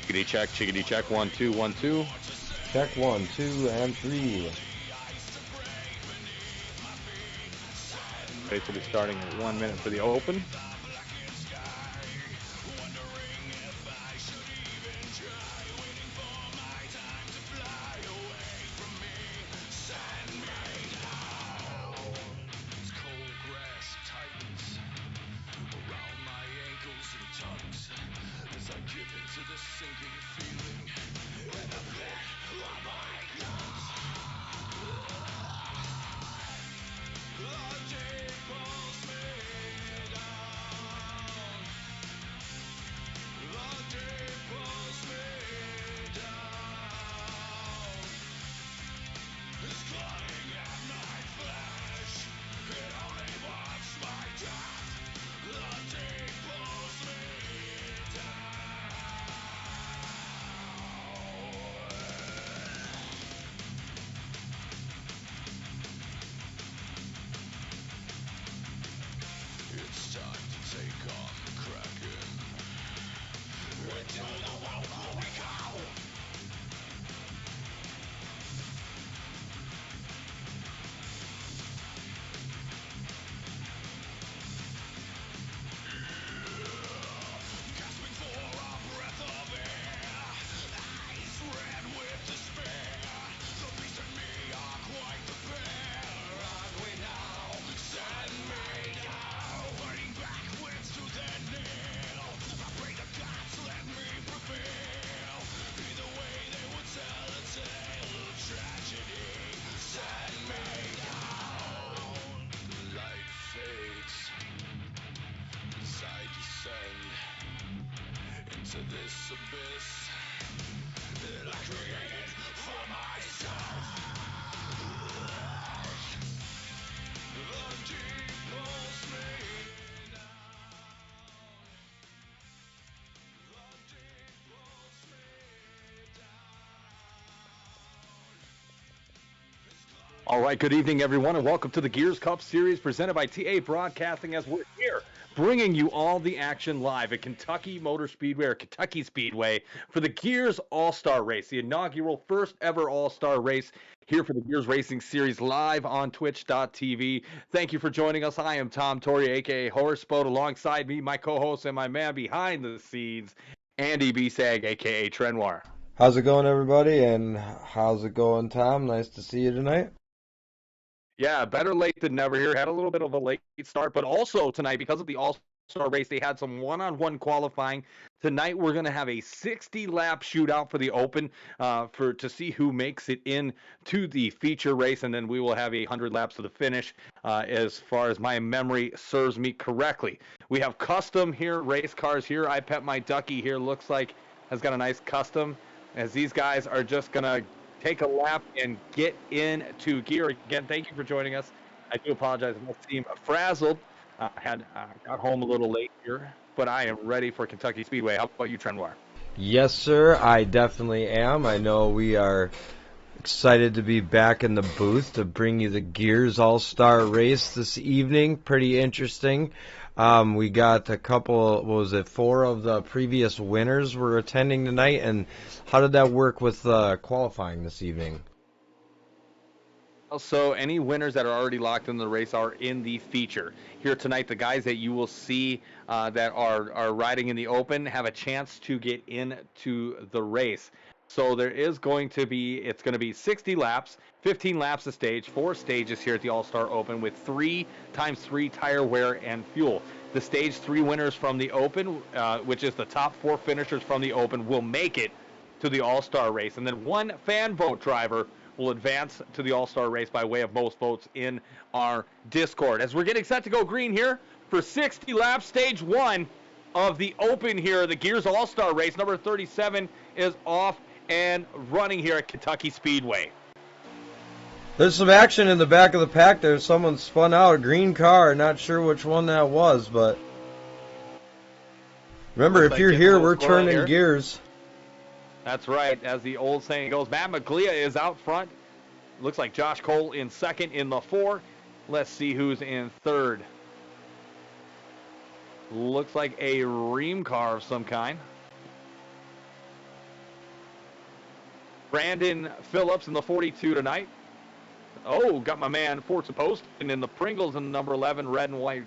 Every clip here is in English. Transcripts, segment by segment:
Chickadee check, 1, 2, 1, 2. Check 1, 2, and 3. Race will be starting in 1 minute for the open. All right, good evening, everyone, and welcome to the Gears Cup Series presented by TABroadcasting as we're here bringing you all the action live at Kentucky Motor Speedway, or Kentucky Speedway, for the Gears All-Star Race, the inaugural first ever All-Star Race here for the Gears Racing Series live on Twitch.tv. Thank you for joining us. I am Tom Torrey, a.k.a. Horseboat. Alongside me, my co-host and my man behind the scenes, Andy Bisag, a.k.a. Trenoir. How's it going, everybody? And how's it going, Tom? Nice to see you tonight. Yeah, better late than never here. Had a little bit of a late start, but also tonight, because of the All-Star race, they had some one-on-one qualifying. Tonight, we're going to have a 60-lap shootout for the Open to see who makes it in to the feature race, and then we will have 100 laps to the finish, as far as my memory serves me correctly. We have custom here, race cars here. I Pet My Ducky here looks like has got a nice custom, as these guys are just going to take a lap and get into gear. Again, thank you for joining us. I do apologize. My team frazzled. Got home a little late here, but I am ready for Kentucky Speedway. How about you, Trenoir? Yes, sir. I definitely am. I know we are excited to be back in the booth to bring you the Gears All-Star Race this evening. Pretty interesting. We got a couple, what was it, 4 of the previous winners were attending tonight, and how did that work with qualifying this evening? So any winners that are already locked in the race are in the feature. Here tonight, the guys that you will see that are riding in the Open have a chance to get into the race. So there is going to be, it's going to be 60 laps, 15 laps a stage, 4 stages here at the All-Star Open with 3 times 3 tire wear and fuel. The stage 3 winners from the Open, which is the top 4 finishers from the Open, will make it to the All-Star race. And then 1 fan vote driver will advance to the All-Star race by way of most votes in our Discord. As we're getting set to go green here for 60 laps, stage 1 of the Open here, the Gears All-Star race. Number 37 is off and running here at Kentucky Speedway. There's some action in the back of the pack there. Someone spun out a green car. Not sure which one that was, but remember, if you're here, we're turning gears. That's right. As the old saying goes, Matt McGlia is out front. Looks like Josh Cole in second in the 4. Let's see who's in third. Looks like a Ream car of some kind. Brandon Phillips in the 42 tonight. Oh, got my man Fortune Post and in the Pringles in number 11, red and white.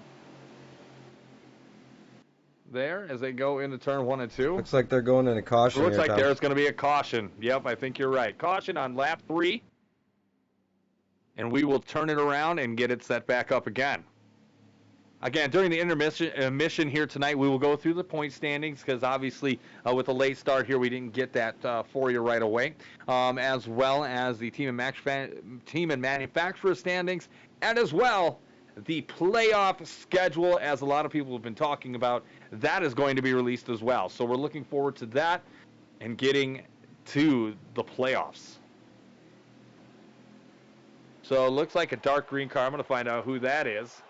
There as they go into turn 1 and 2. Looks like they're going in a caution. It looks here, like Tom. there's going to be a caution. Yep, I think you're right. Caution on lap 3. And we will turn it around and get it set back up again. Again, during the intermission here tonight, we will go through the point standings because obviously with the late start here, we didn't get that for you right away, as well as the team and manufacturer standings, and as well the playoff schedule, as a lot of people have been talking about. That is going to be released as well. So we're looking forward to that and getting to the playoffs. So it looks like a dark green car. I'm going to find out who that is.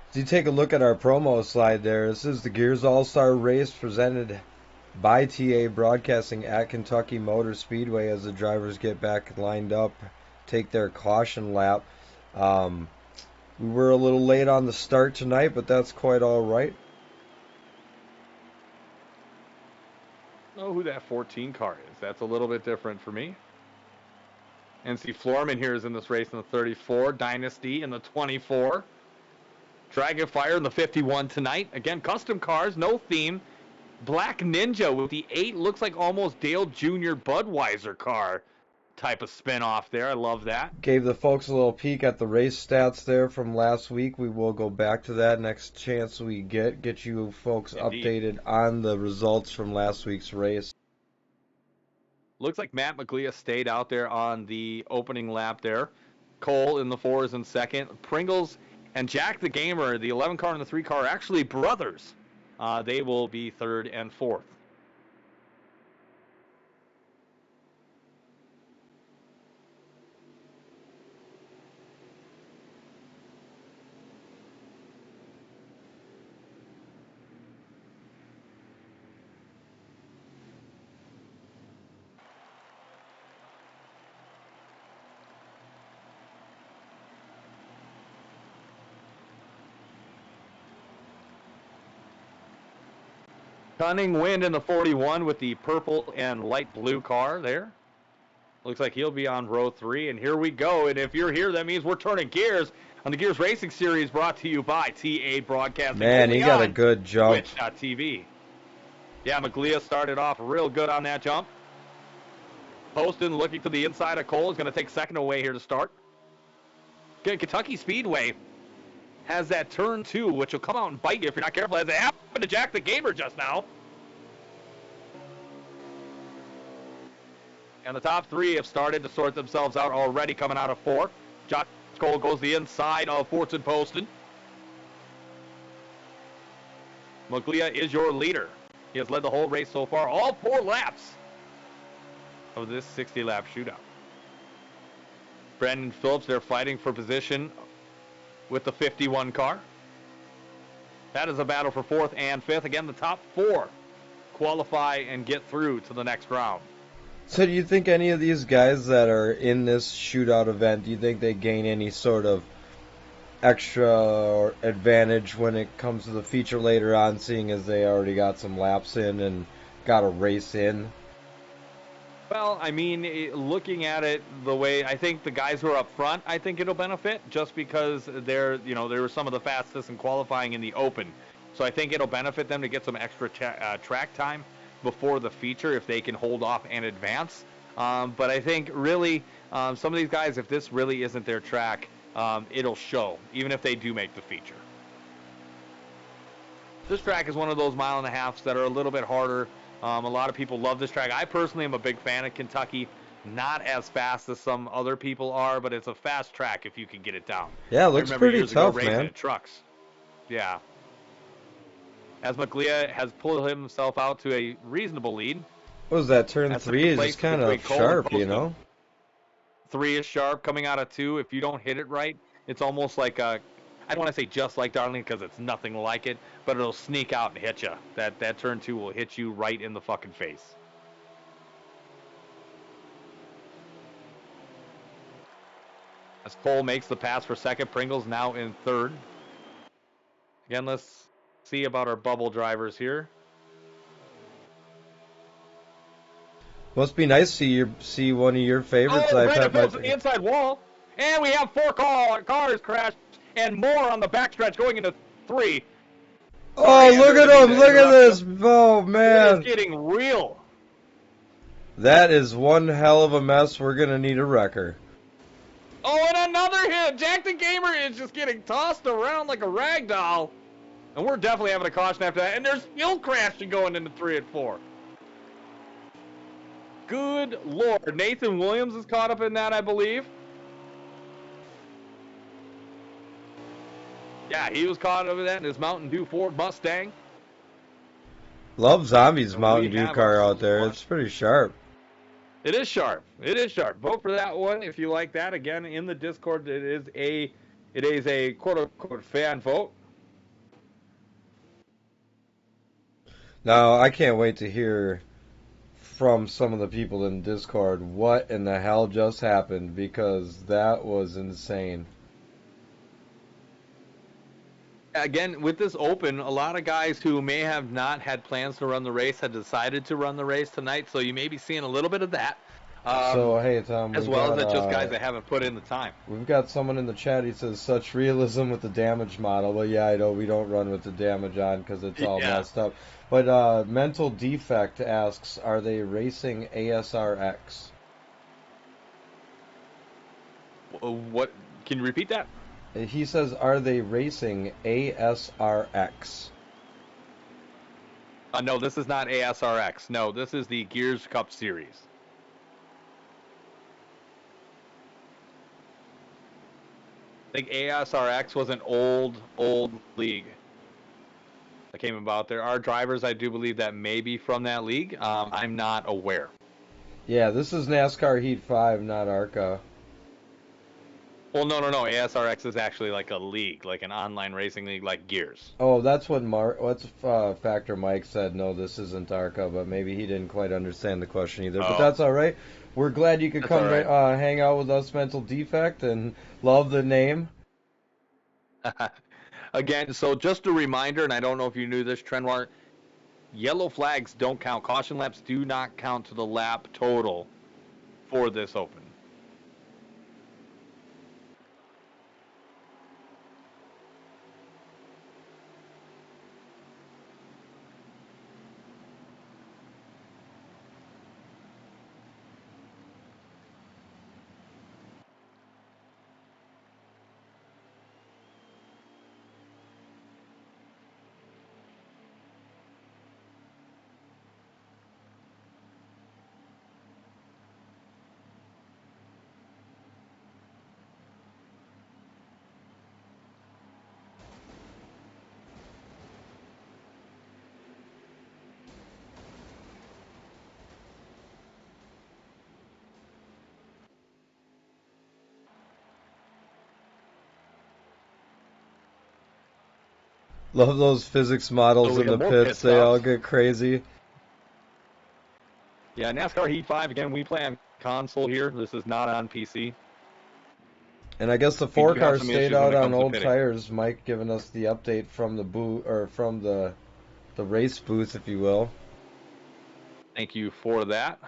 As you take a look at our promo slide there, this is the Gears All-Star Race presented by TABroadcasting at Kentucky Motor Speedway as the drivers get back lined up, take their caution lap. We were a little late on the start tonight, but that's quite all right. I don't know who that 14 car is. That's a little bit different for me. NC Florman here is in this race in the 34. Dynasty in the 24. Dragonfire in the 51 tonight. Again, custom cars, no theme. Black Ninja with the 8. Looks like almost Dale Jr. Budweiser car type of spin-off there. I love that. Gave the folks a little peek at the race stats there from last week. We will go back to that next chance we get you folks Indeed. Updated on the results from last week's race. Looks like Matt Maglia stayed out there on the opening lap there. Cole in the 4s in second. Pringles and Jack the Gamer, the 11 car and the 3 car, are actually brothers. They will be 3rd and 4th. Cunning Wind in the 41 with the purple and light blue car there. Looks like he'll be on row 3, and here we go. And if you're here, that means we're turning gears on the Gears Racing Series, brought to you by TABroadcasting. Man, he got a good jump. Twitch.tv. Yeah, Maglia started off real good on that jump. Poston looking to the inside of Cole is going to take second away here to start. Good. Kentucky Speedway has that turn 2, which will come out and bite you if you're not careful, as it happened to Jack the Gamer just now. And the top 3 have started to sort themselves out already, coming out of 4. Josh Cole goes the inside of Fortune Poston. Maglia is your leader. He has led the whole race so far, all 4 laps of this 60-lap shootout. Brandon Phillips, they're fighting for position with the 51 car. That is a battle for 4th and 5th. Again, the top 4 qualify and get through to the next round. So do you think any of these guys that are in this shootout event, do you think they gain any sort of extra advantage when it comes to the feature later on, seeing as they already got some laps in and got a race in? Well, I mean, looking at it the way, I think the guys who are up front, I think it'll benefit, just because they were some of the fastest in qualifying in the open. So I think it'll benefit them to get some extra track time before the feature if they can hold off and advance. But I think really some of these guys, if this really isn't their track, it'll show, even if they do make the feature. This track is one of those 1.5 miles that are a little bit harder. A lot of people love this track. I personally am a big fan of Kentucky. Not as fast as some other people are, but it's a fast track if you can get it down. Yeah, it looks pretty tough, man. Trucks. Yeah. As Maglia has pulled himself out to a reasonable lead. What was that? Turn 3 is just kind of sharp, you know? 3 is sharp coming out of 2. If you don't hit it right, it's almost like a, I don't want to say just like Darling because it's nothing like it, but it'll sneak out and hit you. That turn 2 will hit you right in the fucking face. As Cole makes the pass for second, Pringles now in 3rd. Again, let's see about our bubble drivers here. Must be nice to see one of your favorites Oh, I've Brandon had my. Phillips at the inside wall. And we have 4 cars crashed and more on the backstretch going into 3. Oh, Sorry, look Andrew, at I didn't mean him! to Look at interrupt this! you. Oh It is man, getting real. that is one hell of a mess. We're gonna need a wrecker. Oh, and another hit. Jack the Gamer is just getting tossed around like a rag doll. And we're definitely having a caution after that. And there's fuel crashing going into 3 and 4. Good Lord. Nathan Williams is caught up in that, I believe. Yeah, he was caught up in that in his Mountain Dew Ford Mustang. Love Zombie's And Mountain we Dew have car out ourselves there. one. It's pretty sharp. It is sharp. It is sharp. Vote for that one if you like that. Again, in the Discord, it is a quote unquote fan vote. Now I can't wait to hear from some of the people in Discord what in the hell just happened, because that was insane. Again, with this open, a lot of guys who may have not had plans to run the race had decided to run the race tonight, so you may be seeing a little bit of that. So hey Tom, As well as just guys that haven't put in the time. we've got someone in the chat. He says such realism with the damage model. Well, yeah, I know we don't run with the damage on because it's all messed up. But Mental Defect asks, are they racing ASRX? What? Can you repeat that? He says, are they racing ASRX? No, this is not ASRX. No, this is the Gears Cup Series. I think ASRX was an old league that came about. There are drivers, I do believe, that may be from that league. I'm not aware. Yeah, this is NASCAR Heat 5, not ARCA. Well, no. ASRX is actually like a league, like an online racing league, like Gears. Oh, that's what Factor Mike said. No, this isn't ARCA, but maybe he didn't quite understand the question either. But that's all right. We're glad you could come hang out with us, Mental Defect, and love the name. Again, so just a reminder, and I don't know if you knew this, Trenwar, yellow flags don't count. Caution laps do not count to the lap total for this open. Love those physics models in the pits. They all get crazy. Yeah, NASCAR Heat 5, again, we play on console here. This is not on PC. And I guess the 4 cars stayed out on old tires. Mike giving us the update from the from the race booth, if you will. Thank you for that.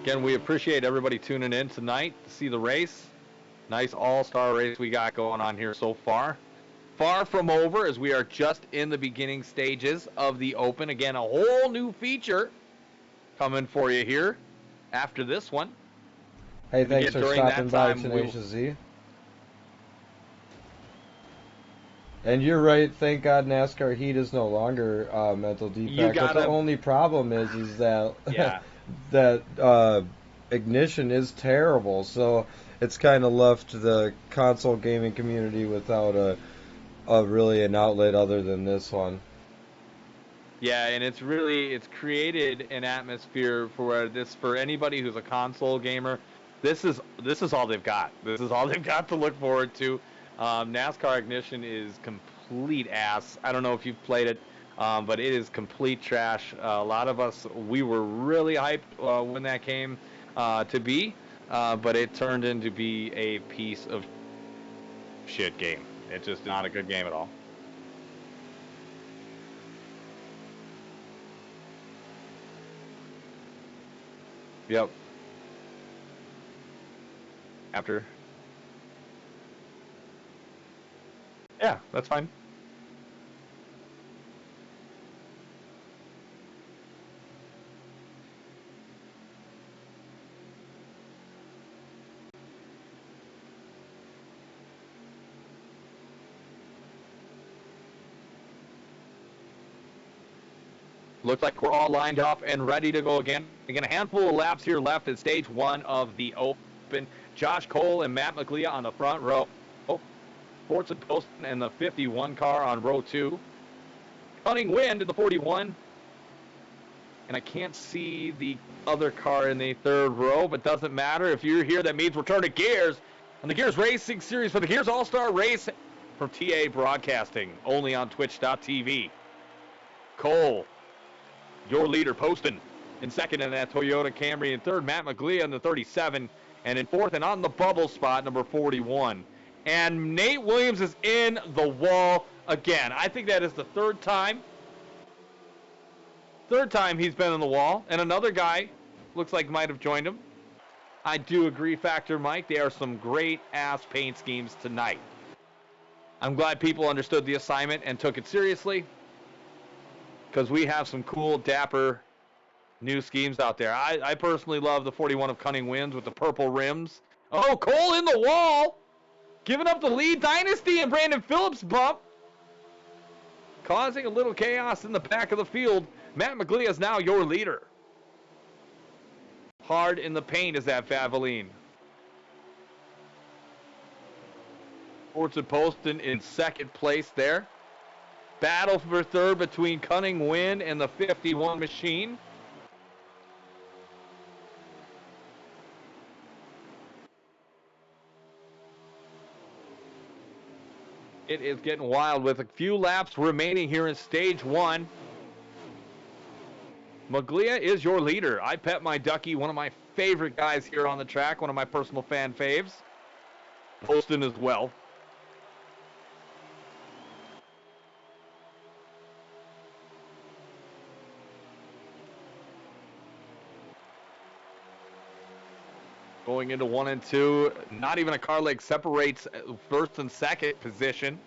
Again, we appreciate everybody tuning in tonight to see the race. Nice all-star race we got going on here so far. Far from over, as we are just in the beginning stages of the Open. Again, a whole new feature coming for you here after this one. Hey, thanks for stopping by, Tenacious Z. And you're right. Thank God NASCAR Heat is no longer Mental Defect. But the only problem is that that ignition is terrible. So it's kind of left the console gaming community without a really an outlet other than this one. Yeah, and it's created an atmosphere for anybody who's a console gamer. This is all they've got. This is all they've got to look forward to. NASCAR Ignition is complete ass. I don't know if you've played it, but it is complete trash. A lot of us, we were really hyped when that came to be, but it turned into be a piece of shit game. It's just not a good game at all. Yep. After. Yeah, that's fine. Looks like we're all lined up and ready to go again. Again, a handful of laps here left at stage one of the Open. Josh Cole and Matt Maglia on the front row. Sports and Poston and the 51 car on row 2. Cunning Wind in the 41. And I can't see the other car in the third row, but doesn't matter. If you're here, that means we're turning gears on the Gears Racing Series for the Gears All-Star Race from TABroadcasting, only on twitch.tv. Cole, your leader, Poston, in second in that Toyota Camry. In third, Matt Maglia in the 37. And in fourth and on the bubble spot, number 41. And Nate Williams is in the wall again. I think that is the third time he's been in the wall. And another guy looks like might have joined him. I do agree, Factor Mike. There are some great-ass paint schemes tonight. I'm glad people understood the assignment and took it seriously, because we have some cool, dapper new schemes out there. I personally love the 41 of Cunning Winds with the purple rims. Oh, Cole in the wall! Giving up the lead. Dynasty and Brandon Phillips bump, causing a little chaos in the back of the field. Matt Maglia is now your leader. Hard in the paint is that Valvoline. Sports and Poston in second place there. Battle for third between Cunning Wind and the 51 machine. It is getting wild with a few laps remaining here in stage one. Maglia is your leader. I Pet My Ducky, one of my favorite guys here on the track, one of my personal fan faves. Poston as well. Going into 1 and 2, not even a car leg separates first and second position.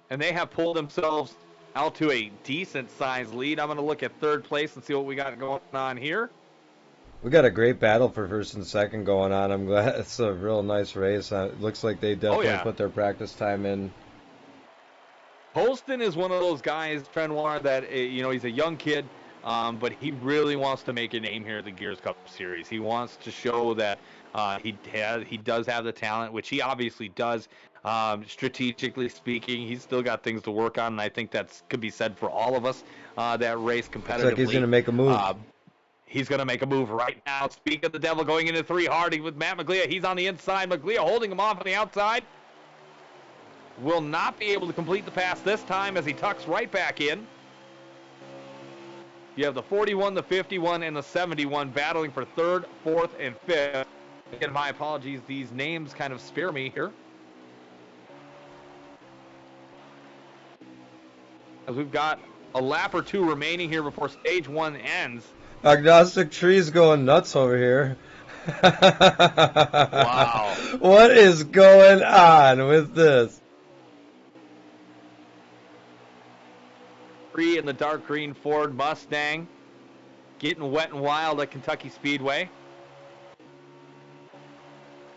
And they have pulled themselves out to a decent sized lead. I'm going to look at third place and see what we got going on here. We got a great battle for first and second going on. I'm glad it's a real nice race. It looks like they definitely put their practice time in. Poston is one of those guys, Trenoir, that he's a young kid. But he really wants to make a name here at the Gears Cup Series. He wants to show that he does have the talent, which he obviously does. Strategically speaking, he's still got things to work on, and I think that could be said for all of us that race competitively. Looks like he's going to make a move. He's going to make a move right now. Speak of the devil, going into 3 hard with Matt Maglia. He's on the inside. Maglia holding him off on the outside. Will not be able to complete the pass this time as he tucks right back in. You have the 41, the 51, and the 71 battling for third, fourth, and fifth. Again, my apologies. These names kind of spare me here, as we've got a lap or two remaining here before stage 1 ends. Agnostic Tree's going nuts over here. Wow. What is going on with this? In the dark green Ford Mustang, getting wet and wild at Kentucky Speedway.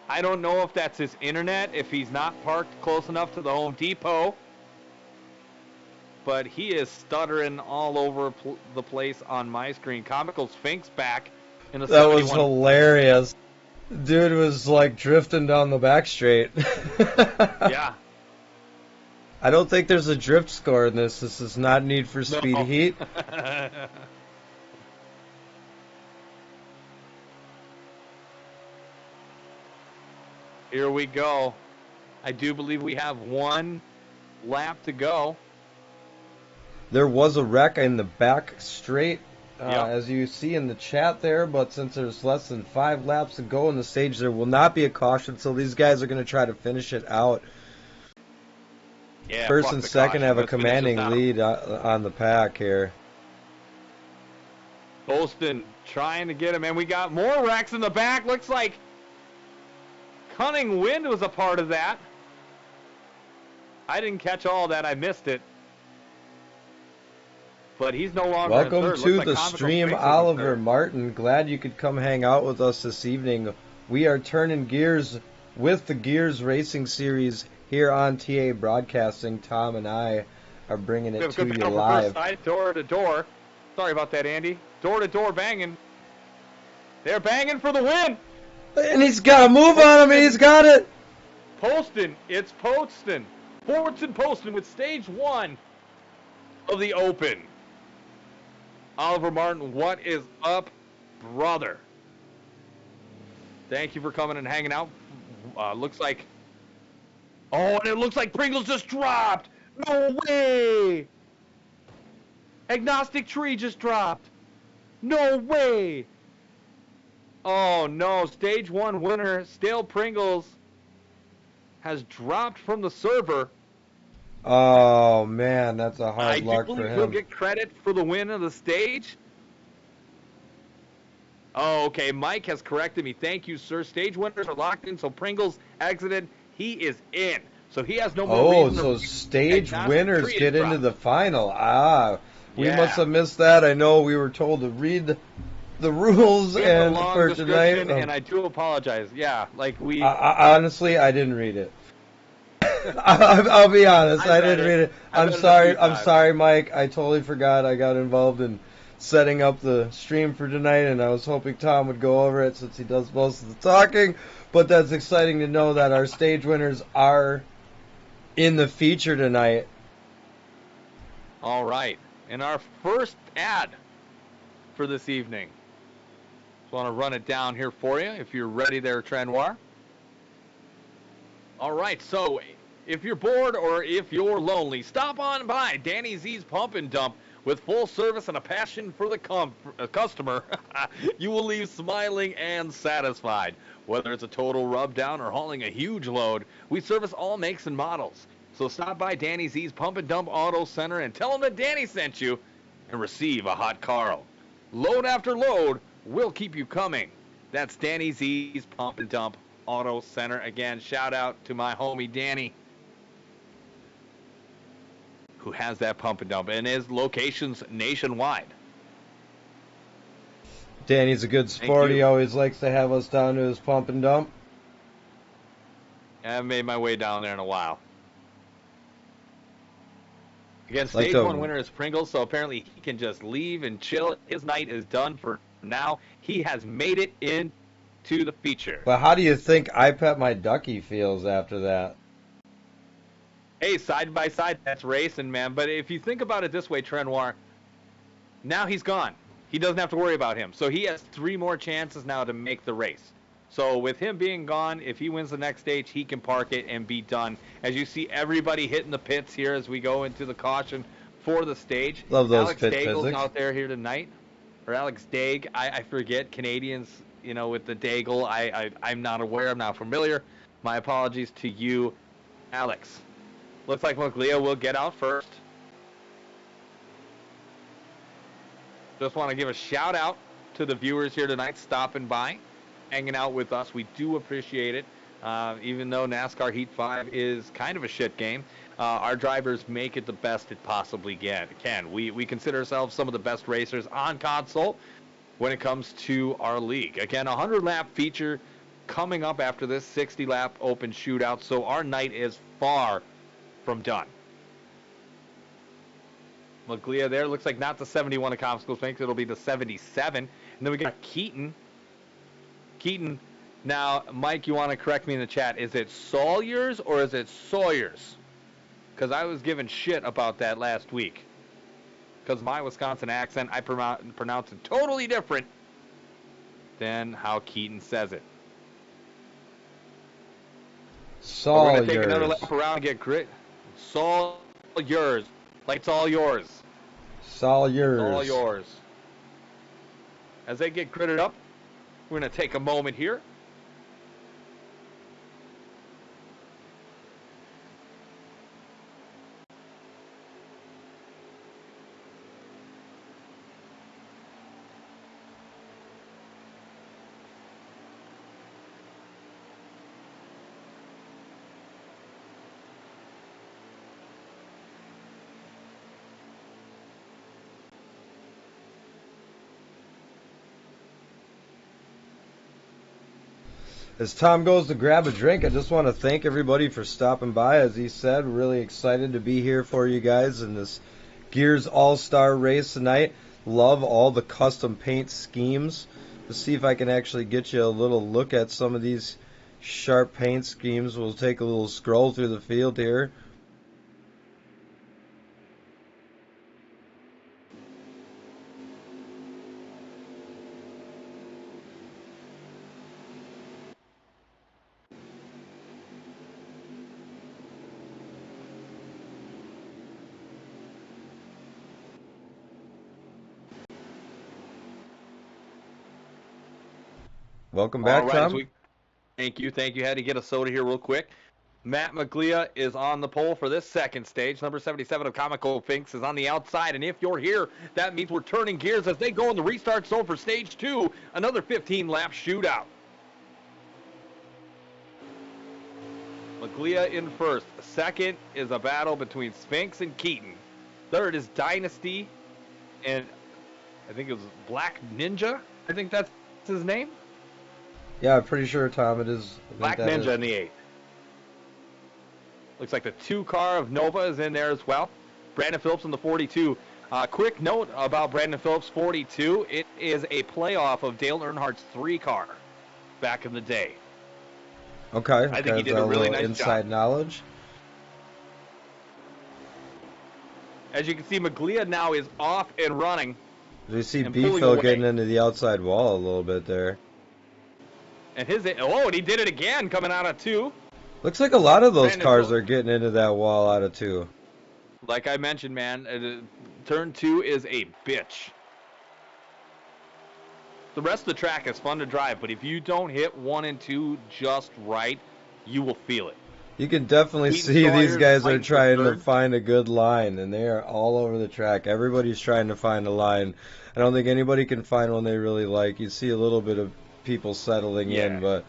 I don't know if that's his internet, if he's not parked close enough to the Home Depot, but he is stuttering all over the place on my screen. Comical Sphinx back in the 71. That was hilarious. Dude was like drifting down the back straight. Yeah. I don't think there's a drift score in this. This is not Need for Speed Heat. Here we go. I do believe we have 1 lap to go. There was a wreck in the back straight, as you see in the chat there, but since there's less than 5 laps to go in the stage, there will not be a caution, so these guys are going to try to finish it out. Yeah, first and second have a commanding lead on the pack here. Poston trying to get him, and we got more wrecks in the back. Looks like Cunning Wind was a part of that. I didn't catch all that. I missed it. But he's no longer in Welcome third. to Looks the like Comical stream, Space is in Oliver third. Martin. Glad you could come hang out with us this evening. We are turning gears with the Gears Racing Series here on TA Broadcasting. Tom and I are bringing We it have a to good you battle for first live. side, door to door. Sorry about that, Andy. Door to door banging. They're banging for the win. And he's got a move on him, and he's got it. Poston, it's Poston. Fortson Poston with stage 1 of the Open. Oliver Martin, what is up, brother? Thank you for coming and hanging out. Looks like... Oh, and it looks like Pringles just dropped. No way. Agnostic Tree just dropped. No way. Oh, no. Stage 1 winner, Stale Pringles, has dropped from the server. Oh, man, that's a I hard do luck for believe he'll him. get credit for the win of the stage. Oh, okay. Mike has corrected me. Thank you, sir. Stage winners are locked in, so Pringles exited. He is in. So he has no more Oh, reason so to... stage Agnostic winners Tree get is into dropped. the final. Ah, we Yeah. must have missed that. I know we were told to read the rules We have and a long for description, tonight. and I do apologize. Yeah, like we... Honestly, I didn't read it. I'll be honest, I didn't read it. I I'm read it a sorry. few I'm times. sorry, Mike. I totally forgot. I got involved in setting up the stream for tonight, and I was hoping Tom would go over it since he does most of the talking. But that's exciting to know that our stage winners are in the feature tonight. All right. And our first ad for this evening. Just want to run it down here for you if you're ready there, Trenoir. All right, so if you're bored or if you're lonely, stop on by Danny Z's Pump and Dump. With full service and a passion for the customer, you will leave smiling and satisfied. Whether it's a total rub down or hauling a huge load, we service all makes and models. So stop by Danny Z's Pump and Dump Auto Center and tell them that Danny sent you and receive a hot Carl. Load after load will keep you coming. That's Danny Z's Pump and Dump Auto Center. Again, shout out to my homie Danny, who has that pump and dump and his locations nationwide. Danny's a good sport. He always likes to have us down to his pump and dump. I haven't made my way down there in a while. Again, stage 1 winner is Pringles, so apparently he can just leave and chill. His night is done for now. He has made it into the feature. But how do you think I Pet My Ducky feels after that? Hey, side by side, that's racing, man. But if you think about it this way, Trenoir, now he's gone. He doesn't have to worry about him. So he has 3 more chances now to make the race. So with him being gone, if he wins the next stage, he can park it and be done. As you see everybody hitting the pits here as we go into the caution for the stage. Love those Alex pit Daigle's physics. out there here tonight. Or Alex Daig. I forget. Canadians, you know, with the Daigle. I'm not aware. I'm not familiar. My apologies to you, Alex. Looks like Maglia will get out first. Just want to give a shout out to the viewers here tonight stopping by, hanging out with us. We do appreciate it. Even though NASCAR Heat 5 is kind of a shit game, our drivers make it the best it possibly can. We consider ourselves some of the best racers on console when it comes to our league. Again, a 100-lap feature coming up after this 60-lap open shootout, so our night is far from done. Maglia there. Looks like not the 71 of Comscope Sphinx. It'll be the 77. And then we got Keaton. Keaton. Now, Mike, you want to correct me in the chat. Is it Sawyers or is it Sawyers? Because I was given shit about that last week. Because my Wisconsin accent, I pronounce it totally different than how Keaton says it. Sawyers. We're going to take another lap around and get grit. It's all yours. Like it's all yours. Sawyers. It's all yours. As they get gritted up, we're going to take a moment here. As Tom goes to grab a drink, I just want to thank everybody for stopping by. As he said, really excited to be here for you guys in this Gears All-Star race tonight. Love all the custom paint schemes. Let's see if I can actually get you a little look at some of these sharp paint schemes. We'll take a little scroll through the field here. Welcome All back, right, Tom. thank you. Had to get a soda here real quick. Matt Maglia is on the pole for this second stage. Number 77 of Comical Finks is on the outside. And if you're here, that means we're turning gears as they go in the restart zone for stage 2. Another 15-lap shootout. Maglia in first. Second is a battle between Sphinx and Keaton. Third is Dynasty. And I think it was Black Ninja. I think that's his name. Yeah, I'm pretty sure, Tom, it is. Black Ninja in the 8th. Looks like the 2 car of Nova is in there as well. Brandon Phillips in the 42. Quick note about Brandon Phillips' 42. It is a playoff of Dale Earnhardt's 3 car back in the day. Okay. I think he did a really nice inside job. knowledge. As you can see, Maglia now is off and running. We see B-Phil getting into the outside wall a little bit there. And and he did it again coming out of 2. Looks like a lot of those cars are getting into that wall out of 2. Like I mentioned, man, turn 2 is a bitch. The rest of the track is fun to drive, but if you don't hit 1 and 2 just right, you will feel it. You can definitely see these guys are trying to find a good line, and they are all over the track. Everybody's trying to find a line. I don't think anybody can find one they really like. You see a little bit of people settling in, but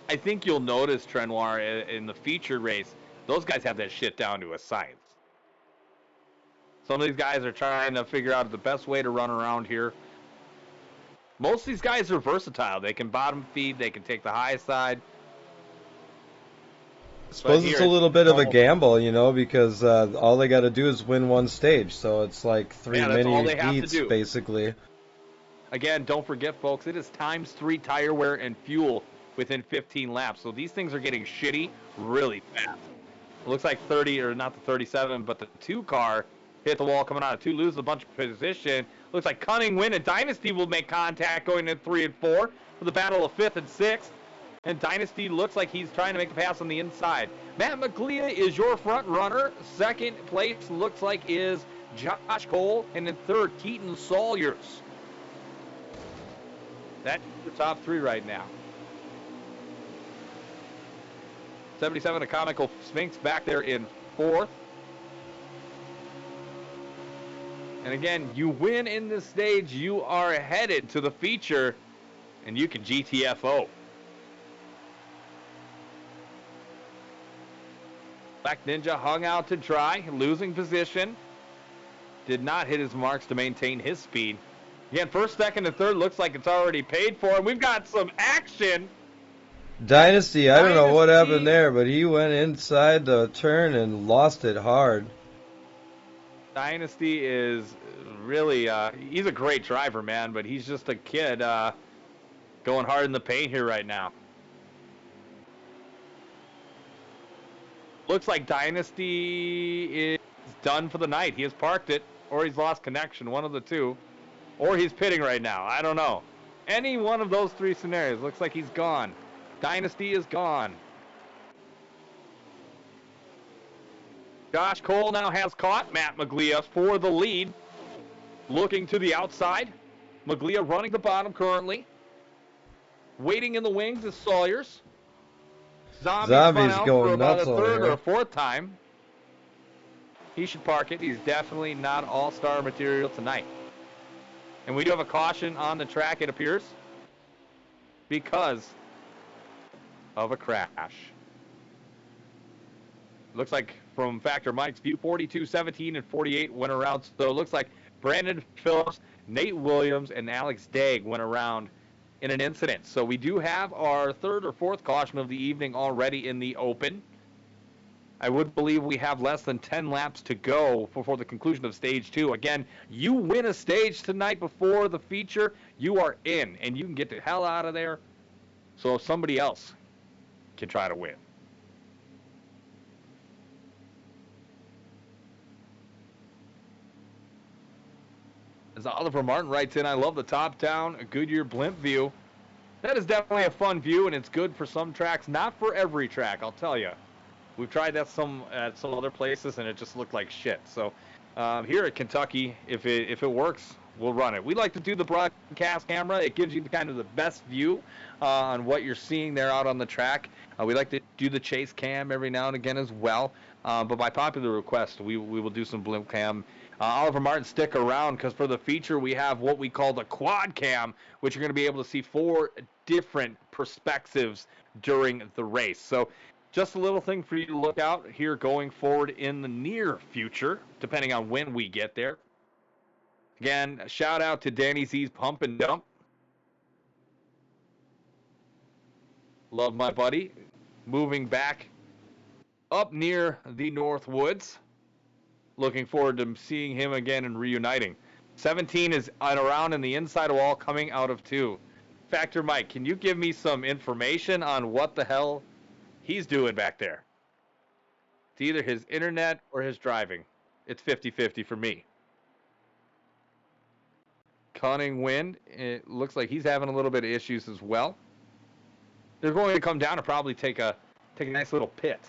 I think you'll notice, Trenoir, in the featured race, those guys have that shit down to a science. Some of these guys are trying to figure out the best way to run around here. Most of these guys are versatile. They can bottom feed. They can take the high side. I suppose it's a little bit of a gamble, you know, because all they got to do is win one stage. So it's like 3 mini heats, basically. Again, don't forget, folks, it is ×3 tire wear and fuel within 15 laps. So these things are getting shitty really fast. It looks like 30, or not the 37, but the 2 car hit the wall coming out of 2, loses a bunch of position. Looks like Cunning, Win, and Dynasty will make contact going into 3 and 4 for the battle of 5th and 6th. And Dynasty looks like he's trying to make the pass on the inside. Matt Maglia is your front runner. Second place looks like is Josh Cole. And in third, Keaton Sawyers. That's the top 3 right now. 77, a Comical Sphinx back there in 4th. And again, you win in this stage, you are headed to the feature, and you can GTFO. Black Ninja hung out to dry, losing position. Did not hit his marks to maintain his speed. Again, first, second, and third looks like it's already paid for, and we've got some action. Dynasty, I don't know what happened there, but he went inside the turn and lost it hard. Dynasty is really, he's a great driver, man, but he's just a kid going hard in the paint here right now. Looks like Dynasty is done for the night. He has parked it, or he's lost connection, one of the two. Or he's pitting right now. I don't know. Any one of those 3 scenarios. Looks like he's gone. Dynasty is gone. Josh Cole now has caught Matt Maglia for the lead. Looking to the outside. Maglia running the bottom currently. Waiting in the wings is Sawyers. Zombie's going for about a third or a 4th time. He should park it. He's definitely not all-star material tonight. And we do have a caution on the track, it appears, because of a crash. Looks like from Factor Mike's view, 42, 17, and 48 went around. So it looks like Brandon Phillips, Nate Williams, and Alex Dagg went around in an incident. So we do have our third or fourth caution of the evening already in the open. I would believe we have less than 10 laps to go before the conclusion of stage 2. Again, you win a stage tonight before the feature, you are in, and you can get the hell out of there so somebody else can try to win. As Oliver Martin writes in, I love the top-down Goodyear blimp view. That is definitely a fun view, and it's good for some tracks. Not for every track, I'll tell you. We've tried that at some other places, and it just looked like shit. So here at Kentucky, if it works, we'll run it. We like to do the broadcast camera. It gives you kind of the best view on what you're seeing there out on the track. We like to do the chase cam every now and again as well. But by popular request, we will do some blimp cam. Oliver Martin, stick around, because for the feature, we have what we call the quad cam, which you're going to be able to see 4 different perspectives during the race. So just a little thing for you to look out here going forward in the near future, depending on when we get there. Again, a shout out to Danny Z's Pump and Dump. Love my buddy. Moving back up near the North Woods. Looking forward to seeing him again and reuniting. 17 is around in the inside wall coming out of 2. Factor Mike, can you give me some information on what the hell he's doing back there? It's either his internet or his driving. It's 50-50 for me. Cunning Wind, it looks like he's having a little bit of issues as well. They're going to come down and probably take a nice little pit.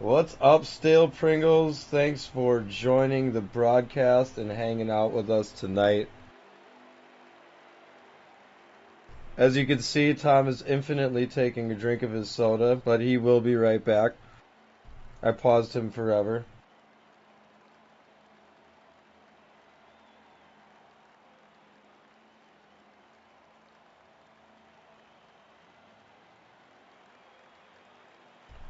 What's up, Stale Pringles? Thanks for joining the broadcast and hanging out with us tonight. As you can see, Tom is infinitely taking a drink of his soda, but he will be right back. I paused him forever.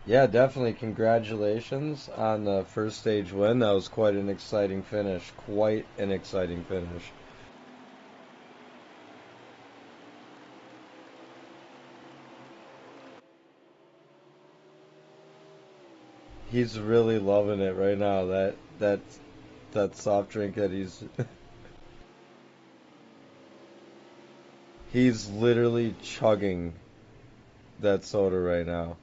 Yeah, definitely. Congratulations on the first stage win. That was quite an exciting finish. Quite an exciting finish. He's really loving it right now. That soft drink that he's literally chugging that soda right now.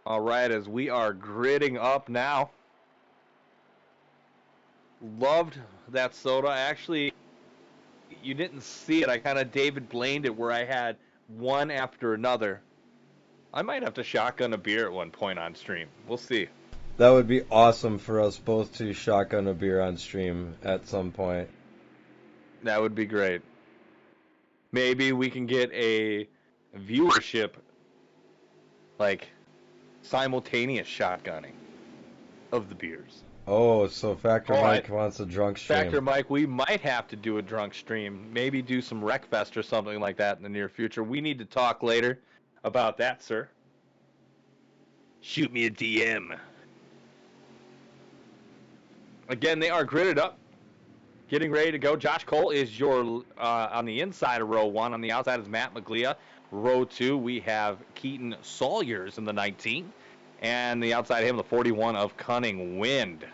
All right, as we are gridding up now. Loved that soda. Actually, you didn't see it. I kind of David Blained it where I had one after another. I might have to shotgun a beer at one point on stream. We'll see. That would be awesome for us both to shotgun a beer on stream at some point. That would be great. Maybe we can get a viewership, like simultaneous shotgunning of the beers. Oh, so Factor Mike wants a drunk stream. Factor Mike, we might have to do a drunk stream. Maybe do some Wreckfest or something like that in the near future. We need to talk later about that, sir. Shoot me a DM. Again, they are gridded up, getting ready to go. Josh Cole is your on the inside of row 1. On the outside is Matt Maglia. Row 2, we have Keaton Sawyers in the 19. And the outside of him, the 41 of Cunning Wind.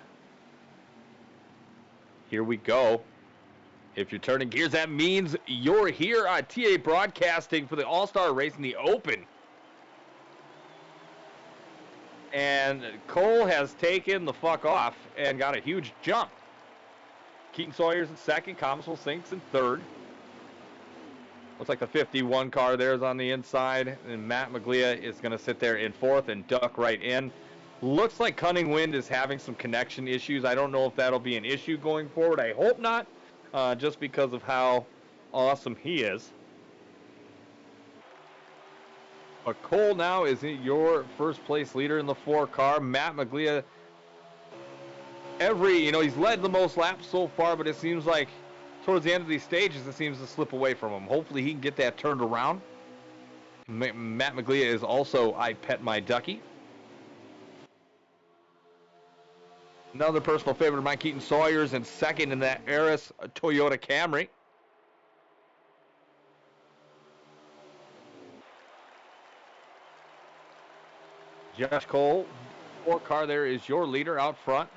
Here we go. If you're turning gears, that means you're here on TA Broadcasting for the All-Star Race in the Open. And Cole has taken the fuck off and got a huge jump. Keaton Sawyer's in second. Comswell Sinks in third. Looks like the 51 car there is on the inside. And Matt Maglia is going to sit there in fourth and duck right in. Looks like Cunning Wind is having some connection issues. I don't know if that'll be an issue going forward. I hope not, just because of how awesome he is. But Cole now is your first place leader in the 4 car. Matt Maglia, he's led the most laps so far, but it seems like towards the end of these stages, it seems to slip away from him. Hopefully he can get that turned around. Matt Maglia is also I Pet My Ducky. Another personal favorite of mine, Keaton Sawyer's in second in that Eris Toyota Camry. Josh Cole, 4 car there is your leader out front.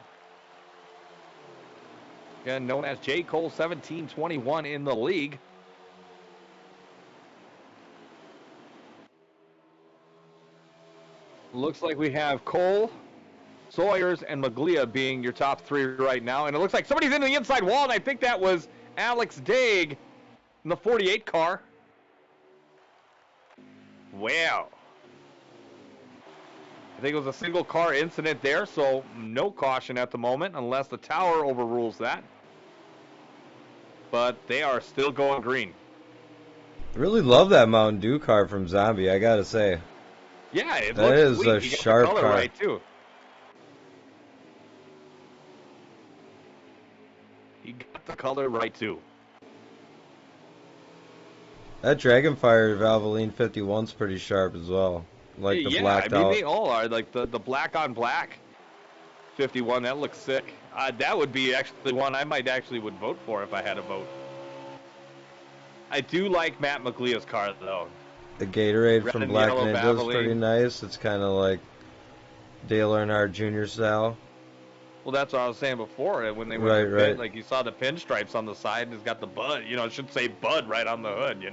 Again, known as J. Cole 1721 in the league. Looks like we have Cole, Sawyers, and Maglia being your top 3 right now. And it looks like somebody's into the inside wall, and I think that was Alex Daig in the 48 car. Wow. I think it was a single car incident there, so no caution at the moment unless the tower overrules that. But they are still going green. Really love that Mountain Dew car from Zombie, I gotta say. Yeah, it that looks is sweet. a You got sharp the color car. right too. You got the color right too. That Dragonfire Valvoline 51's pretty sharp as well. Like the blacked out. They all are. Like the black on black 51, that looks sick. That would be actually one I might actually would vote for if I had a vote. I do like Matt Maglia's car though. The Gatorade Red from and Black yellow Ninja is Valvoline. pretty nice. It's kind of like Dale Earnhardt Jr. style. Well, that's what I was saying before. When they went to the pit, like you saw the pinstripes on the side, and it's got the Bud. It should say Bud right on the hood.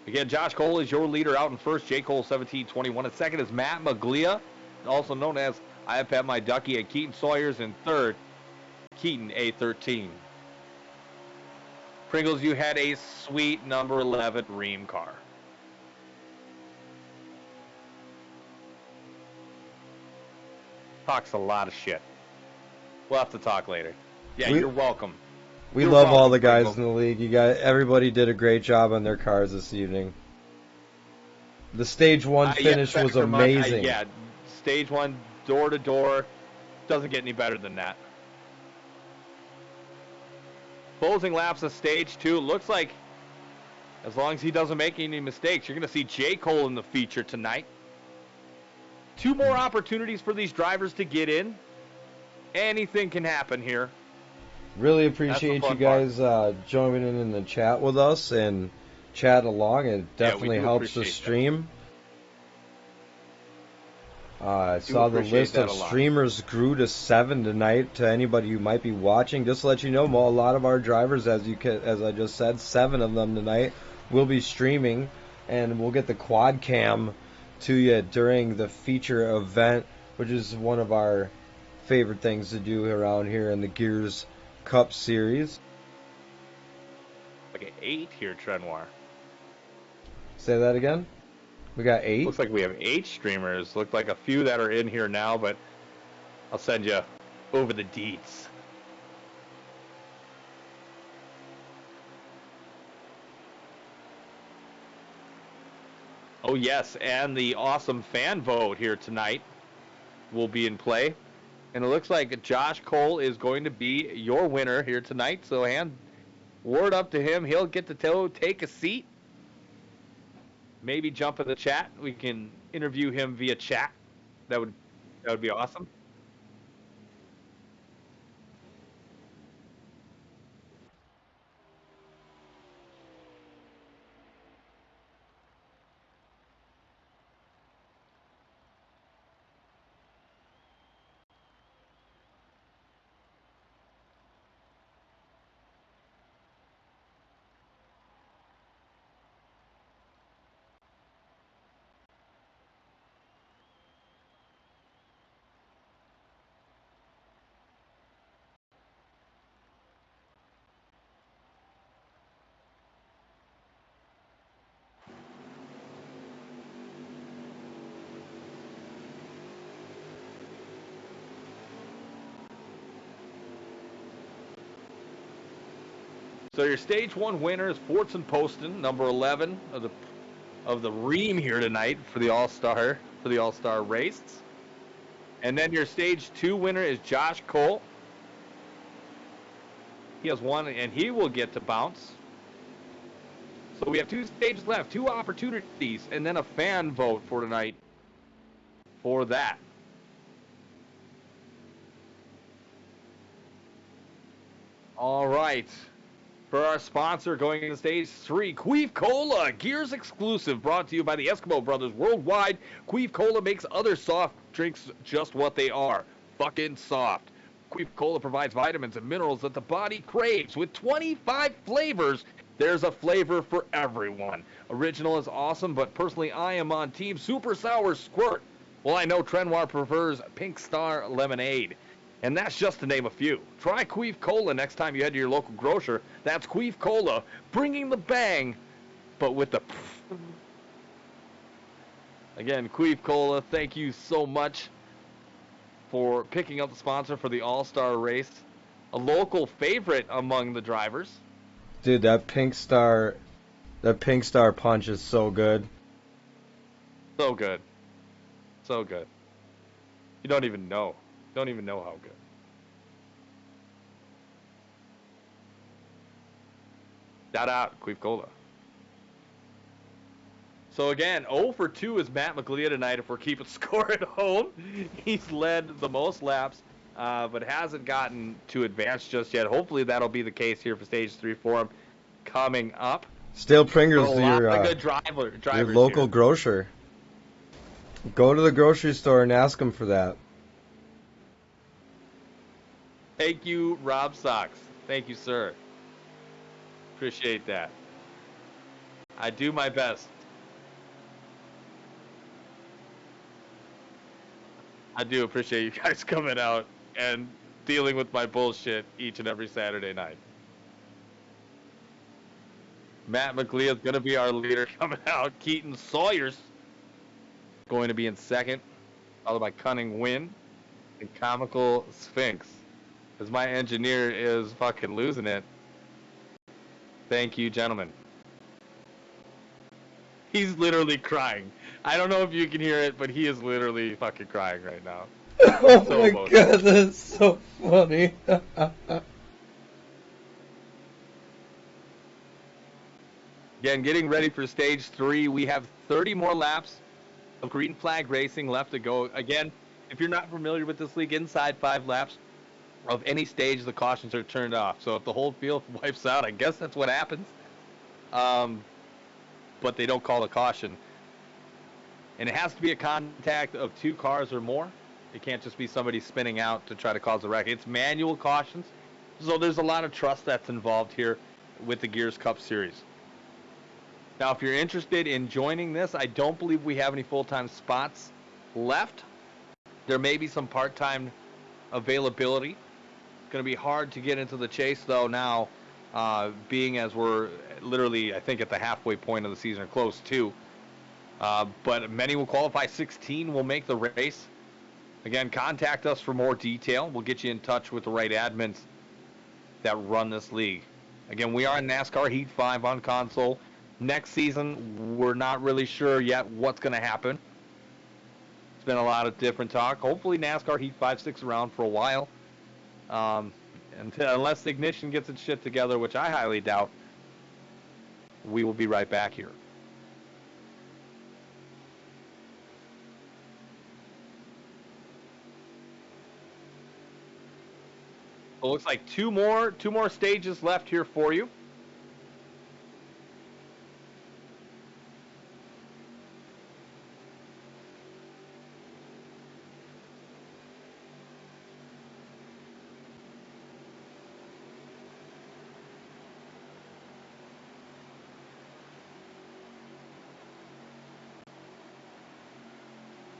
Again, Josh Cole is your leader out in first. J. Cole 1721 in second is Matt Maglia, also known as I Pet My Ducky, and Keaton Sawyer's in third. Keaton A13. Pringles, you had a sweet number 11 Ream car. Talks a lot of shit. We'll have to talk later. Yeah, you're welcome. We love all the guys in the league. Everybody did a great job on their cars this evening. The stage 1 finish was amazing. Stage 1, door to door, doesn't get any better than that. Closing laps of stage 2. Looks like as long as he doesn't make any mistakes, you're going to see J. Cole in the feature tonight. 2 more opportunities for these drivers to get in. Anything can happen here. Really appreciate you guys joining in the chat with us and chat along. It definitely helps the stream. I saw the list of streamers grew to 7 tonight. To anybody who might be watching, just to let you know, a lot of our drivers, as I just said, 7 of them tonight will be streaming, and we'll get the quad cam to you during the feature event, which is one of our favorite things to do around here in the Gears Cup Series. Like an 8 here, Trenoir. Say that again? We got 8? Looks like we have 8 streamers. Look like a few that are in here now, but I'll send you over the deets. Oh, yes, and the awesome fan vote here tonight will be in play. And it looks like Josh Cole is going to be your winner here tonight. So hand word up to him. He'll get to take a seat. Maybe jump in the chat. We can interview him via chat. That would be awesome. So your stage 1 winner is Fortson Poston, number 11 of the ream here tonight for the All-Star race. And then your stage 2 winner is Josh Cole. He has one, and he will get to bounce. So we have 2 stages left, 2 opportunities, and then a fan vote for tonight for that. All right. For our sponsor going into stage 3, Queef Cola, Gears exclusive, brought to you by the Eskimo Brothers worldwide. Queef Cola makes other soft drinks just what they are, fucking soft. Queef Cola provides vitamins and minerals that the body craves. With 25 flavors, there's a flavor for everyone. Original is awesome, but personally I am on Team Super Sour Squirt. Well, I know Trenoir prefers Pink Star Lemonade. And that's just to name a few. Try Queef Cola next time you head to your local grocer. That's Queef Cola, bringing the bang, but with the... Again, Queef Cola, thank you so much for picking up the sponsor for the All-Star race. A local favorite among the drivers. Dude, that Pink Star punch is so good. So good. So good. You don't even know. Don't even know how good. Shout out, Queef Cola. So again, 0 for 2 is Matt McLeod tonight if we're keeping score at home. He's led the most laps, but hasn't gotten to advance just yet. Hopefully that'll be the case here for stage 3 for him coming up. Still Pringles, your local here. Grocer. Go to the grocery store and ask them for that. Thank you, Rob Sox. Thank you, sir. Appreciate that. I do my best. I do appreciate you guys coming out and dealing with my bullshit each and every Saturday night. Matt McLeod is going to be our leader coming out. Keaton Sawyer's going to be in second, followed by Cunning Win and Comical Sphinx. As my engineer is fucking losing it. Thank you, gentlemen. He's literally crying. I don't know if you can hear it, but he is literally fucking crying right now. Oh so my god, that's so funny. Again, getting ready for stage 3. We have 30 more laps of green flag racing left to go. Again, if you're not familiar with this league, inside 5 laps of any stage, the cautions are turned off. So if the whole field wipes out, I guess that's what happens. But they don't call a caution. And it has to be a contact of 2 cars or more. It can't just be somebody spinning out to try to cause a wreck. It's manual cautions. So there's a lot of trust that's involved here with the Gears Cup Series. Now, if you're interested in joining this, I don't believe we have any full-time spots left. There may be some part-time availability. It's going to be hard to get into the chase, though, now, being as we're literally, I think, at the halfway point of the season, or close to. But many will qualify. 16 will make the race. Again, contact us for more detail. We'll get you in touch with the right admins that run this league. Again, we are in NASCAR Heat 5 on console. Next season, we're not really sure yet what's going to happen. It's been a lot of different talk. Hopefully NASCAR Heat 5 sticks around for a while. Unless Ignition gets its shit together, which I highly doubt, we will be right back here. It looks like two more stages left here for you.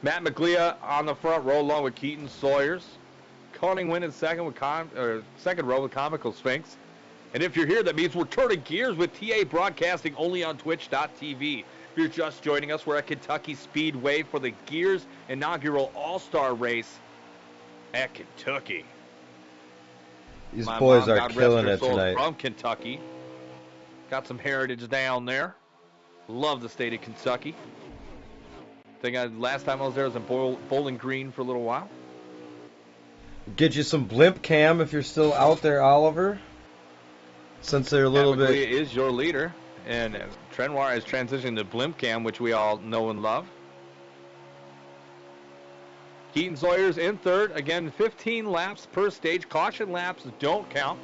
Matt McLeod on the front row along with Keaton Sawyers. Cunning Win in second second row with Comical Sphinx. And if you're here, that means we're turning gears with TABroadcasting only on Twitch.tv. If you're just joining us, we're at Kentucky Speedway for the Gears inaugural All-Star race at Kentucky. These boys are killing it tonight. From Kentucky. Got some heritage down there. Love the state of Kentucky. Last time I was there was in Bowling Green for a little while. Get you some blimp cam if you're still out there, Oliver. Since they're a little bit. Is your leader, and Trenoir has transitioned to blimp cam, which we all know and love. Keaton Sawyer's in third. Again, 15 laps per stage. Caution laps don't count.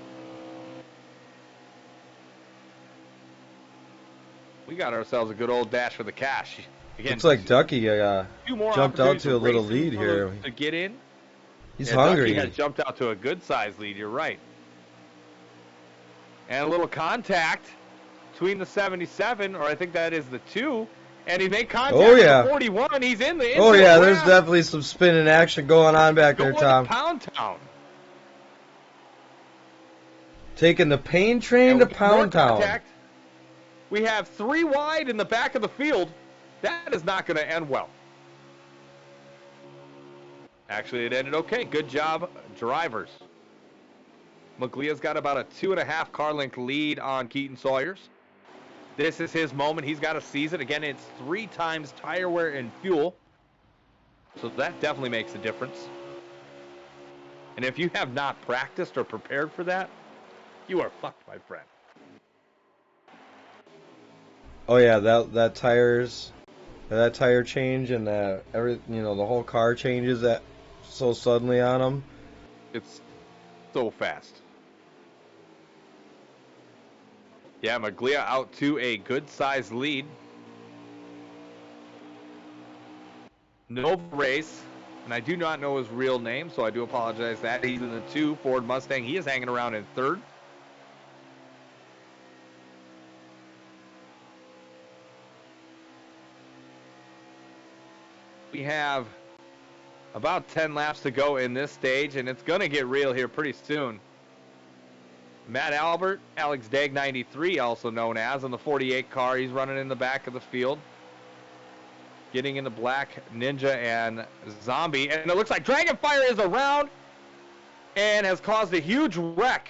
We got ourselves a good old dash for the cash. Again, looks like Ducky jumped out to a little lead here. To get in. He's hungry. Ducky has jumped out to a good-sized lead. You're right. And a little contact between the 77, or I think that is the 2. And he made contact with the 41. He's in the there's definitely some spinning action going on back there, Tom. Pound Town. Taking the pain train to Pound Town. We have 3 wide in the back of the field. That is not going to end well. Actually, it ended okay. Good job, drivers. Maglia's got about a 2.5 car length lead on Keaton Sawyers. This is his moment. He's got to seize it. Again, it's 3 times tire wear and fuel. So that definitely makes a difference. And if you have not practiced or prepared for that, you are fucked, my friend. Oh yeah, that tire change and the whole car changes that so suddenly on them. It's so fast. Yeah, Maglia out to a good-sized lead. No race, and I do not know his real name, so I do apologize that. He's in the 2 Ford Mustang. He is hanging around in third. We have about 10 laps to go in this stage, and it's going to get real here pretty soon. Matt Albert, Alex Dagg 93, also known as, in the 48 car. He's running in the back of the field. Getting into Black Ninja and Zombie. And it looks like Dragonfire is around and has caused a huge wreck.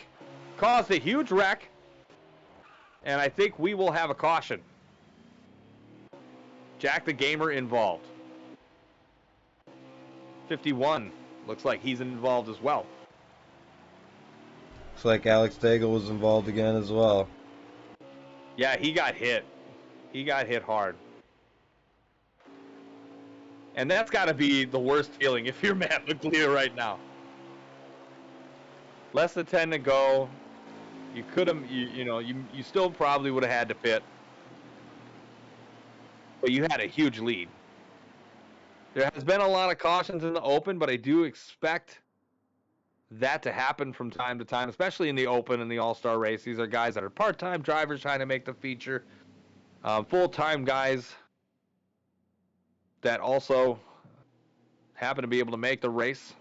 And I think we will have a caution. Jack the Gamer involved. 51. Looks like he's involved as well. Looks like Alex Daigle was involved again as well. Yeah, he got hit. He got hit hard. And that's got to be the worst feeling if you're Matt Maglia right now. Less than 10 to go. You could have, you still probably would have had to pit. But you had a huge lead. There has been a lot of cautions in the Open, but I do expect that to happen from time to time, especially in the Open and the All-Star race. These are guys that are part-time drivers trying to make the feature. Full-time guys that also happen to be able to make the race.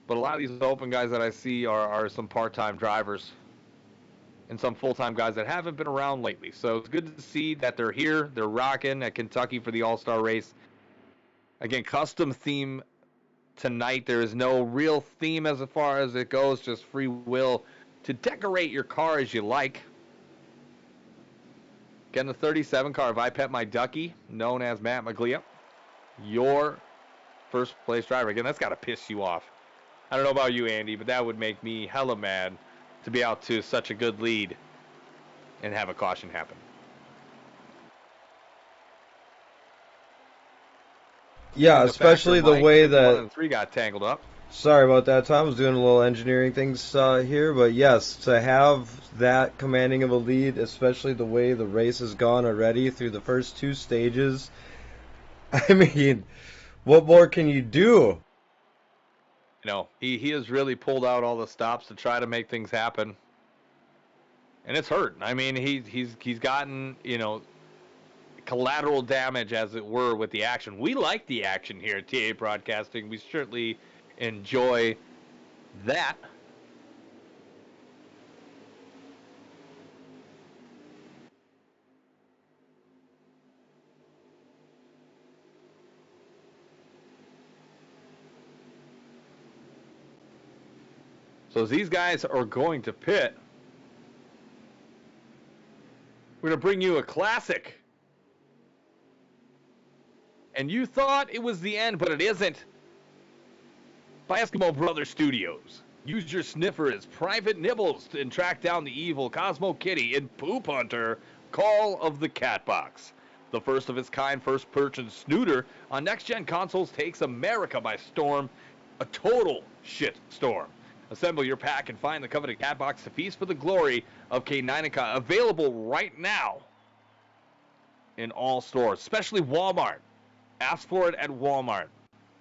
But a lot of these Open guys that I see are some part-time drivers and some full-time guys that haven't been around lately. So it's good to see that they're here. They're rocking at Kentucky for the All-Star race. Again, custom theme tonight. There is no real theme as far as it goes, just free will to decorate your car as you like. Again, the 37 car of I Pet My Ducky, known as Matt Maglia, your first place driver. Again, that's got to piss you off. I don't know about you, Andy, but that would make me hella mad to be out to such a good lead and have a caution happen. Yeah, especially the way that 1 and 3 got tangled up. Sorry about that, Tom. I was doing a little engineering things here, but yes, to have that commanding of a lead, especially the way the race has gone already through the first 2 stages, I mean, what more can you do? He has really pulled out all the stops to try to make things happen, and it's hurt. I mean, he's gotten collateral damage, as it were, with the action. We like the action here at TA Broadcasting. We certainly enjoy that. So as these guys are going to pit, We're going to bring you a classic. And you thought it was the end, but it isn't. By Eskimo Brothers Studios. Use your sniffer as private nibbles and track down the evil Cosmo Kitty in Poop Hunter, Call of the Catbox. The first of its kind first-person snooter on next-gen consoles takes America by storm. A total shit storm. Assemble your pack and find the coveted Catbox to feast for the glory of K9. Available right now in all stores, especially Walmart. Ask for it at Walmart.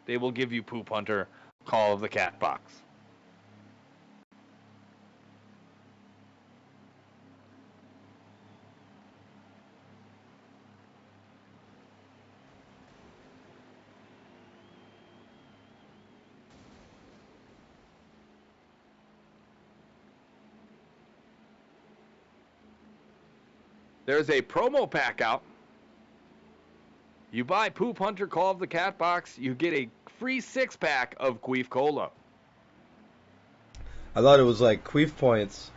They will give you Poop Hunter, Call of the Catbox. There's a promo pack out. You buy Poop Hunter Call of the Catbox, you get a free 6-pack of Queef Cola. I thought it was like Queef points.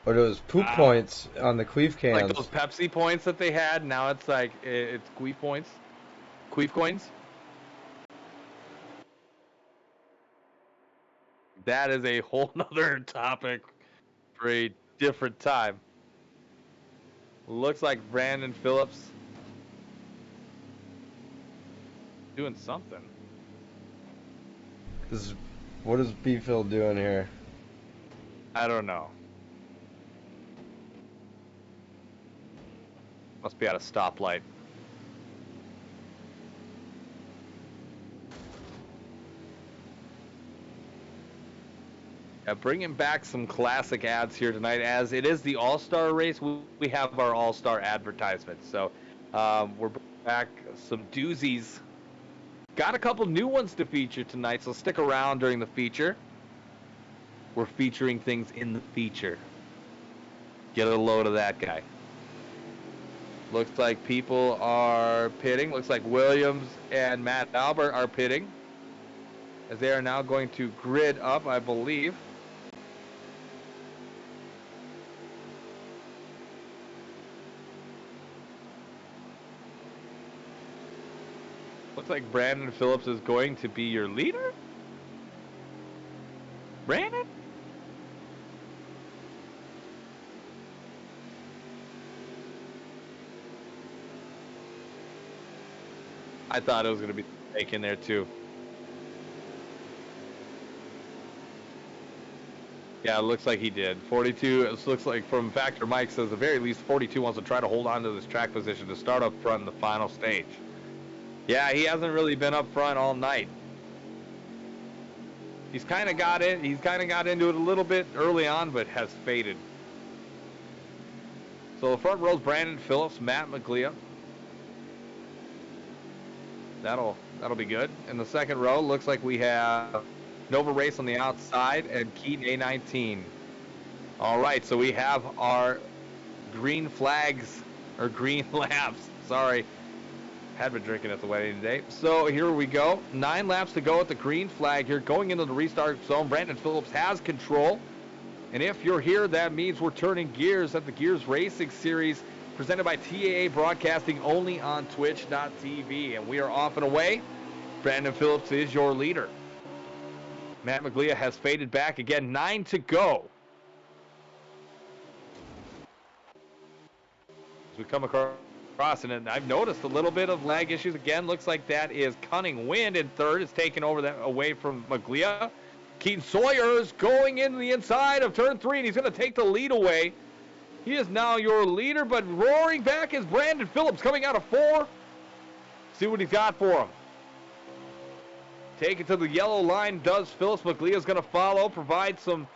Or it was poop points on the Queef cans. Like those Pepsi points that they had, now it's like, it's Queef points. Queef coins. That is a whole nother topic for a different time. Looks like Brandon Phillips doing something. What is B-Phil doing here? I don't know. Must be at a stoplight. Bringing back some classic ads here tonight. As it is the All-Star race, we have our All-Star advertisements. So we're bringing back some doozies. Got a couple new ones to feature tonight, so stick around during the feature. We're featuring things in the feature. Get a load of that guy. Looks like people are pitting. Looks like Williams and Matt Albert are pitting, as they are now going to grid up, I believe. Looks like Brandon Phillips is going to be your leader? Brandon? I thought it was going to be fake in there too. Yeah, it looks like he did. 42, it looks like from Factor Mike says, at the very least, 42 wants to try to hold on to this track position to start up front in the final stage. Yeah, he hasn't really been up front all night. He's kind of got it. He's kind of got into it a little bit early on, but has faded. So the front row's Brandon Phillips, Matt Maglia. That'll be good. In the second row, looks like we have Nova Race on the outside and Keaton A19. All right, so we have our green flags, or green laps. Sorry. Had been drinking at the wedding today. So here we go. 9 laps to go at the green flag here. Going into the restart zone, Brandon Phillips has control. And if you're here, that means we're turning gears at the Gears Racing Series presented by TABroadcasting only on Twitch.tv. And we are off and away. Brandon Phillips is your leader. Matt Maglia has faded back again. 9 to go. As we come across, and I've noticed a little bit of lag issues again. Looks like that is Cunning Wind in third. It's taken over that away from Maglia. Keaton Sawyer is going into the inside of turn 3, and he's going to take the lead away. He is now your leader, but roaring back is Brandon Phillips coming out of 4. See what he's got for him. Take it to the yellow line does Phillips. Maglia is going to follow, provide some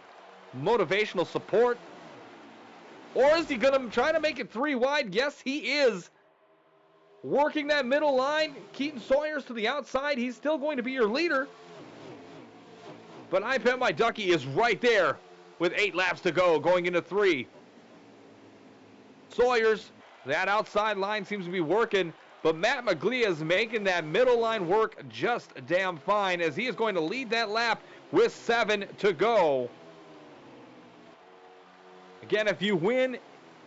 motivational support. Or is he going to try to make it 3 wide? Yes, he is. Working that middle line. Keaton Sawyer's to the outside. He's still going to be your leader. But I Bet My Ducky is right there with 8 laps to go, going into 3. Sawyer's, that outside line seems to be working. But Matt Maglia is making that middle line work just damn fine, as he is going to lead that lap with 7 to go. Again, if you win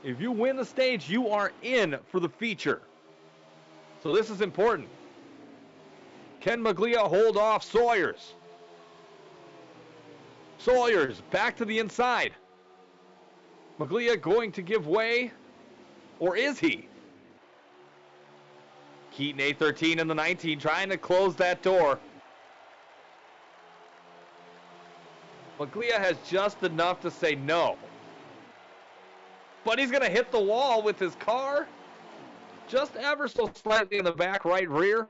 If you win the stage, you are in for the feature. So this is important. Can Maglia hold off Sawyers? Sawyers back to the inside. Maglia going to give way, or is he? Keaton A13 in the 19 trying to close that door. Maglia has just enough to say no. But he's going to hit the wall with his car. Just ever so slightly in the back right rear.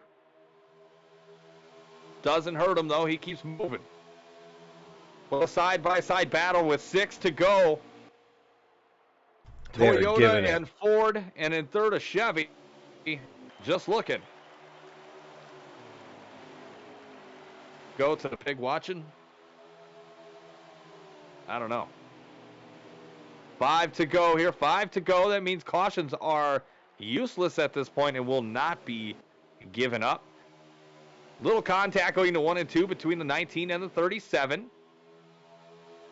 Doesn't hurt him though, he keeps moving. Well, a side-by-side battle with 6 to go. Toyota and Ford, and in third a Chevy. Just looking. Go to the pig watching. I don't know. 5 to go here. 5 to go. That means cautions are useless at this point and will not be given up. Little contact going to 1 and 2 between the 19 and the 37.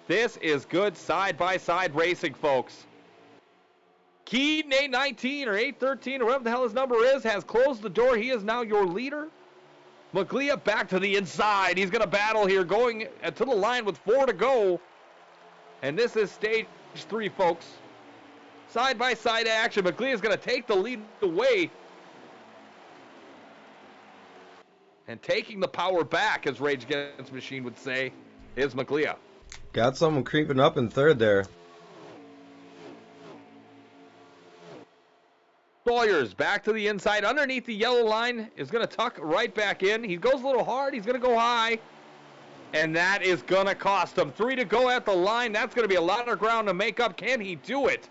This is good side-by-side racing, folks. Keaton, 819 or 813 or whatever the hell his number is, has closed the door. He is now your leader. Maglia back to the inside. He's going to battle here, going to the line with 4 to go. And this is stage 3, folks. Side-by-side action. Maglia is going to take the lead away. And taking the power back, as Rage Against the Machine would say, is Maglia. Got someone creeping up in third there. Sawyers back to the inside. Underneath the yellow line is going to tuck right back in. He goes a little hard. He's going to go high. And that is going to cost him. 3 to go at the line. That's going to be a lot of ground to make up. Can he do it?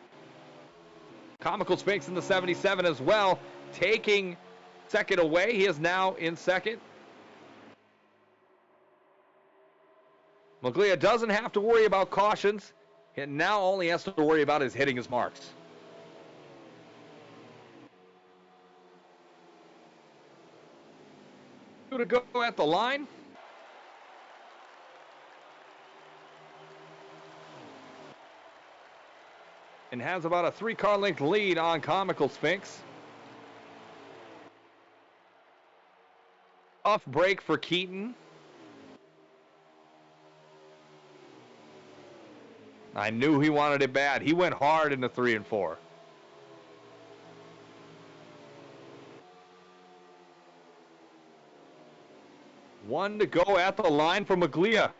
Comical Sphinx in the 77 as well. Taking second away. He is now in second. Maglia doesn't have to worry about cautions. He now only has to worry about is hitting his marks. To go at the line. And has about a 3-car length lead on Comical Sphinx. Off break for Keaton. I knew he wanted it bad. He went hard into 3 and 4. One to go at the line for Maglia.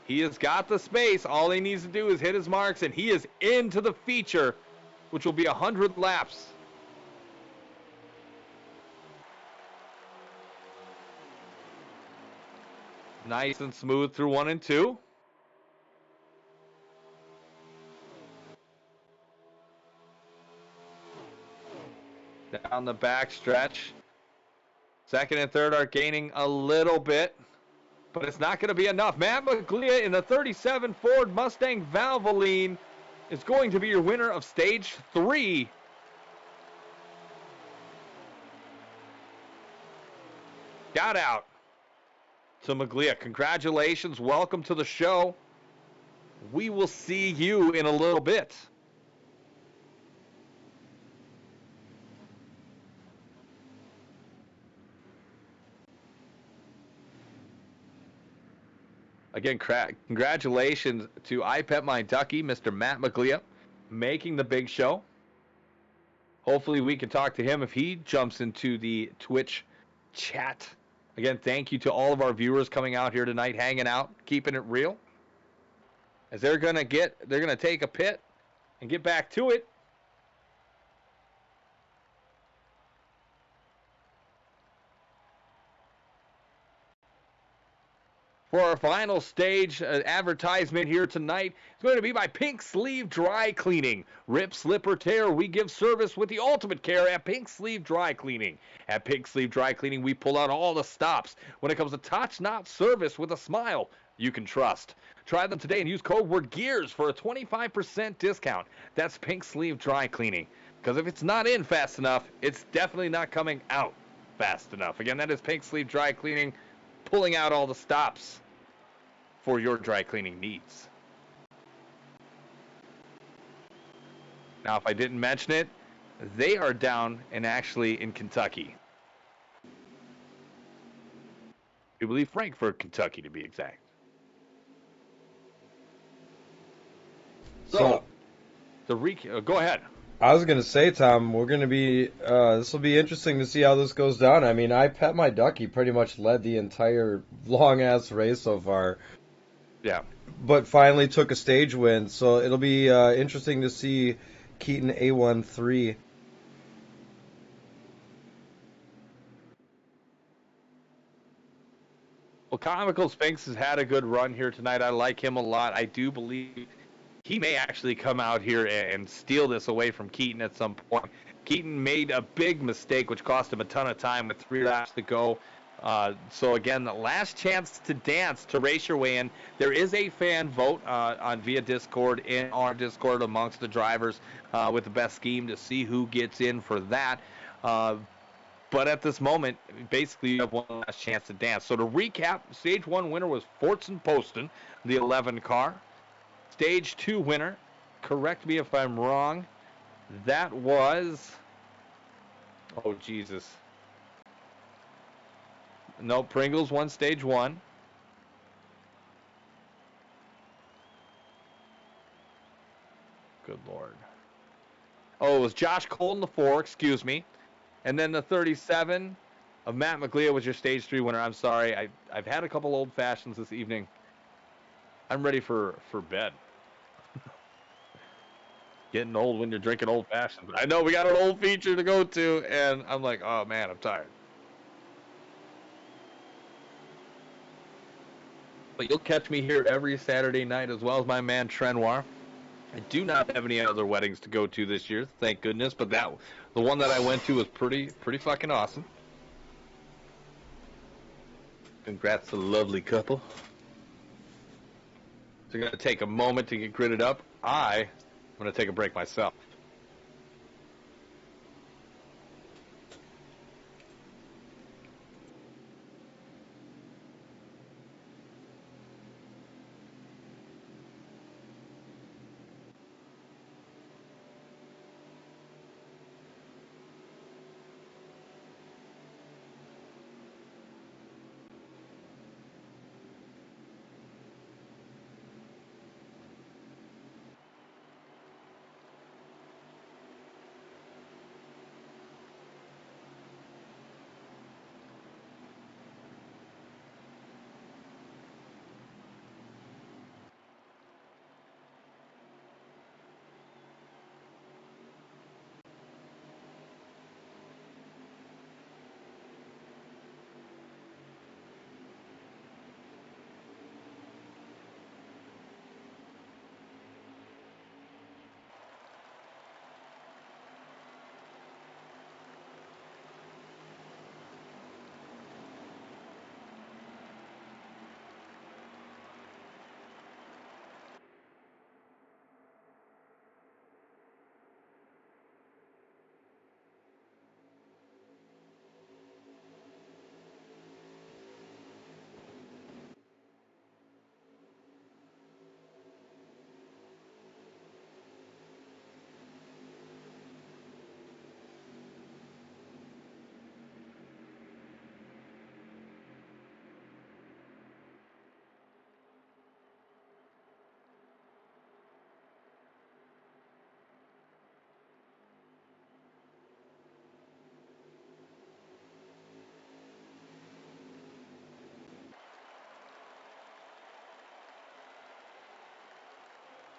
He has got the space. All he needs to do is hit his marks, and he is into the feature, which will be 100 laps. Nice and smooth through 1 and 2. Down the back stretch. Second and third are gaining a little bit, but it's not going to be enough. Matt Maglia in the 37 Ford Mustang Valvoline is going to be your winner of stage 3. Shout out to Maglia. Congratulations. Welcome to the show. We will see you in a little bit. Again, congratulations to I Pet My Ducky, Mr. Matt Maglia, making the big show. Hopefully we can talk to him if he jumps into the Twitch chat. Again, thank you to all of our viewers coming out here tonight, hanging out, keeping it real. As they're gonna take a pit and get back to it. For our final stage advertisement here tonight, it's going to be by Pink Sleeve Dry Cleaning. Rip, slip, or tear, we give service with the ultimate care at Pink Sleeve Dry Cleaning. At Pink Sleeve Dry Cleaning, we pull out all the stops when it comes to top-notch service with a smile you can trust. Try them today and use code word GEARS for a 25% discount. That's Pink Sleeve Dry Cleaning. Because if it's not in fast enough, it's definitely not coming out fast enough. Again, that is Pink Sleeve Dry Cleaning, pulling out all the stops for your dry cleaning needs. Now, if I didn't mention it, they are down and actually in Kentucky. We believe Frankfort, Kentucky, to be exact. So go ahead. I was going to say, Tom, we're going to be, this will be interesting to see how this goes down. I mean, I Pet My Duck, he pretty much led the entire long-ass race so far. Yeah. But finally took a stage win, so it'll be interesting to see Keaton A13. Well, Comical Sphinx has had a good run here tonight. I like him a lot. I do believe he may actually come out here and steal this away from Keaton at some point. Keaton made a big mistake, which cost him a ton of time with 3 laps to go. So again, the last chance to dance, to race your way in. There is a fan vote on via Discord, in our Discord amongst the drivers with the best scheme to see who gets in for that. But at this moment, basically you have one last chance to dance. So to recap, Stage 1 winner was Fortson Poston, the 11 car. Stage 2 winner, correct me if I'm wrong, that was, oh Jesus. No, Pringles won Stage 1. Good Lord. Oh, it was Josh Cole in the 4, excuse me. And then the 37 of Matt McLeod was your Stage 3 winner. I'm sorry, I've had a couple old fashions this evening. I'm ready for bed. Getting old when you're drinking old fashions. I know we got an old feature to go to, and I'm like, oh man, I'm tired. But you'll catch me here every Saturday night, as well as my man Trenoir. I do not have any other weddings to go to this year, thank goodness. But the one that I went to was pretty fucking awesome. Congrats to the lovely couple. So I'm gonna take a moment to get gridded up. I'm gonna take a break myself.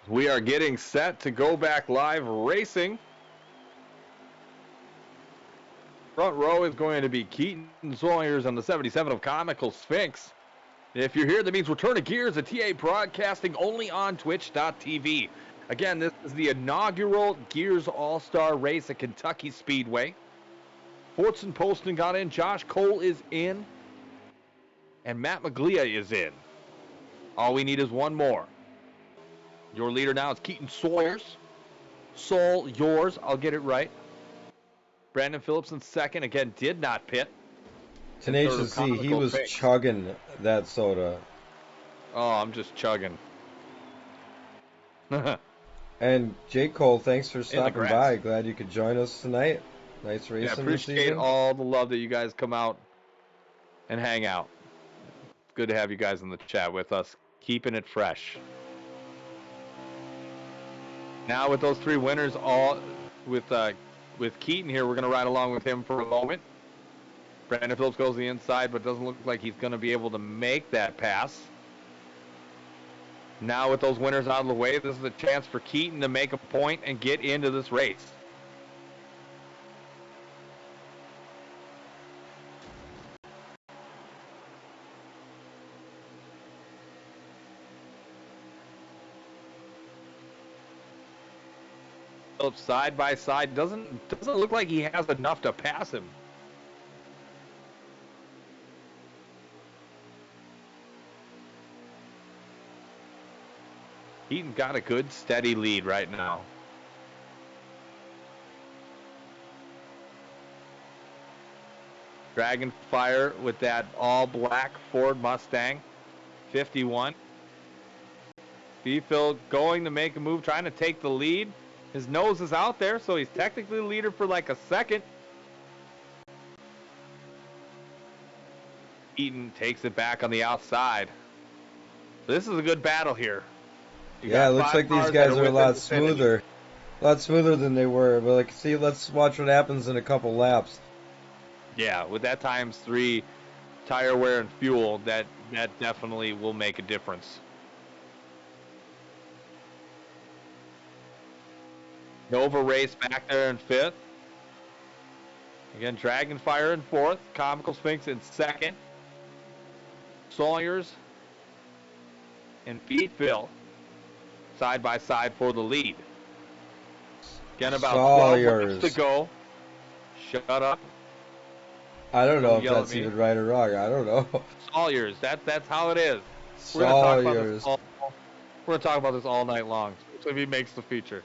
We are getting set to go back live racing. Front row is going to be Keaton Sawyers on the 77 of Comical Sphinx. If you're here, that means Return of Gears at TA Broadcasting, only on Twitch.tv. Again, this is the inaugural Gears All-Star race at Kentucky Speedway. Fortson Poston got in, Josh Cole is in, and Matt Maglia is in. All we need is one more. Your leader now is Keaton Sawyers. Soul, yours. I'll get it right. Brandon Phillips in second. Again, did not pit. Tenacious C, he was chugging that soda. Oh, I'm just chugging. And Jake Cole, thanks for in the stopping grass. by. Glad you could join us tonight. Nice Yeah, racing this appreciate evening. all the love that you guys come out and hang out. Good to have you guys in the chat with us, keeping it fresh. Now with those 3 winners, all with Keaton here, we're going to ride along with him for a moment. Brandon Phillips goes the inside, but doesn't look like he's going to be able to make that pass. Now with those winners out of the way, this is a chance for Keaton to make a point and get into this race. Phillips side by side doesn't look like he has enough to pass him. Keaton got a good steady lead right now. Dragonfire with that all-black Ford Mustang, 51. Beefield going to make a move, trying to take the lead. His nose is out there, so he's technically the leader for like a second. Eaton takes it back on the outside. So this is a good battle here. Yeah, it looks like these guys are a lot smoother. A lot smoother than they were. But like, see, let's watch what happens in a couple laps. Yeah, with that ×3 tire wear and fuel, that definitely will make a difference. Nova Race back there in 5th. Again, Dragonfire in 4th. Comical Sphinx in 2nd. Sawyers and Beatfield side by side for the lead. Again, about 12 laps to go. Shut up. I don't know if that's even right or wrong. I don't know. Sawyers, that's how it is. Sawyers. We're going to talk about this all night long, so if he makes the feature.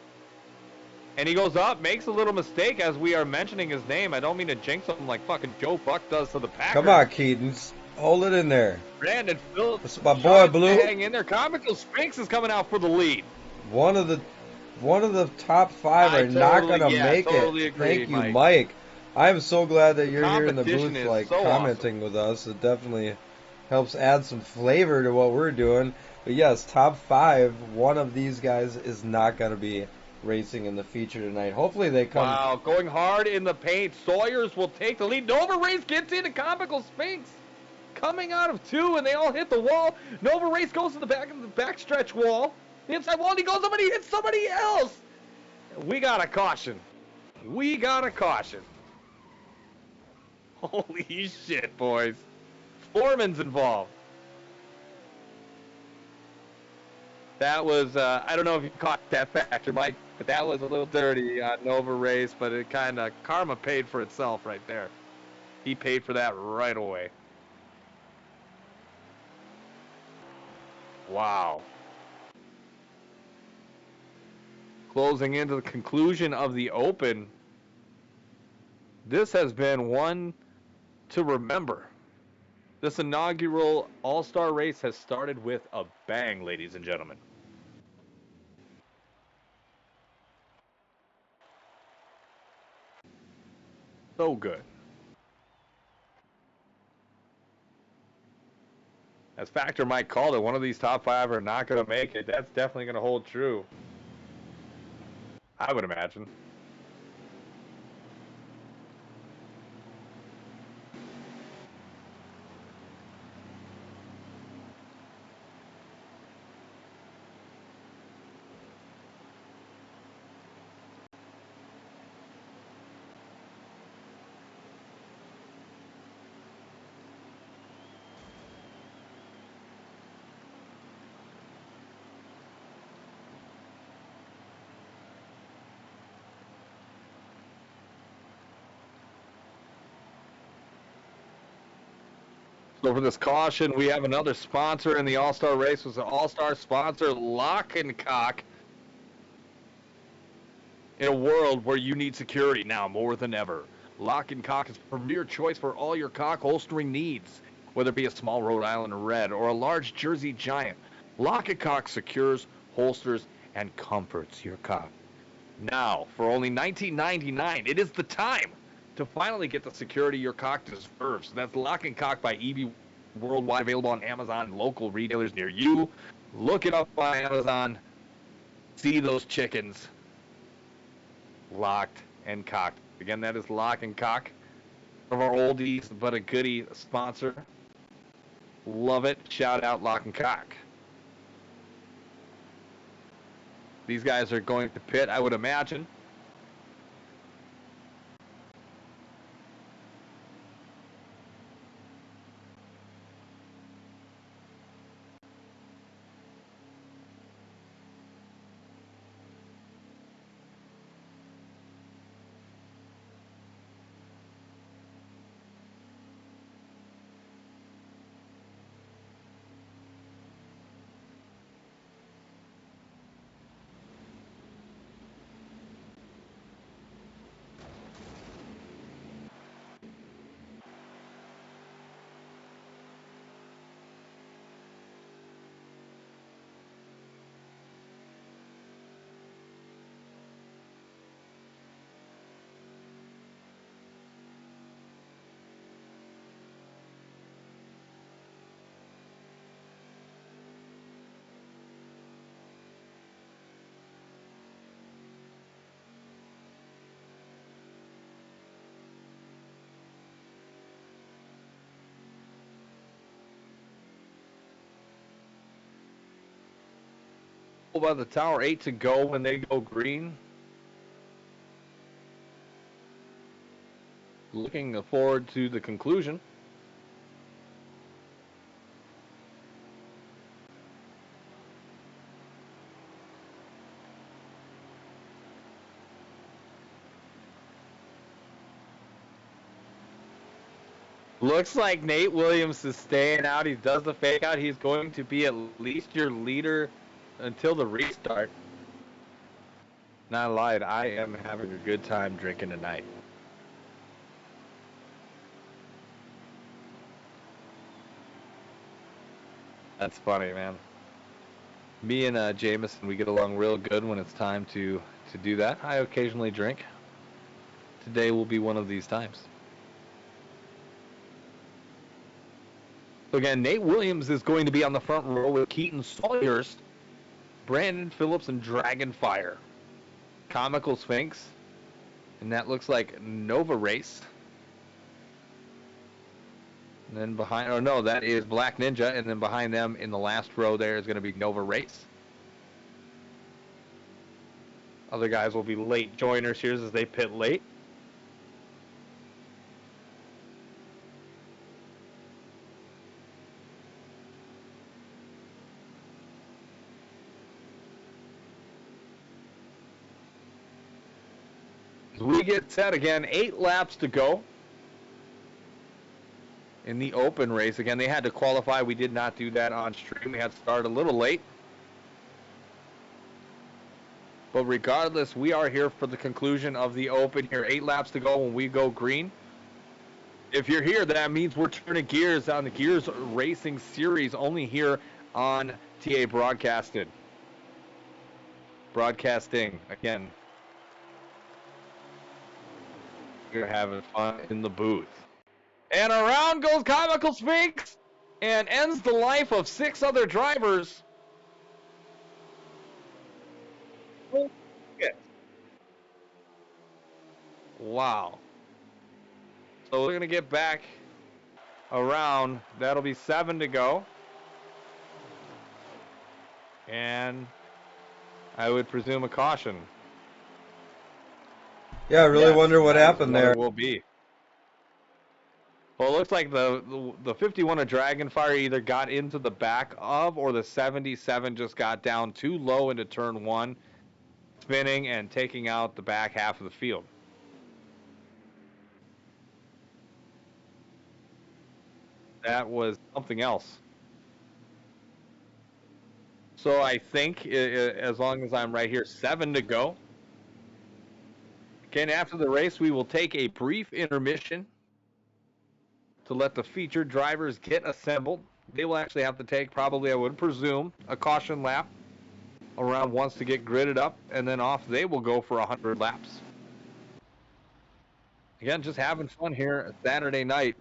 And he goes up, makes a little mistake as we are mentioning his name. I don't mean to jinx him like fucking Joe Buck does to the Packers. Come on, Keaton. Hold it in there. Brandon Phillips. That's my boy, Blue. Hang in there. Comical Sphinx is coming out for the lead. One of the top 5 are not going to make it. Agree, Thank you, Mike. I'm so glad that you're here in the booth, like, so commenting with us. It definitely helps add some flavor to what we're doing. But yes, top 5, one of these guys is not going to be racing in the feature tonight. Hopefully they come. Wow, going hard in the paint. Sawyers will take the lead. Nova Race gets into Comical Sphinx. Coming out of 2, and they all hit the wall. Nova Race goes to the backstretch wall. The inside wall, and he goes up and he hits somebody else. We got a caution. We got a caution. Holy shit, boys. Foreman's involved. That was, I don't know if you caught that factor, Mike, but that was a little dirty on Nova Race, but it kind of, karma paid for itself right there. He paid for that right away. Wow. Closing into the conclusion of the Open. This has been one to remember. This inaugural All-Star race has started with a bang, ladies and gentlemen. So good. As Factor Mike called it, one of these top 5 are not going to make it. That's definitely going to hold true. I would imagine. So for this caution, we have another sponsor in the All-Star race. It was an All-Star sponsor, Lock and Cock. In a world where you need security now more than ever, Lock and Cock is the premier choice for all your cock holstering needs. Whether it be a small Rhode Island Red or a large Jersey Giant, Lock and Cock secures, holsters, and comforts your cock. Now, for only $19.99, it is the time to finally get the security your cock deserves. That's Lock and Cock by EB Worldwide, available on Amazon, local retailers near you. Look it up on Amazon. See those chickens locked and cocked. Again, that is Lock and Cock. One of our oldies, but a goodie sponsor. Love it. Shout out Lock and Cock. These guys are going to pit, I would imagine. By the tower, 8 to go when they go green. Looking forward to the conclusion. Looks like Nate Williams is staying out. He does the fake out. He's going to be at least your leader until the restart. Not lied, I am having a good time drinking tonight. That's funny, man. Me and Jameson, we get along real good when it's time to do that. I occasionally drink. Today will be one of these times. So again, Nate Williams is going to be on the front row with Keaton Sawyers, Brandon Phillips, and Dragonfire. Comical Sphinx, and that looks like Nova Race. And then behind, oh no, that is Black Ninja, and then behind them in the last row there is going to be Nova Race. Other guys will be late joiners here as they pit late. As we get set again, 8 laps to go in the open race. Again, they had to qualify. We did not do that on stream. We had to start a little late. But regardless, we are here for the conclusion of the open here. 8 laps to go when we go green. If you're here, that means we're turning gears on the Gears Racing Series, only here on TABroadcasting. Broadcasting, again. You're having fun in the booth. And around goes Comical Sphinx and ends the life of 6 other drivers. Wow. So we're going to get back around. That'll be 7 to go. And I would presume a caution. Yeah, I really wonder what happened there. It will be. Well, it looks like the 51 of Dragonfire either got into the back of, or the 77 just got down too low into turn 1, spinning and taking out the back half of the field. That was something else. So I think, as long as I'm right here, 7 to go. Again, after the race, we will take a brief intermission to let the featured drivers get assembled. They will actually have to take, probably, I would presume, a caution lap. around wants to get gridded up, and then off they will go for 100 laps. Again, just having fun here Saturday night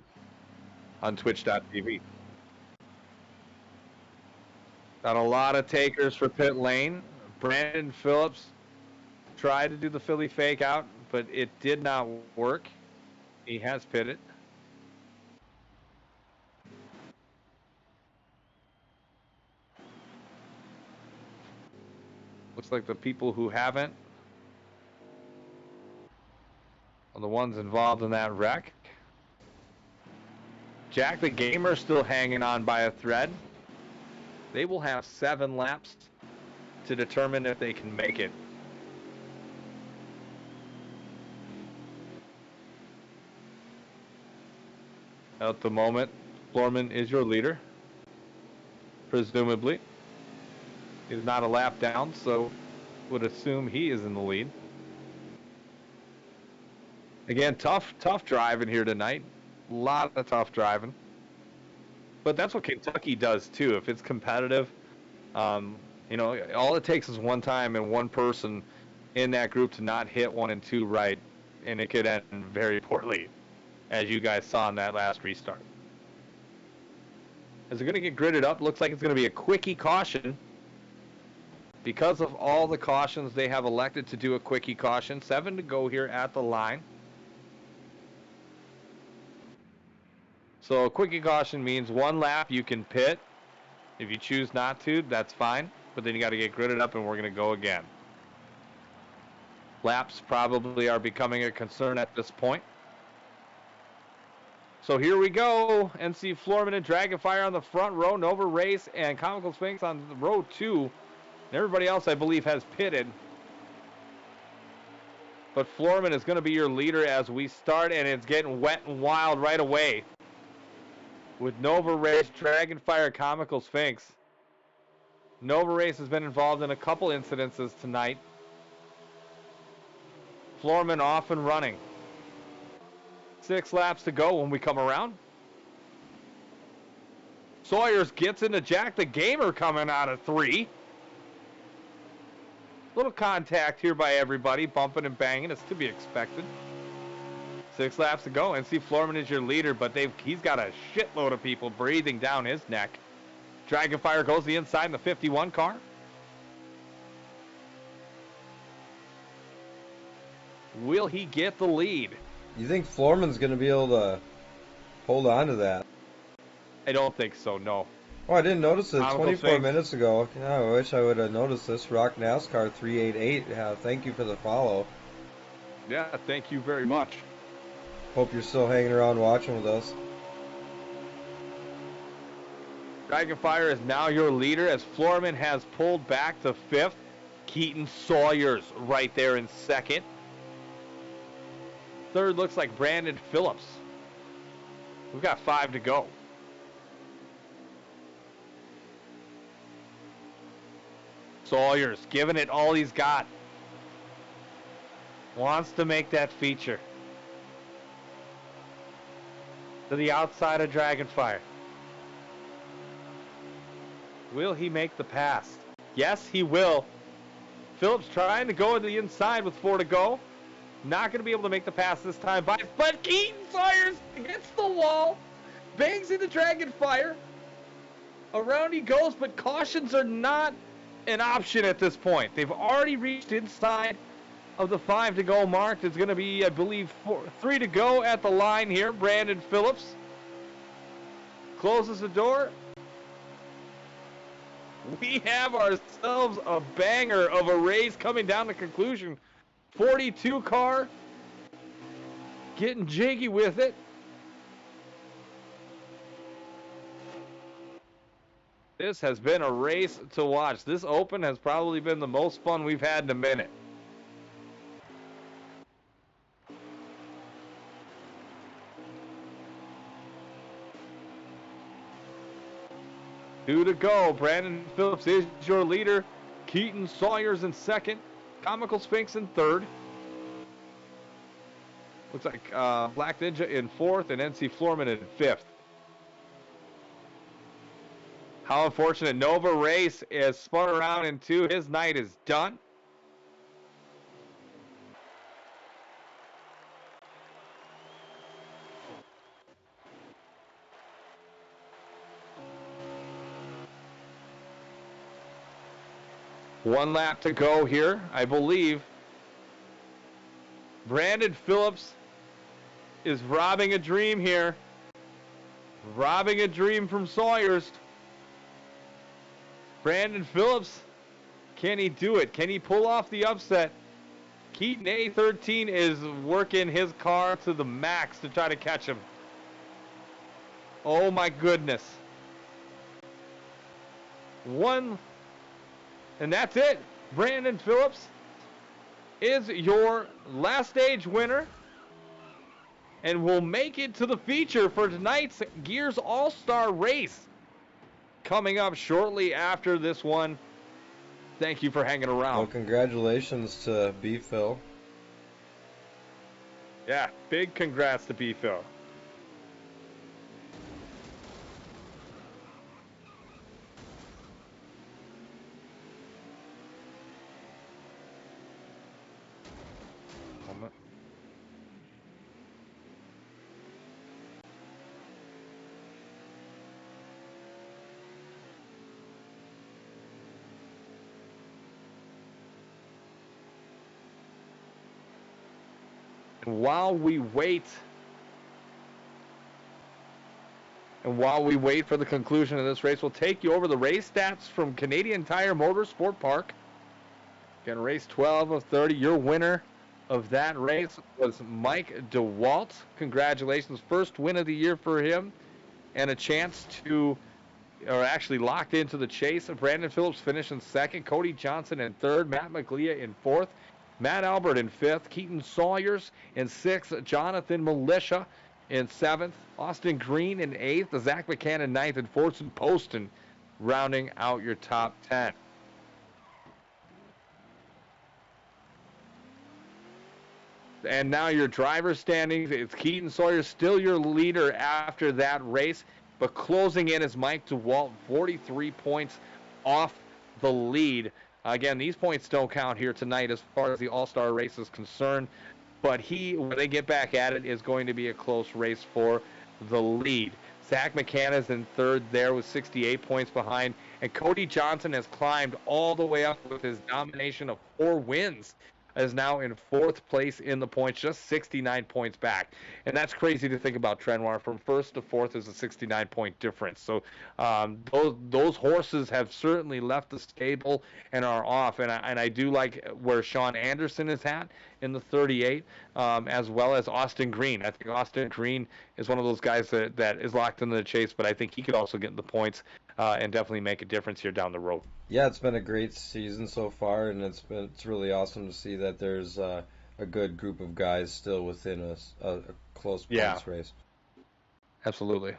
on Twitch.tv. Got a lot of takers for pit lane. Brandon Phillips tried to do the Philly fake out, but it did not work. He has pitted. Looks like the people who haven't are the ones involved in that wreck. Jack the Gamer still hanging on by a thread. They will have 7 laps to determine if they can make it. At the moment, Florman is your leader, presumably. He's not a lap down, so would assume he is in the lead. Again, tough driving here tonight. A lot of tough driving. But that's what Kentucky does too. If it's competitive, you know, all it takes is one time and one person in that group to not hit 1 and 2 right, and it could end very poorly, as you guys saw in that last restart. Is it going to get gridded up? Looks like it's going to be a quickie caution. Because of all the cautions, they have elected to do a quickie caution. 7 to go here at the line. So a quickie caution means 1 lap you can pit. If you choose not to, that's fine. But then you got to get gridded up and we're going to go again. Laps probably are becoming a concern at this point. So here we go. NC Florman and Dragonfire on the front row. Nova Race and Comical Sphinx on the row 2. And everybody else, I believe, has pitted. But Florman is going to be your leader as we start, and it's getting wet and wild right away. With Nova Race, Dragonfire, Comical Sphinx. Nova Race has been involved in a couple incidences tonight. Florman off and running. 6 laps to go when we come around. Sawyers gets into Jack the Gamer coming out of 3. Little contact here by everybody, bumping and banging. It's to be expected. 6 laps to go. NC Florman is your leader, but he's got a shitload of people breathing down his neck. Dragonfire goes the inside in the 51 car. Will he get the lead? You think Florman's going to be able to hold on to that? I don't think so, no. Oh, I didn't notice it 24 Sphinx. minutes ago. Yeah, I wish I would have noticed this. Rock NASCAR 388. Yeah, thank you for the follow. Yeah, thank you very much. Hope you're still hanging around watching with us. Dragonfire is now your leader as Florman has pulled back to 5th. Keaton Sawyers right there in 2nd. 3rd looks like Brandon Phillips. We've got 5 to go. Sawyers giving it all he's got. Wants to make that feature. To the outside of Dragonfire. Will he make the pass? Yes, he will. Phillips trying to go to the inside with 4 to go. Not going to be able to make the pass this time. But Keaton Sawyers hits the wall. Bangs into Dragonfire. Around he goes, but cautions are not an option at this point. They've already reached inside of the 5 to go mark. There's going to be, I believe, 3 to go at the line here. Brandon Phillips closes the door. We have ourselves a banger of a race coming down to conclusion. 42 car getting jiggy with it. This has been a race to watch. This Open has probably been the most fun we've had in a minute. Two to go. Brandon Phillips is your leader. Keaton Sawyers in 2nd. Comical Sphinx in 3rd. Looks like Black Ninja in 4th and NC Florman in 5th. How unfortunate. Nova Race is spun around in two. His night is done. One lap to go here, I believe. Brandon Phillips is robbing a dream here. Robbing a dream from Sawyers. Brandon Phillips, can he do it? Can he pull off the upset? Keaton A13 is working his car to the max to try to catch him. Oh my goodness. One, and that's it. Brandon Phillips is your last stage winner and will make it to the feature for tonight's Gears All-Star Race. Coming up shortly after this one. Thank you for hanging around. Well, congratulations to B-Phil. Yeah, big congrats to B-Phil. And while we wait for the conclusion of this race, we'll take you over the race stats from Canadian Tire Motorsport Park. Again, race 12 of 30. Your winner of that race was Mike DeWalt. Congratulations. First win of the year for him and a chance to, or actually locked into the chase. Brandon Phillips finished in second. Cody Johnson in third. Matt McLeod in fourth. Matt Albert in fifth. Keaton Sawyers in sixth. Jonathan Militia in seventh. Austin Green in eighth. Zach McCann in ninth. And Fortune Poston rounding out your top 10. And now your driver standings. It's Keaton Sawyer still your leader after that race. But closing in is Mike DeWalt, 43 points off the lead. Again, these points don't count here tonight as far as the All-Star race is concerned. But when they get back at it, is going to be a close race for the lead. Zach McCann is in third there with 68 points behind. And Cody Johnson has climbed all the way up with his domination of 4 wins. Is now in fourth place in the points, just 69 points back. And that's crazy to think about, Trenoir. From first to fourth is a 69-point difference. So those horses have certainly left the stable and are off. And I do like where Sean Anderson is at in the 38, as well as Austin Green. I think Austin Green is one of those guys that is locked into the chase, but I think he could also get in the points and definitely make a difference here down the road. Yeah, it's been a great season so far, and it's really awesome to see that there's a good group of guys still within a close points race. Absolutely.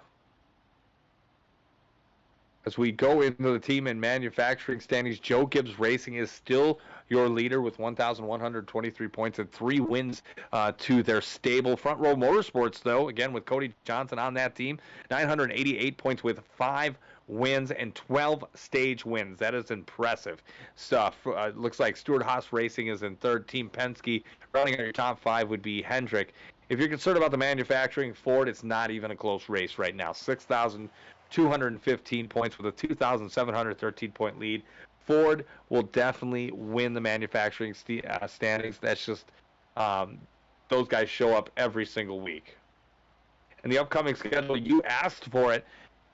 As we go into the team and manufacturing standings, Joe Gibbs Racing is still your leader with 1,123 points and 3 wins to their stable. Front Row Motorsports, though, again with Cody Johnson on that team, 988 points with 5 wins and 12 stage wins. That is impressive stuff. Looks like Stuart Haas Racing is in third. Team Penske running out your top 5 would be Hendrick. If you're concerned about the manufacturing, Ford, it's not even a close race right now. 6,215 points with a 2,713 point lead. Ford will definitely win the manufacturing standings. That's just those guys show up every single week. And the upcoming schedule, you asked for it.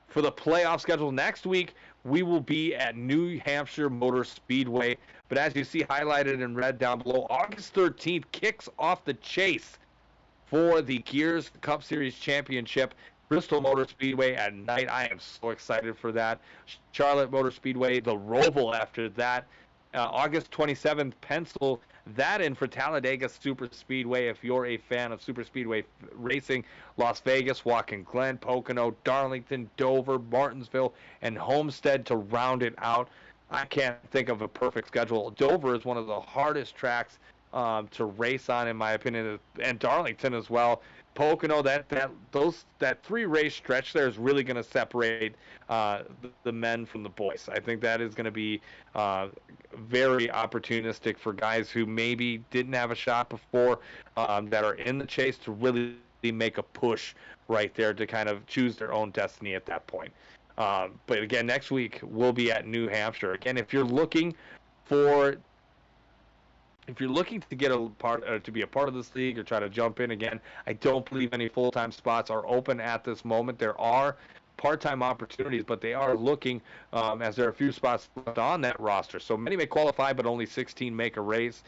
For the playoff schedule next week, we will be at New Hampshire Motor Speedway. But as you see highlighted in red down below, August 13th kicks off the chase for the Gears Cup Series Championship. Bristol Motor Speedway at night. I am so excited for that. Charlotte Motor Speedway, the Roval after that. August 27th, pencil that in for Talladega Super Speedway if you're a fan of Super Speedway racing. Las Vegas, Watkins Glen, Pocono, Darlington, Dover, Martinsville, and Homestead to round it out. I can't think of a perfect schedule. Dover is one of the hardest tracks to race on, in my opinion, and Darlington as well. Pocono, that 3 race stretch there is really going to separate the men from the boys. I think that is going to be very opportunistic for guys who maybe didn't have a shot before, that are in the chase, to really make a push right there to kind of choose their own destiny at that point. But again, next week we'll be at New Hampshire. Again, for if you're looking to get a part to be a part of this league or try to jump in again, I don't believe any full-time spots are open at this moment. There are part-time opportunities, but they are looking, as there are a few spots left on that roster. So many may qualify, but only 16 make a race.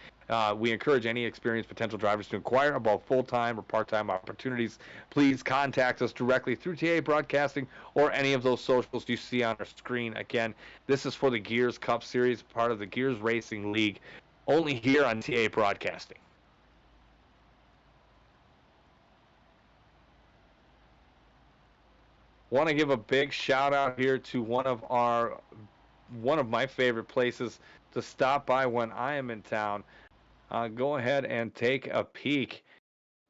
We encourage any experienced potential drivers to inquire about full-time or part-time opportunities. Please contact us directly through TA Broadcasting or any of those socials you see on our screen. Again, this is for the Gears Cup Series, part of the Gears Racing League, only here on TA Broadcasting. Want to give a big shout out here to one of my favorite places to stop by when I am in town. Go ahead and take a peek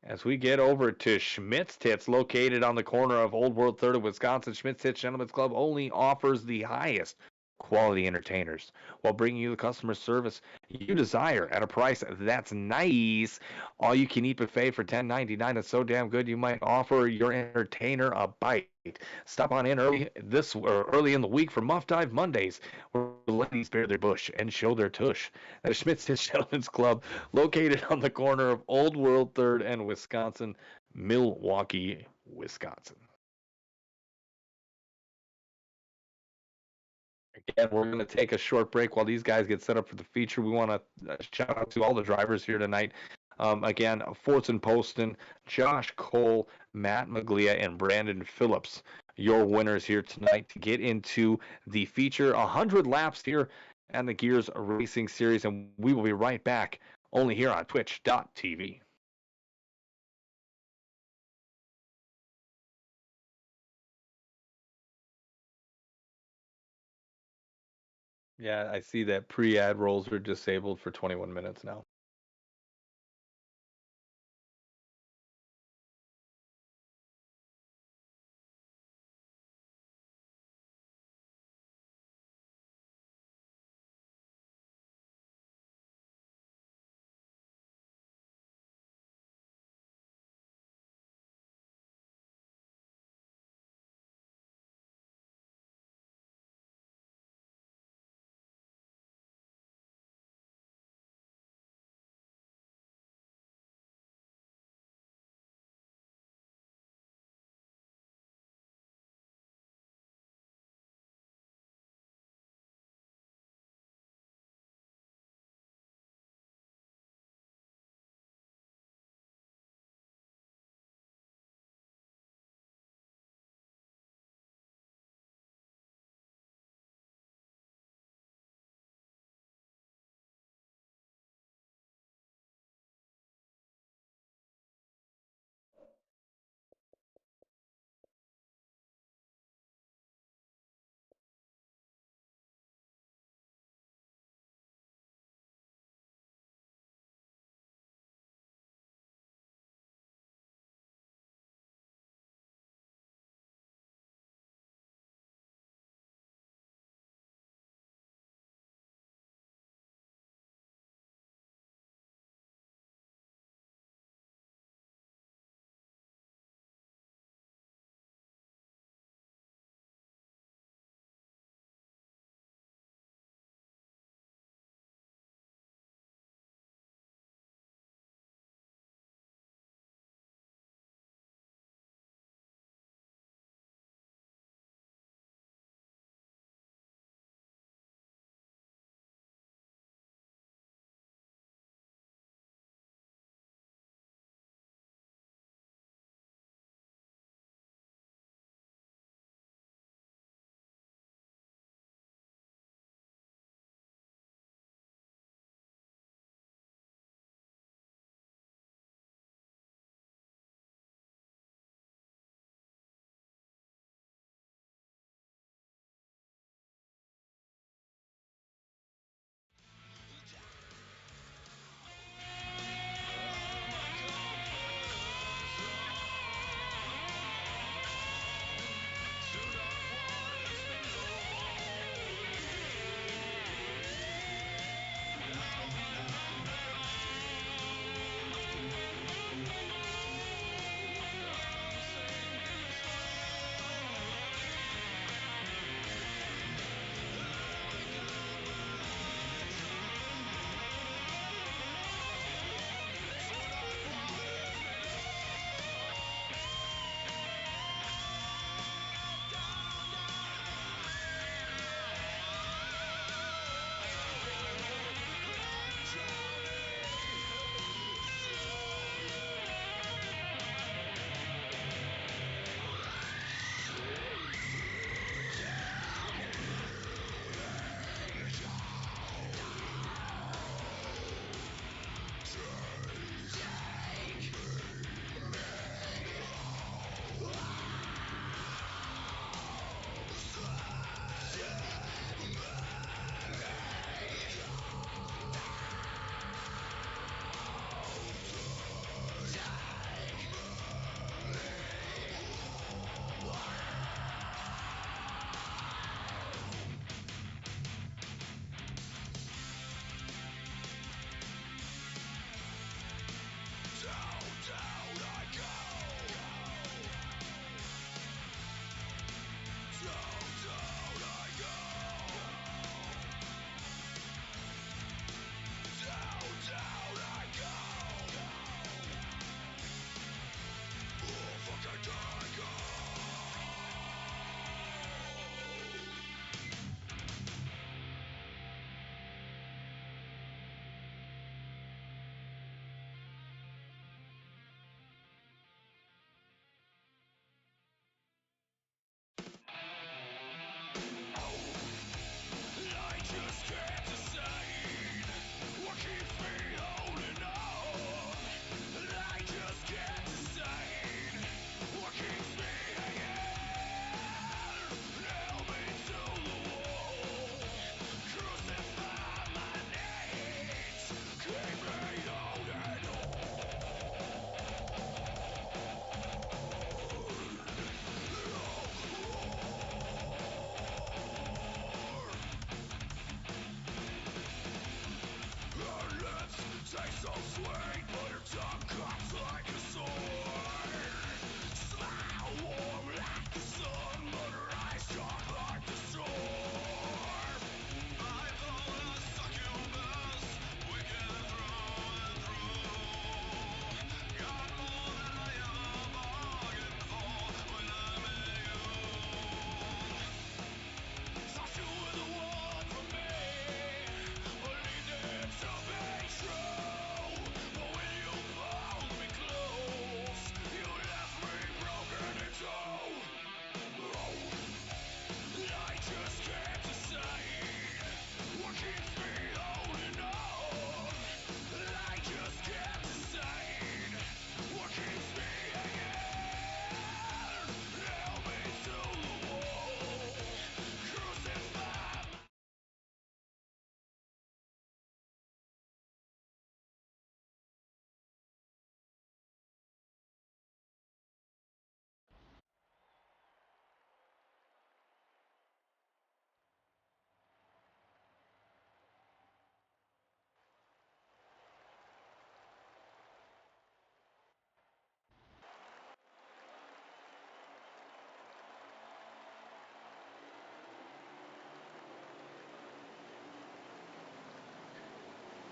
as we get over to Schmidt's Tits, located on the corner of Old World 3rd of Wisconsin. Schmidt's Tits Gentlemen's Club only offers the highest quality entertainers while bringing you the customer service you desire at a price that's nice. All you can eat buffet for $10.99 is so damn good you might offer your entertainer a bite. Stop on in early in the week for Muff Dive Mondays, where ladies bare their bush and show their tush. That is Schmidt's Gentlemen's Club, located on the corner of Old World 3rd and Wisconsin, Milwaukee, Wisconsin. Again, we're going to take a short break while these guys get set up for the feature. We want to shout out to all the drivers here tonight. Again, Fortson Poston, Josh Cole, Matt Maglia, and Brandon Phillips, your winners here tonight to get into the feature. 100 laps here and the Gears Racing Series, and we will be right back only here on twitch.tv. Yeah, I see that pre-ad rolls are disabled for 21 minutes now.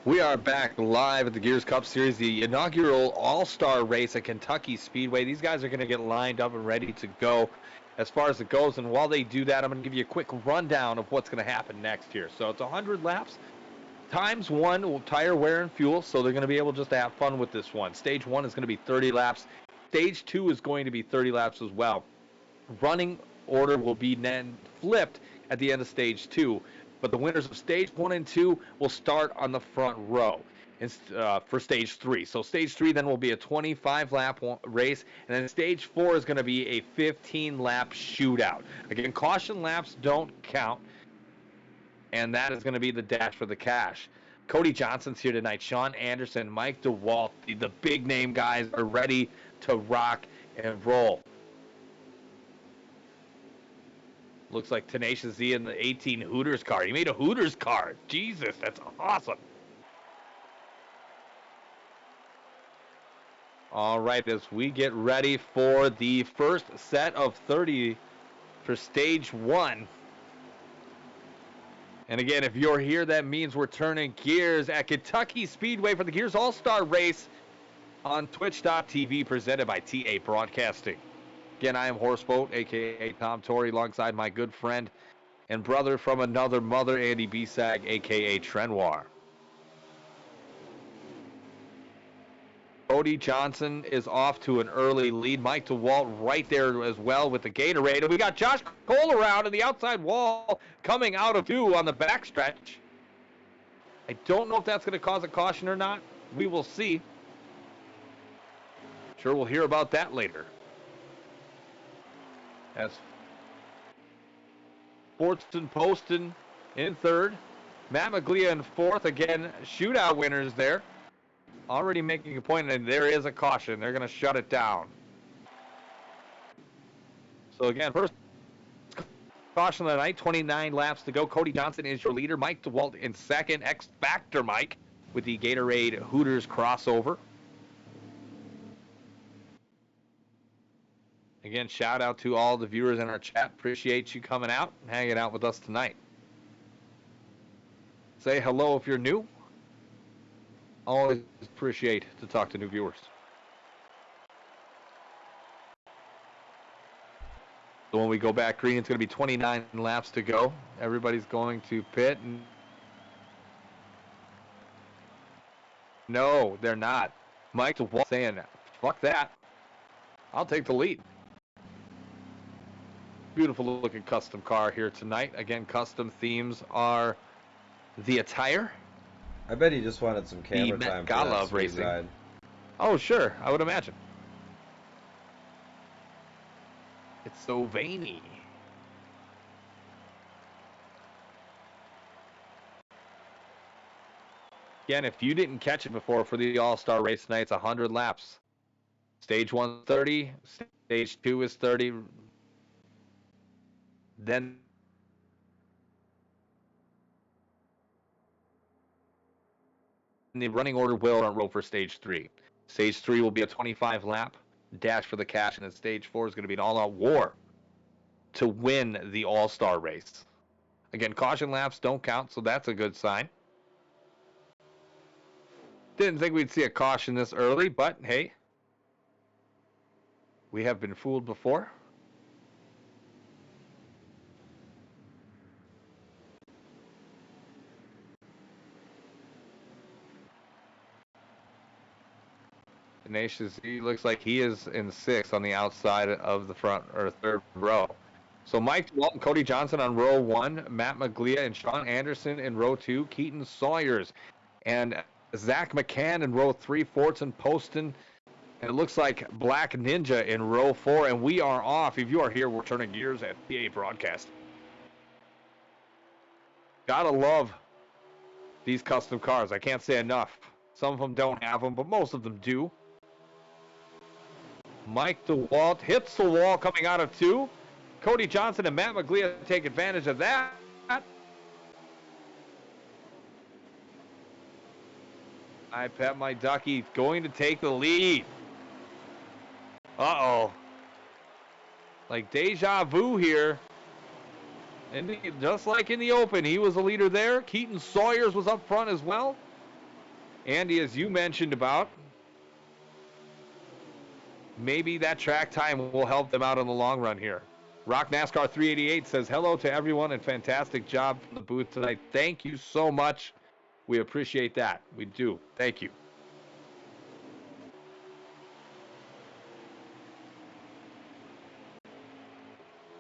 We are back live at the Gears Cup Series, the inaugural All-Star race at Kentucky Speedway. These guys are going to get lined up and ready to go as far as it goes. And while they do that, I'm going to give you a quick rundown of what's going to happen next here. So it's 100 laps times one tire wear and fuel. So they're going to be able just to have fun with this one. Stage 1 is going to be 30 laps. Stage 2 is going to be 30 laps as well. Running order will be then flipped at the end of Stage 2. But the winners of Stage 1 and 2 will start on the front row for Stage 3. So Stage 3 then will be a 25-lap race, and then Stage 4 is going to be a 15-lap shootout. Again, caution laps don't count, and that is going to be the dash for the cash. Cody Johnson's here tonight. Sean Anderson, Mike DeWalt, the big-name guys are ready to rock and roll. Looks like Tenacious Z in the 18 Hooters car. He made a Hooters car. Jesus, that's awesome. All right, as we get ready for the first set of 30 for Stage 1. And again, if you're here, that means we're turning gears at Kentucky Speedway for the Gears All-Star Race on Twitch.tv, presented by TABroadcasting. Again, I am Horseboat, a.k.a. Tom Torrey, alongside my good friend and brother from another mother, Andy Bisag, a.k.a. Trenoir. Cody Johnson is off to an early lead. Mike DeWalt right there as well with the Gatorade. And we got Josh Cole around in the outside wall coming out of 2 on the backstretch. I don't know if that's going to cause a caution or not. We will see. Sure, we'll hear about that later. As Fortson Poston in 3rd. Matt Maglia in 4th. Again, shootout winners there. Already making a point, and there is a caution. They're going to shut it down. So again, first caution of the night, 29 laps to go. Cody Johnson is your leader. Mike DeWalt in 2nd. X Factor Mike with the Gatorade Hooters crossover. Again, shout out to all the viewers in our chat. Appreciate you coming out and hanging out with us tonight. Say hello if you're new. Always appreciate to talk to new viewers. So when we go back green, it's going to be 29 laps to go. Everybody's going to pit. No, they're not. Mike DeWalt saying, fuck that. I'll take the lead. Beautiful looking custom car here tonight. Again, custom themes are the attire. I bet he just wanted some camera time for that sweet racing ride. Oh, sure. I would imagine. It's so veiny. Again, if you didn't catch it before for the All-Star race tonight, it's 100 laps. Stage 1 30, Stage 2 is 30. Then the running order will run roll for Stage 3. Stage 3 will be a 25-lap dash for the cash, and then Stage 4 is going to be an all-out war to win the All-Star race. Again, caution laps don't count, so that's a good sign. Didn't think we'd see a caution this early, but hey, we have been fooled before. Tenacious, he looks like he is in 6th on the outside of the front or 3rd row. So Mike Walton, Cody Johnson on row 1, Matt Maglia and Sean Anderson in row 2, Keaton Sawyers and Zach McCann in row 3, Fortson Poston, and it looks like Black Ninja in row 4, and we are off. If you are here, we're turning gears at TA Broadcast. Gotta love these custom cars. I can't say enough. Some of them don't have them, but most of them do. Mike DeWalt hits the wall coming out of 2. Cody Johnson and Matt Maglia take advantage of that. I Pet My Ducky going to take the lead. Uh-oh. Like deja vu here. And just like in the open, he was a leader there. Keaton Sawyers was up front as well. Andy, as you mentioned about, maybe that track time will help them out in the long run here. Rock NASCAR 388 says hello to everyone and fantastic job from the booth tonight. Thank you so much. We appreciate that. We do. Thank you.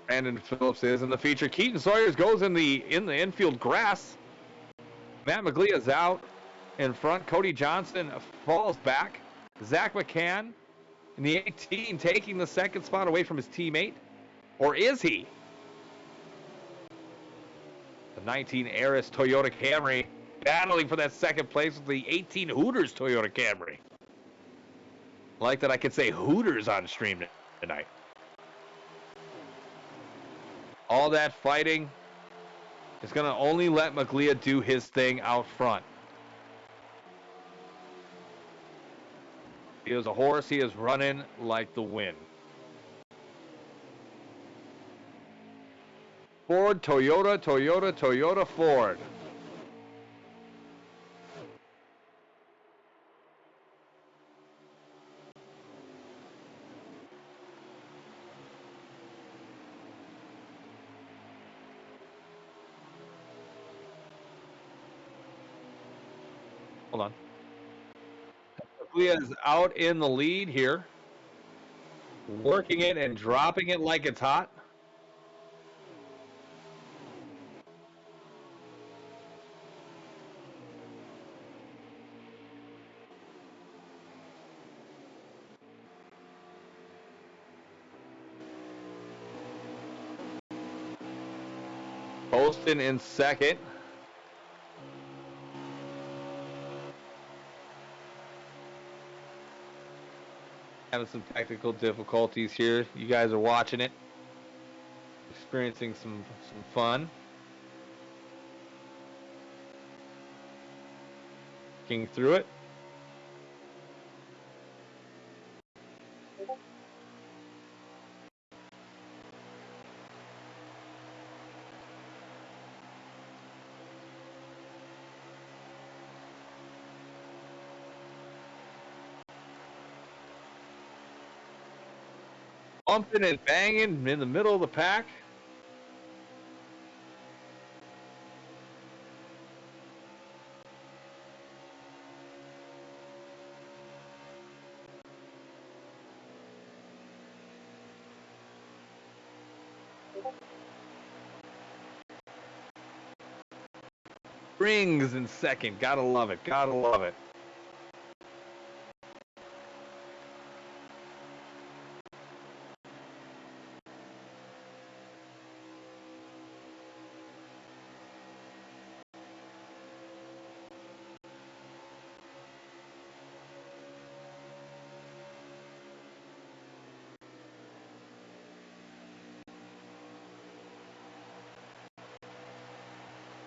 Brandon Phillips is in the feature. Keaton Sawyers goes in the infield grass. Matt McGlea's out in front. Cody Johnson falls back. Zach McCann in the 18 taking the second spot away from his teammate. Or is he? The 19 Aris Toyota Camry battling for that second place with the 18 Hooters Toyota Camry. I like that I could say Hooters on stream tonight. All that fighting is going to only let McGlea do his thing out front. He is a horse. He is running like the wind. Ford, Toyota, Toyota, Toyota, Ford. Hold on. McGlea is out in the lead here. Working it and dropping it like it's hot. Poston in second. Having some technical difficulties here. You guys are watching it. Experiencing some fun. Working through it. Bumping and banging in the middle of the pack. Rings in second. Gotta love it. Gotta love it.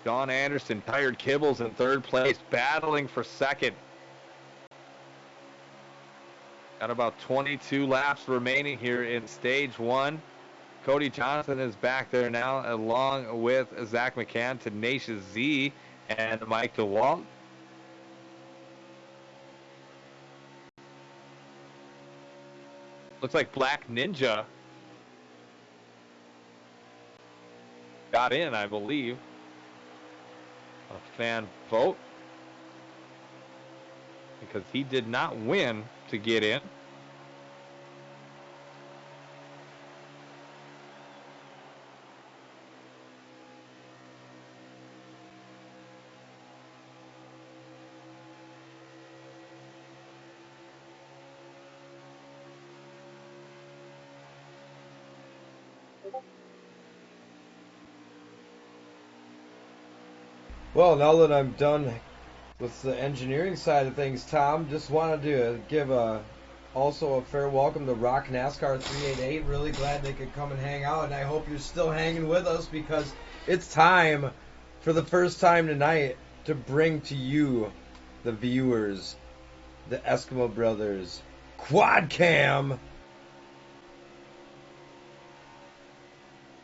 Don Anderson, Tired Kibbles in third place, battling for second. Got about 22 laps remaining here in stage one. Cody Johnson is back there now, along with Zach McCann, Tenacious Z, and Mike DeWalt. Looks like Black Ninja got in, I believe. A fan vote. Because he did not win to get in. Well, now that I'm done with the engineering side of things, Tom, just wanted to give also a fair welcome to Rock NASCAR 388. Really glad they could come and hang out, and I hope you're still hanging with us because it's time for the first time tonight to bring to you, the viewers, the Eskimo Brothers, Quad Cam.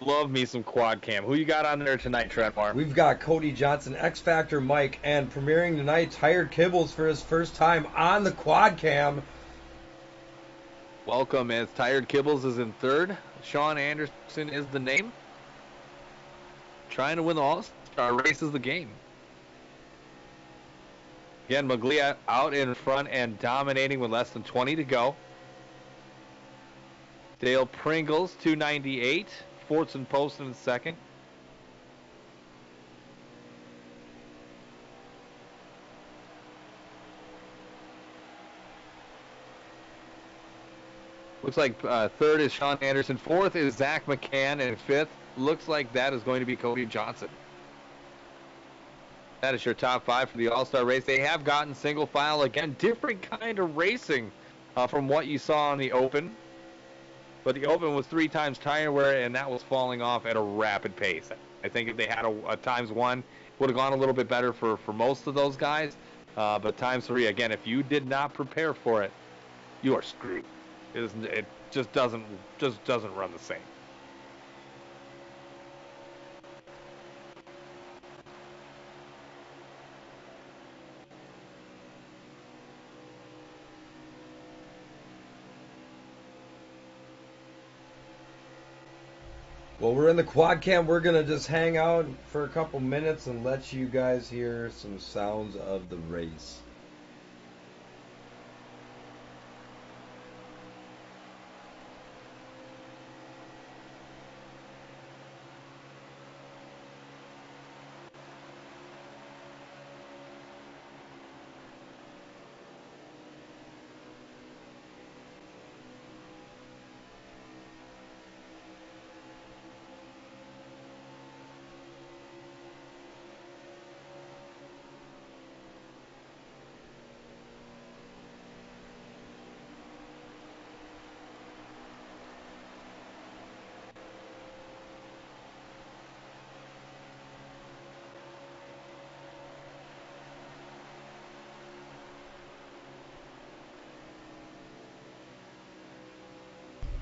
Love me some quad cam. Who you got on there tonight, Trentmar? We've got Cody Johnson, X Factor Mike, and premiering tonight, Tired Kibbles for his first time on the quad cam. Welcome, as Tired Kibbles is in third. Sean Anderson is the name. Trying to win the All-Star race is the game. Again, Maglia out in front and dominating with less than 20 to go. Dale Pringles, 298. Fortson Poston in second. Looks like third is Sean Anderson. Fourth is Zach McCann. And fifth looks like that is going to be Cody Johnson. That is your top five for the All-Star race. They have gotten single file again. Different kind of racing from what you saw in the Open. But the Open was 3 times tire wear, and that was falling off at a rapid pace. I think if they had a times 1, it would have gone a little bit better for most of those guys. But times 3, again, if you did not prepare for it, you are screwed. It just doesn't run the same. Well, we're in the quad cam. We're going to just hang out for a couple minutes and let you guys hear some sounds of the race.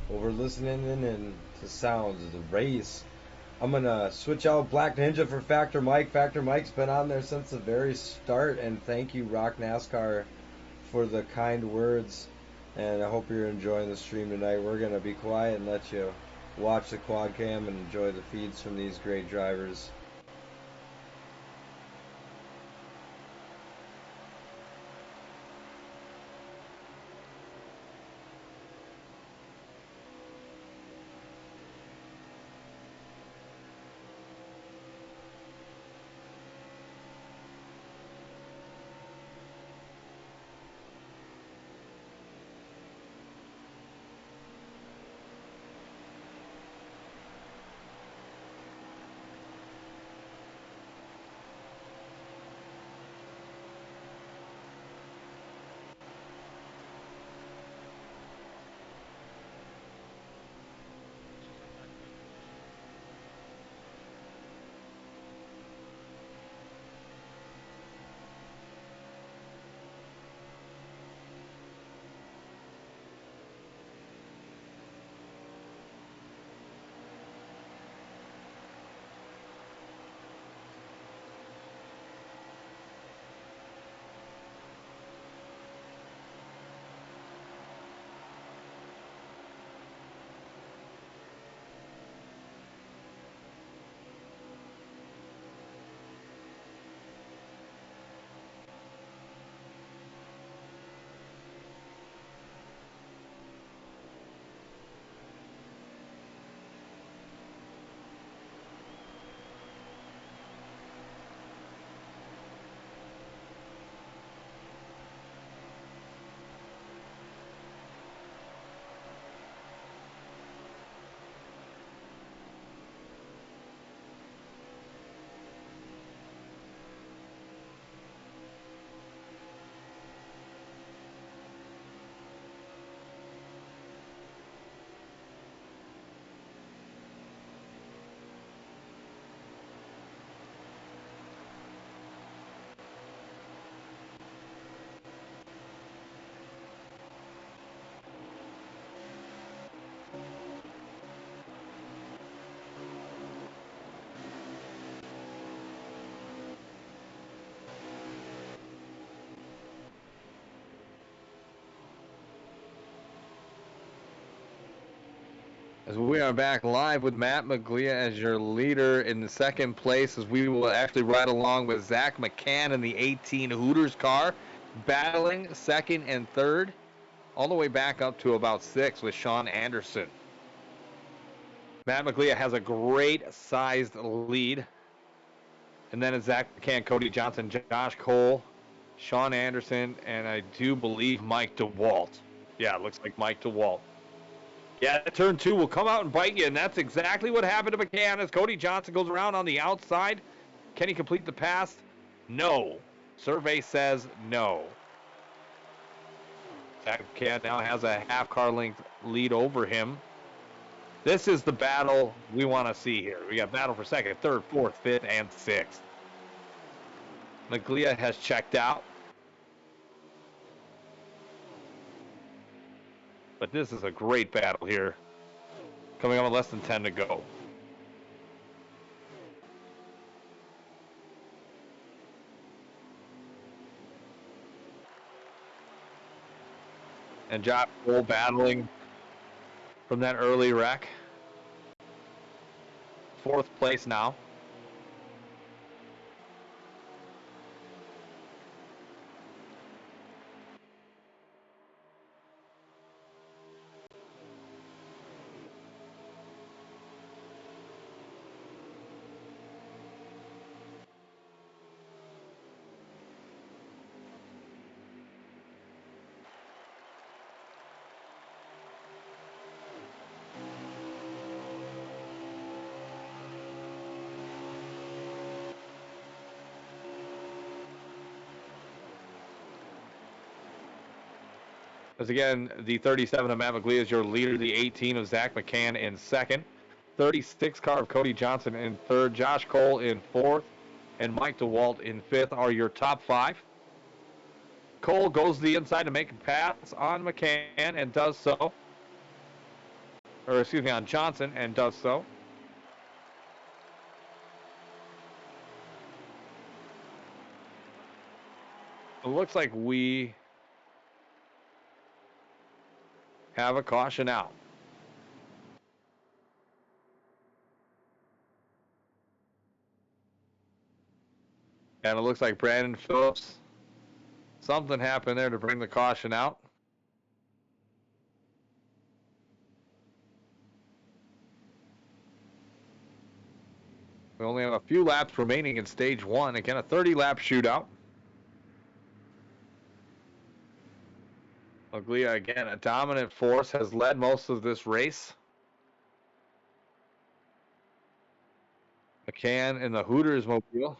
Well, we're listening in to sounds of the race. I'm going to switch out Black Ninja for Factor Mike. Factor Mike's been on there since the very start, and thank you, Rock NASCAR, for the kind words. And I hope you're enjoying the stream tonight. We're going to be quiet and let you watch the quad cam and enjoy the feeds from these great drivers. As we are back live with Matt Maglia as your leader in the second place, as we will actually ride along with Zach McCann in the 18 Hooters car, battling second and third, all the way back up to about 6 with Sean Anderson. Matt Maglia has a great sized lead. And then it's Zach McCann, Cody Johnson, Josh Cole, Sean Anderson, and I do believe Mike DeWalt. Yeah, it looks like Mike DeWalt. Yeah, turn 2 will come out and bite you, and that's exactly what happened to McCann as Cody Johnson goes around on the outside. Can he complete the pass? No. Survey says no. Zach McCann now has a half car length lead over him. This is the battle we want to see here. We got battle for second, third, fourth, fifth, and sixth. Maglia has checked out. But this is a great battle here. Coming up with less than 10 to go. And Josh Cole battling from that early wreck. 4th place now. As again, the 37 of Matt Maglia is your leader, the 18 of Zach McCann in second, 36 car of Cody Johnson in third, Josh Cole in fourth, and Mike DeWalt in fifth are your top 5. Cole goes to the inside to make a pass on McCann and does so. Or excuse me, on Johnson and does so. It looks like we have a caution out. And it looks like Brandon Phillips, something happened there to bring the caution out. We only have a few laps remaining in stage 1. Again, a 30-lap shootout. Maglia, again, a dominant force, has led most of this race. McCann in the Hooters mobile.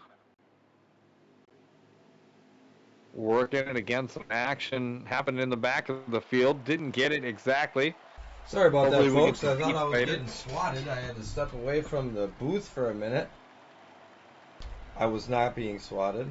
Working it again, some action happened in the back of the field. Didn't get it exactly. Sorry about Hopefully that, folks. I thought I was later. getting swatted. I had to step away from the booth for a minute. I was not being swatted.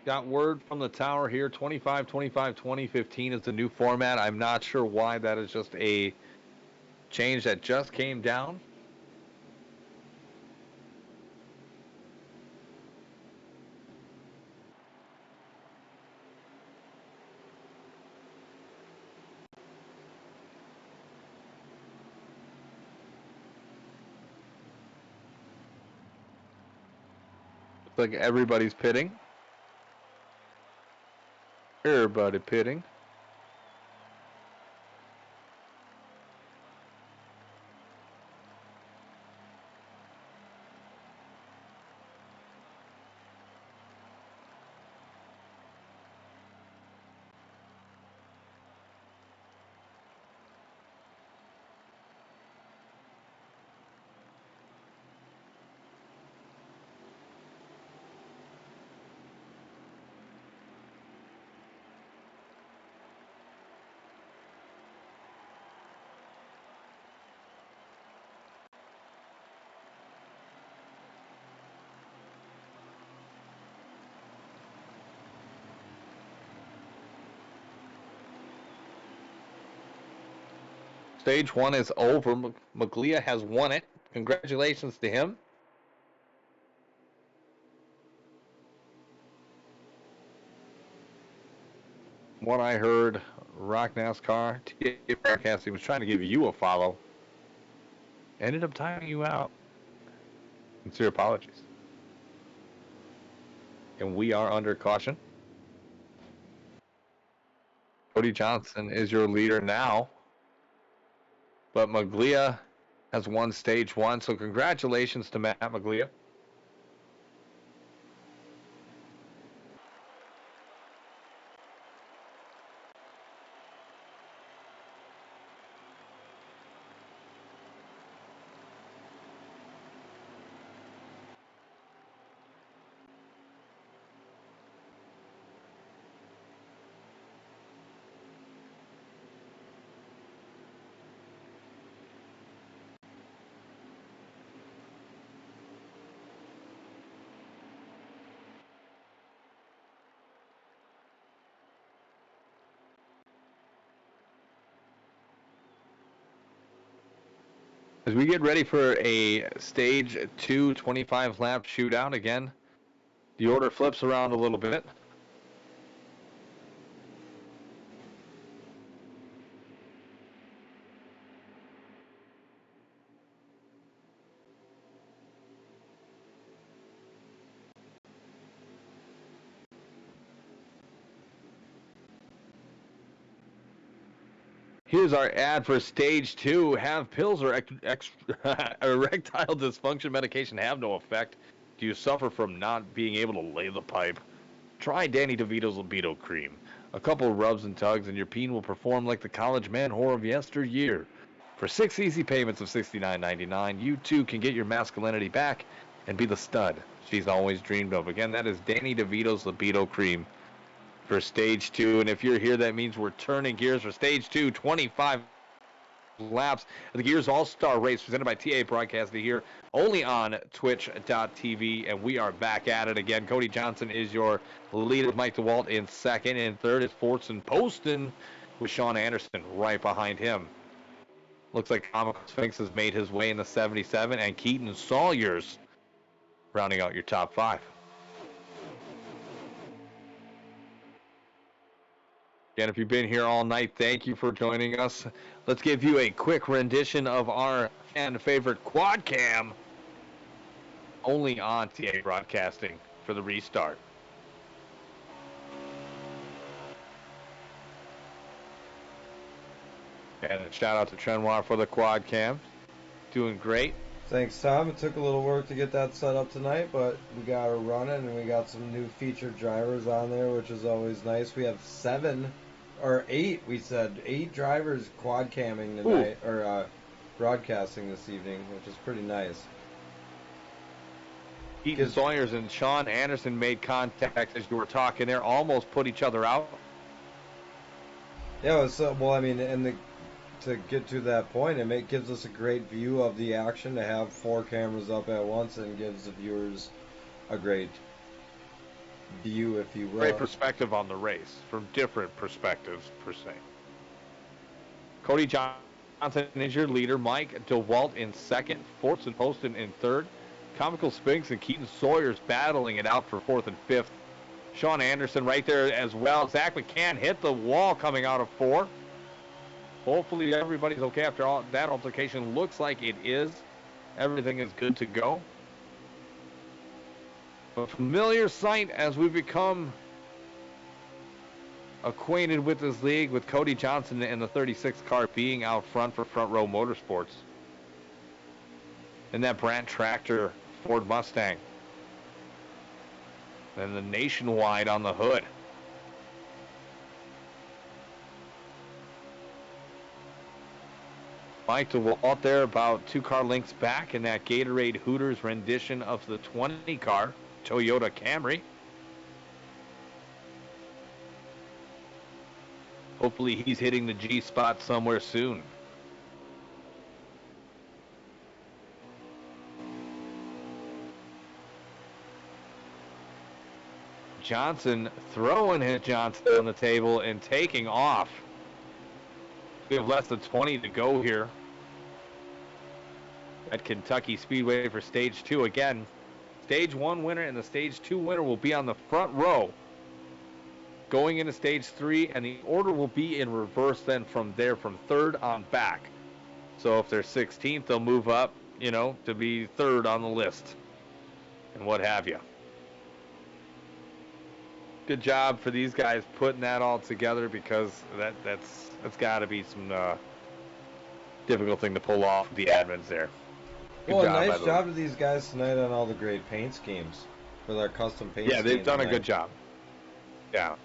Got word from the tower here, 25, 25, 2015 is the new format. I'm not sure why that is just a change that just came down. Looks like everybody's pitting. Everybody pitting. Stage 1 is over. Maglia has won it. Congratulations to him. What I heard, Rock NASCAR, TABroadcasting was trying to give you a follow. Ended up timing you out. Sincere apologies. And we are under caution. Cody Johnson is your leader now. But Maglia has won Stage 1, so congratulations to Matt Maglia. As we get ready for a Stage 2 25-lap shootout again, the order flips around a little bit. Here's our ad for Stage 2. Have pills or erectile dysfunction medication have no effect? Do you suffer from not being able to lay the pipe? Try Danny DeVito's Libido Cream. A couple rubs and tugs and your peen will perform like the college man whore of yesteryear. For 6 easy payments of $69.99, you too can get your masculinity back and be the stud she's always dreamed of. Again, that is Danny DeVito's Libido Cream for Stage 2. And if you're here, that means we're turning gears for Stage 2, 25 laps of the Gears All-Star Race presented by TABroadcasting here only on twitch.tv, and we are back at it again. Cody Johnson is your leader, Mike DeWalt in second. In third is Fortson Poston with Sean Anderson right behind him. Looks like Comical Sphinx has made his way in the 77, and Keaton Sawyers rounding out your top 5. Again, if you've been here all night, thank you for joining us. Let's give you a quick rendition of our fan favorite quad cam only on TABroadcasting for the restart. And a shout out to Trenoir for the quad cam. Doing great. Thanks, Tom. It took a little work to get that set up tonight, but we got it running, and we got some new featured drivers on there, which is always nice. We have 8 drivers quad camming tonight, or broadcasting this evening, which is pretty nice. Keaton Sawyers and Sean Anderson made contact as you were talking there, almost put each other out. Yeah, to get to that point, it gives us a great view of the action to have 4 cameras up at once, and gives the viewers a great view, if you will. Great perspective on the race from different perspectives, per se. Cody Johnson is your leader. Mike DeWalt in second. Fortson Poston in third. Comical Sphinx and Keaton Sawyers battling it out for fourth and fifth. Sean Anderson right there as well. Zach McCann hit the wall coming out of 4. Hopefully everybody's okay after all that altercation. Looks like it is. Everything is good to go. A familiar sight as we become acquainted with this league, with Cody Johnson and the 36 car being out front for Front Row Motorsports. And that Brandt Tractor Ford Mustang. And the Nationwide on the hood. Mike DeWalt there about 2 car lengths back in that Gatorade Hooters rendition of the 20 car Toyota Camry. Hopefully he's hitting the G spot somewhere soon. Johnson throwing his Johnson on the table and taking off. We have less than 20 to go here at Kentucky Speedway for Stage 2. Again, Stage 1 winner and the Stage 2 winner will be on the front row going into Stage 3, and the order will be in reverse then from there, from third on back. So if they're 16th, they'll move up, to be third on the list and what have you. Good job for these guys putting that all together, because that's got to be some difficult thing to pull off with the admins there. Good nice job to these guys tonight on all the great paint schemes for their custom paint schemes. Yeah, they've done a good job. Yeah.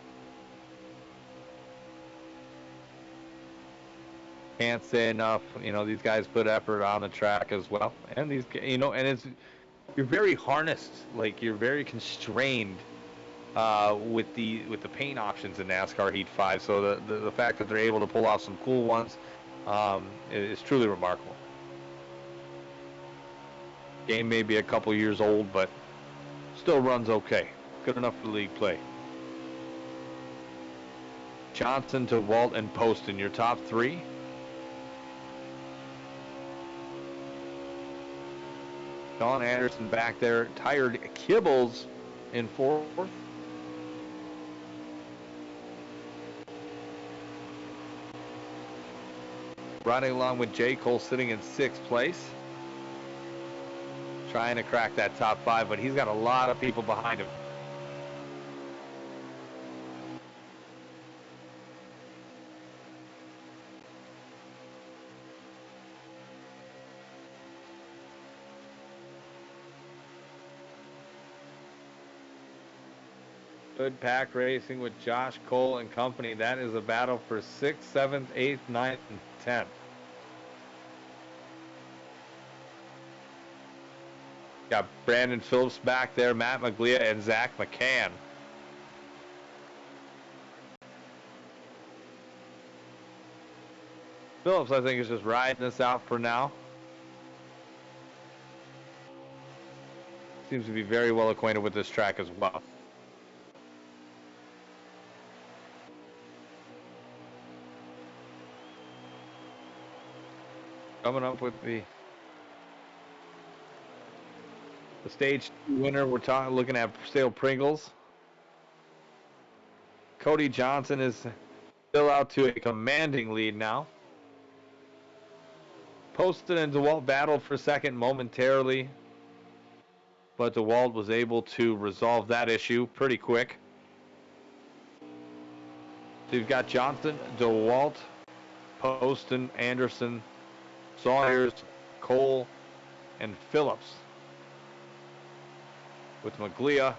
Can't say enough. These guys put effort on the track as well, and these, and you're very harnessed, like you're very constrained with the paint options in NASCAR Heat 5. So the fact that they're able to pull off some cool ones is truly remarkable. Game may be a couple years old, but still runs okay. Good enough for league play. Johnson, DeWalt, and Poston, your top three. Sean Anderson back there. Tired Kibbles in fourth. Riding along with J. Cole sitting in sixth place. Trying to crack that top five, but he's got a lot of people behind him. Good pack racing with Josh Cole and company. That is a battle for 6th, 7th, 8th, 9th, and 10th. Got Brandon Phillips back there, Matt Maglia, and Zach McCann. Phillips, I think, is just riding this out for now. Seems to be very well acquainted with this track as well. Coming up with the stage 2 winner, we're looking at Sale Pringles. Cody Johnson is still out to a commanding lead now. Poston and DeWalt battled for second momentarily, but DeWalt was able to resolve that issue pretty quick. So you've got Johnson, DeWalt, Poston, Anderson, Sawyers, Cole, and Phillips. With Maglia,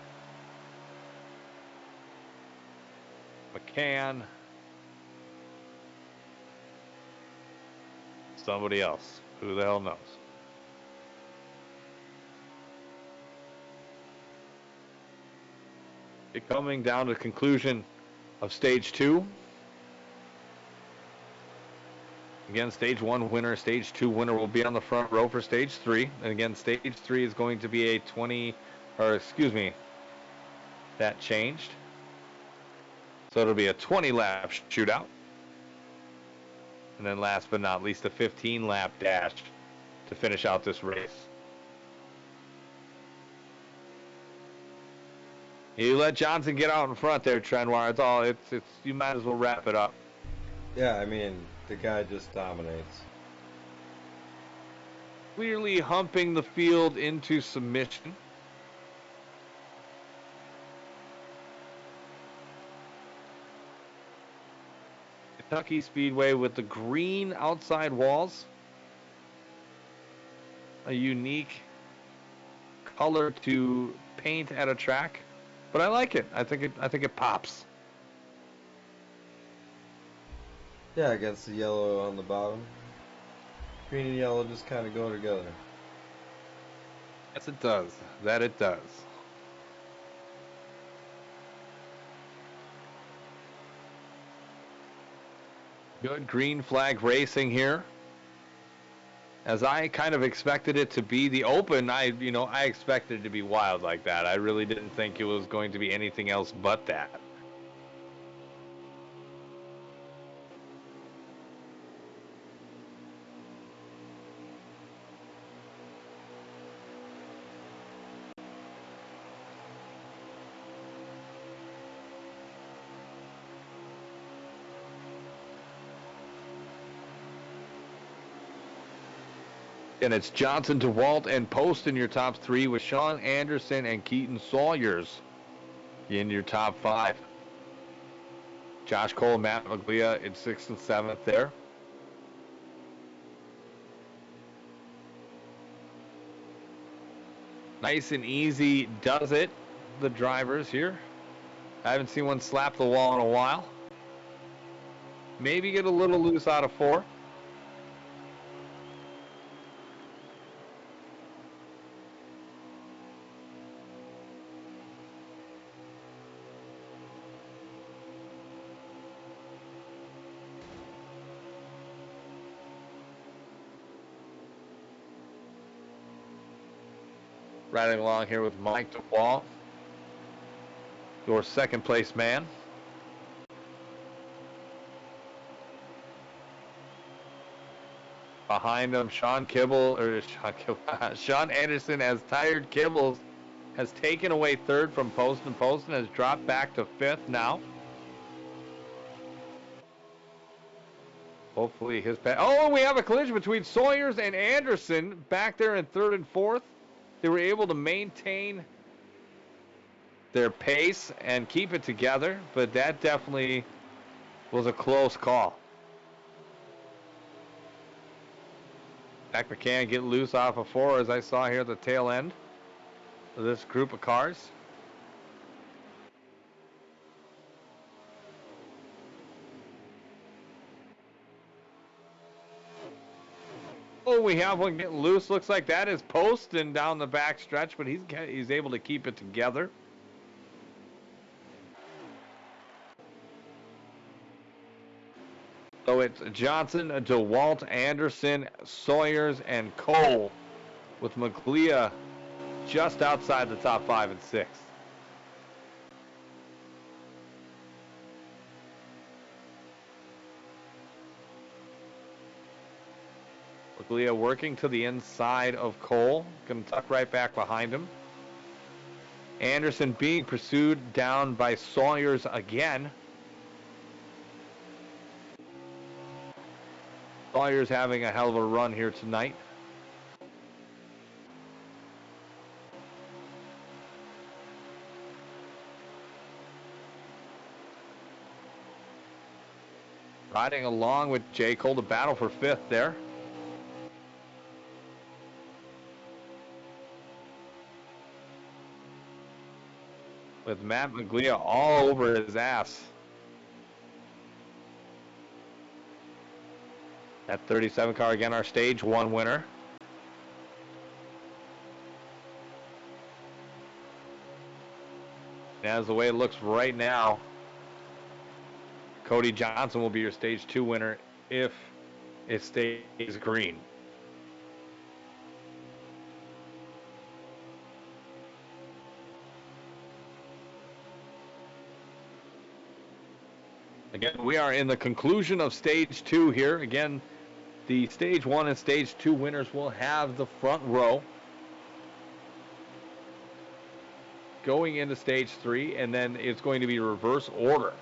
McCann, somebody else. Who the hell knows? It coming down to the conclusion of stage 2. Again, stage 1 winner, stage 2 winner will be on the front row for stage 3. And again, stage 3 is going to be a that changed. So it'll be a 20-lap shootout. And then last but not least, a 15-lap dash to finish out this race. You let Johnson get out in front there, Trenoir. It's all. It's. You might as well wrap it up. Yeah, I mean, the guy just dominates. Clearly humping the field into submission. Kentucky Speedway with the green outside walls. A unique color to paint at a track, but I like it. I think it pops. Yeah, against the yellow on the bottom. Green and yellow just kind of go together. Yes, it does. That it does. Good green flag racing here. As I kind of expected it to be the open, I expected it to be wild like that. I really didn't think it was going to be anything else but that. And it's Johnson, DeWalt, and Post in your top 3 with Sean Anderson and Keaton Sawyers in your top 5. Josh Cole and Matt Maglia in 6th and 7th there. Nice and easy does it, the drivers here. I haven't seen one slap the wall in a while. Maybe get a little loose out of 4. Riding along here with Mike DeWalt, your second place man. Behind him, Sean Anderson has tired Kibbles, has taken away 3rd from Poston. Poston has dropped back to 5th now. Hopefully his pass. Oh, we have a collision between Sawyers and Anderson back there in 3rd and 4th. They were able to maintain their pace and keep it together, but that definitely was a close call. Becker can get loose off of 4, as I saw here at the tail end of this group of cars. Oh, we have one getting loose. Looks like that is Poston down the back stretch, but he's able to keep it together. So it's Johnson, DeWalt, Anderson, Sawyers, and Cole, with Maglia just outside the top 5 and 6. Maglia working to the inside of Cole. Going to tuck right back behind him. Anderson being pursued down by Sawyers again. Sawyers having a hell of a run here tonight. Riding along with J. Cole to battle for 5th there. With Matt Maglia all over his ass. That 37 car, again, our stage 1 winner. And as the way it looks right now, Cody Johnson will be your stage 2 winner if it stays green. Again, we are in the conclusion of stage 2 here. Again, the stage 1 and stage 2 winners will have the front row going into stage 3, and then it's going to be reverse order.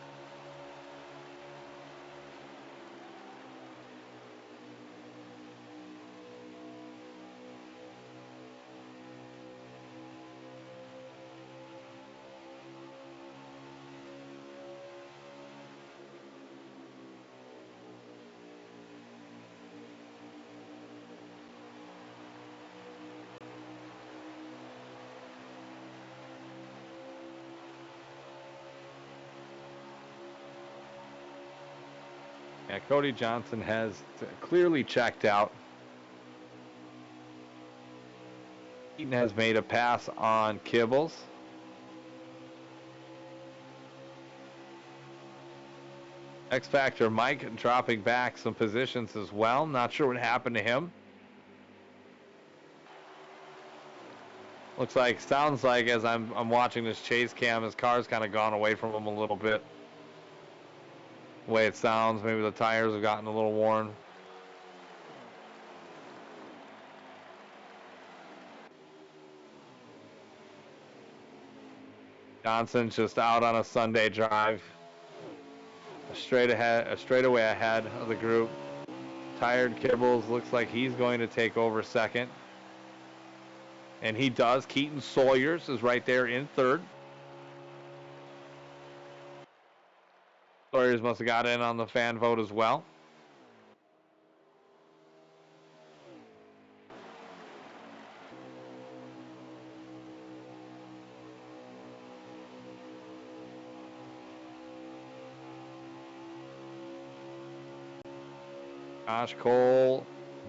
Yeah, Cody Johnson has clearly checked out. Keaton has made a pass on Kibbles. X Factor Mike dropping back some positions as well. Not sure what happened to him. Sounds like as I'm watching this chase cam, his car's kind of gone away from him a little bit. The way it sounds, maybe the tires have gotten a little worn. Johnson's just out on a Sunday drive. A straightaway ahead of the group. Tired Kibbles looks like he's going to take over second. And he does. Keaton Sawyers is right there in third. Sawyers must have got in on the fan vote as well. Josh Cole,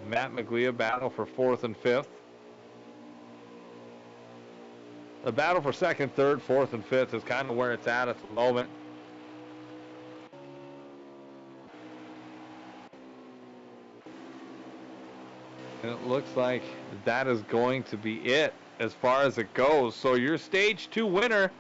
Matt Maglia battle for fourth and fifth. The battle for second, third, fourth, and fifth is kind of where it's at the moment. And it looks like that is going to be it as far as it goes. So your stage 2 winner,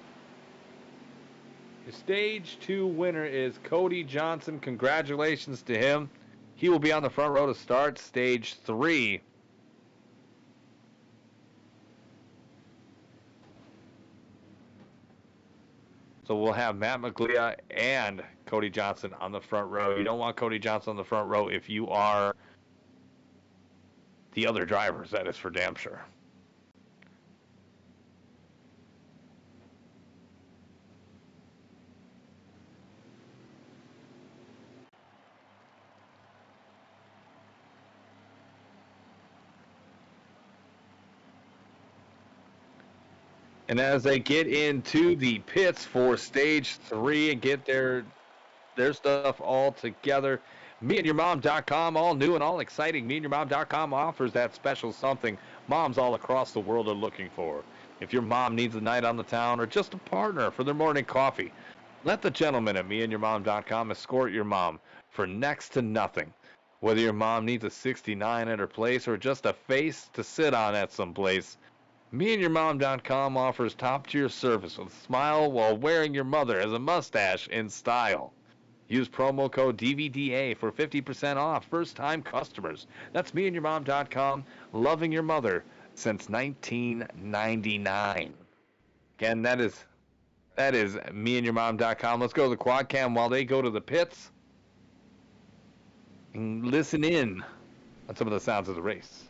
is Cody Johnson. Congratulations to him. He will be on the front row to start stage 3. So we'll have Matt Maglia and Cody Johnson on the front row. You don't want Cody Johnson on the front row if you are the other drivers, that is for damn sure. And as they get into the pits for stage 3 and get their stuff all together, meandyourmom.com, all new and all exciting. meandyourmom.com offers that special something moms all across the world are looking for. If your mom needs a night on the town or just a partner for their morning coffee, let the gentleman at meandyourmom.com escort your mom for next to nothing. Whether your mom needs a 69 at her place or just a face to sit on at some place, meandyourmom.com offers top-tier service with a smile while wearing your mother as a mustache in style. Use promo code DVDA for 50% off first-time customers. That's meandyourmom.com, loving your mother since 1999. Again, that is meandyourmom.com. Let's go to the quad cam while they go to the pits and listen in on some of the sounds of the race.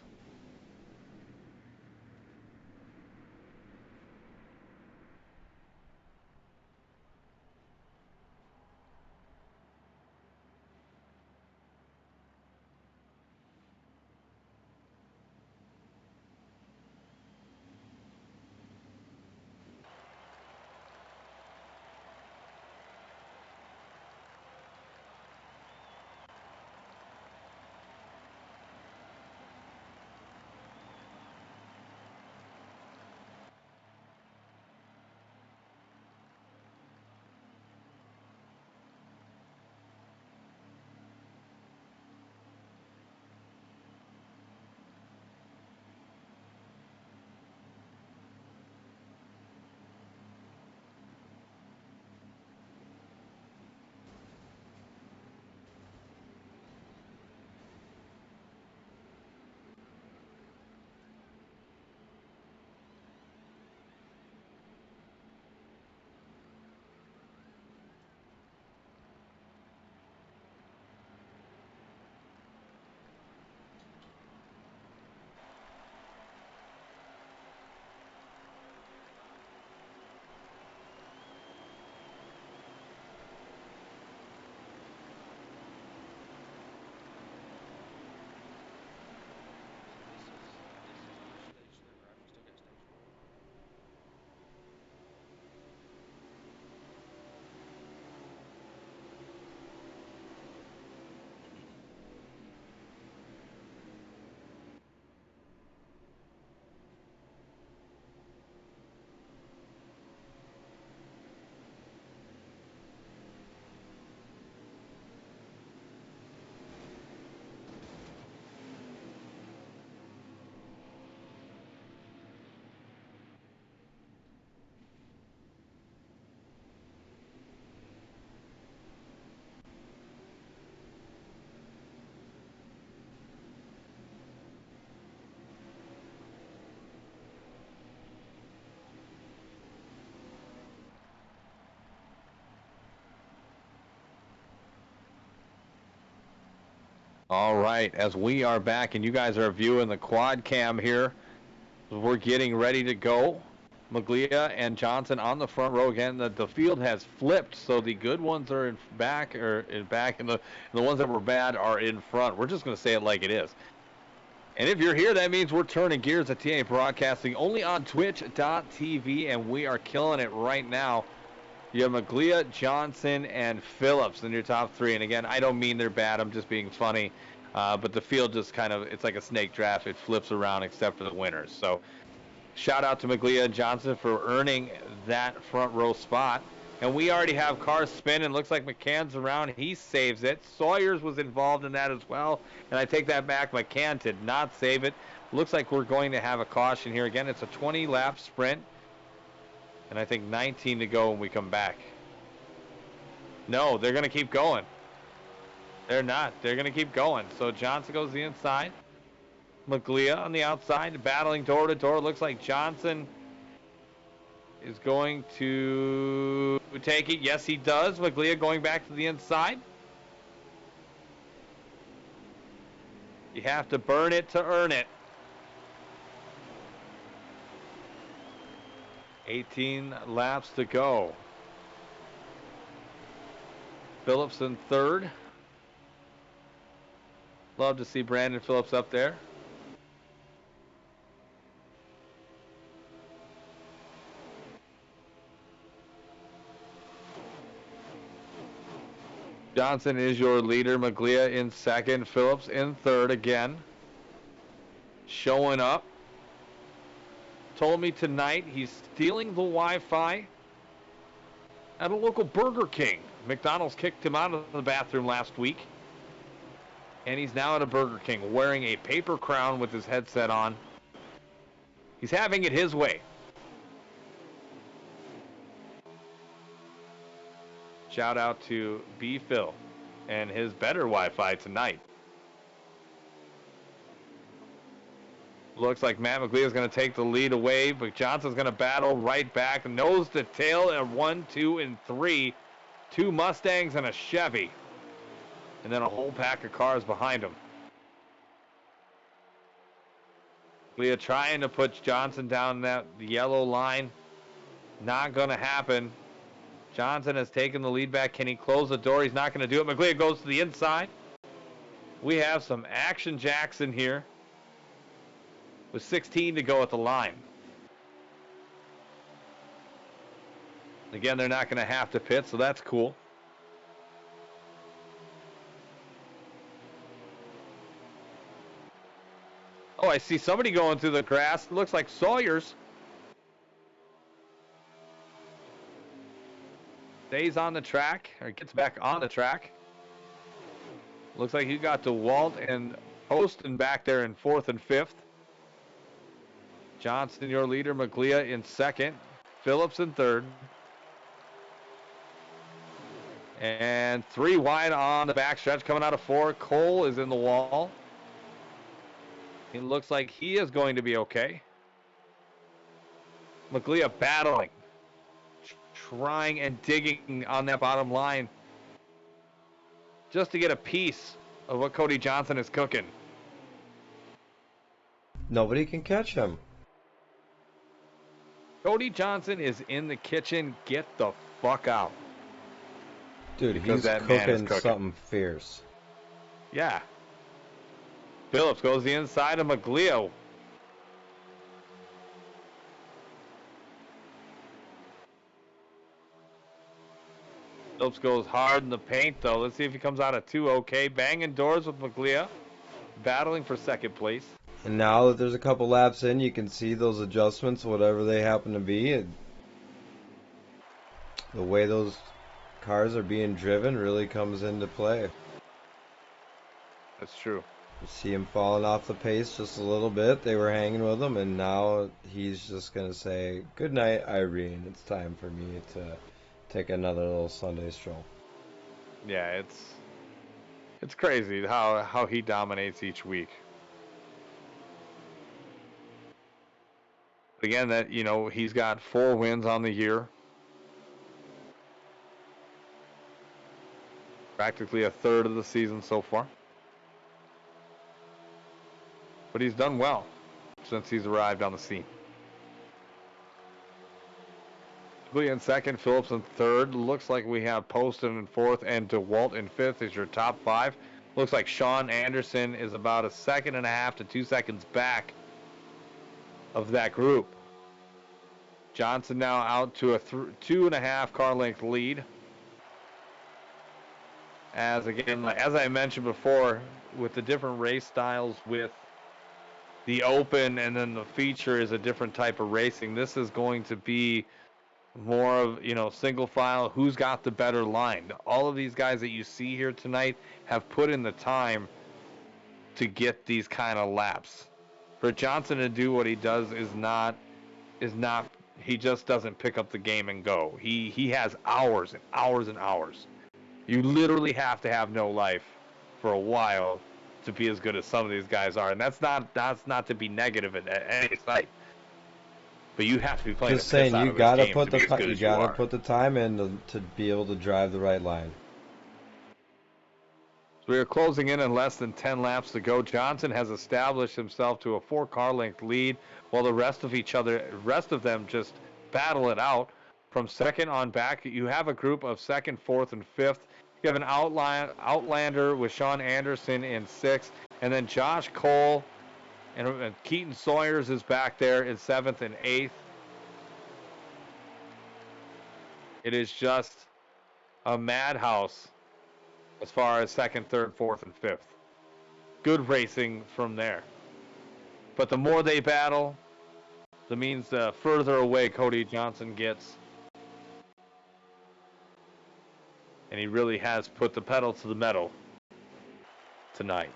All right, as we are back and you guys are viewing the quad cam here, we're getting ready to go. Maglia and Johnson on the front row again. The field has flipped, so the good ones are in back, and the ones that were bad are in front. We're just going to say it like it is. And if you're here, that means we're turning gears at TA Broadcasting only on Twitch.tv, and we are killing it right now. You have Maglia, Johnson, and Phillips in your top three. And again, I don't mean they're bad. I'm just being funny. But the field just kind of, it's like a snake draft. It flips around except for the winners. So shout out to Maglia and Johnson for earning that front row spot. And we already have cars spinning. Looks like McCann's around. He saves it. Sawyers was involved in that as well. And I take that back. McCann did not save it. Looks like we're going to have a caution here. Again, it's a 20-lap sprint. And I think 19 to go when we come back. No, they're going to keep going. They're not. They're going to keep going. So Johnson goes the inside. Maglia on the outside, battling door to door. Looks like Johnson is going to take it. Yes, he does. Maglia going back to the inside. You have to burn it to earn it. 18 laps to go. Phillips in third. Love to see Brandon Phillips up there. Johnson is your leader. Maglia in second. Phillips in third again. Showing up. Told me tonight he's stealing the Wi-Fi at a local Burger King. McDonald's kicked him out of the bathroom last week. And he's now at a Burger King wearing a paper crown with his headset on. He's having it his way. Shout out to B. Phil and his better Wi-Fi tonight. Looks like Matt Maglia is going to take the lead away, but Johnson's going to battle right back. Nose to tail at 1, 2, and 3. 2 Mustangs and a Chevy. And then a whole pack of cars behind him. Maglia trying to put Johnson down that yellow line. Not going to happen. Johnson has taken the lead back. Can he close the door? He's not going to do it. Maglia goes to the inside. We have some action Jackson here. With 16 to go at the line. Again, they're not going to have to pit, so that's cool. Oh, I see somebody going through the grass. It looks like Sawyers. Stays on the track, or gets back on the track. Looks like he got to Walt and Poston back there in 4th and 5th. Johnson, your leader. Maglia in second. Phillips in third. And 3 wide on the backstretch coming out of 4. Cole is in the wall. It looks like he is going to be okay. Maglia battling. Trying and digging on that bottom line. Just to get a piece of what Cody Johnson is cooking. Nobody can catch him. Cody Johnson is in the kitchen. Get the fuck out. Dude, he's cooking something fierce. Yeah. Phillips goes the inside of Maglia. Phillips goes hard in the paint, though. Let's see if he comes out of 2 okay. Banging doors with Maglia. Battling for second place. And now that there's a couple laps in, you can see those adjustments, whatever they happen to be. The way those cars are being driven really comes into play. That's true. You see him falling off the pace just a little bit. They were hanging with him, and now he's just going to say, "Good night, Irene. It's time for me to take another little Sunday stroll." Yeah, it's crazy how he dominates each week. Again, that he's got 4 wins on the year. Practically a third of the season so far. but he's done well since he's arrived on the scene. Lee in second, Phillips in third. Looks like we have Poston in fourth and DeWalt in fifth is your top five. Looks like Sean Anderson is about a second and a half to 2 seconds back of that group. Johnson now out to a 2.5 car length lead. As I mentioned before, with the different race styles, with the open and then the feature is a different type of racing. This is going to be more of, single file, who's got the better line. All of these guys that you see here tonight have put in the time to get these kind of laps. For Johnson to do what he does is not he just doesn't pick up the game and go. He has hours and hours and hours. You literally have to have no life for a while to be as good as some of these guys are. And that's not to be negative at any site. But you have to be playing. Just saying, you gotta put the time in to be able to drive the right line. So we are closing in less than 10 laps to go. Johnson has established himself to a 4 car length lead, while the rest of them just battle it out from second on back. You have a group of second, fourth, and fifth. You have an outlander with Sean Anderson in sixth, and then Josh Cole and Keaton Sawyers is back there in seventh and eighth. It is just a madhouse as far as second, third, fourth, and fifth. Good racing from there. But the more they battle, that means the further away Cody Johnson gets. And he really has put the pedal to the metal tonight.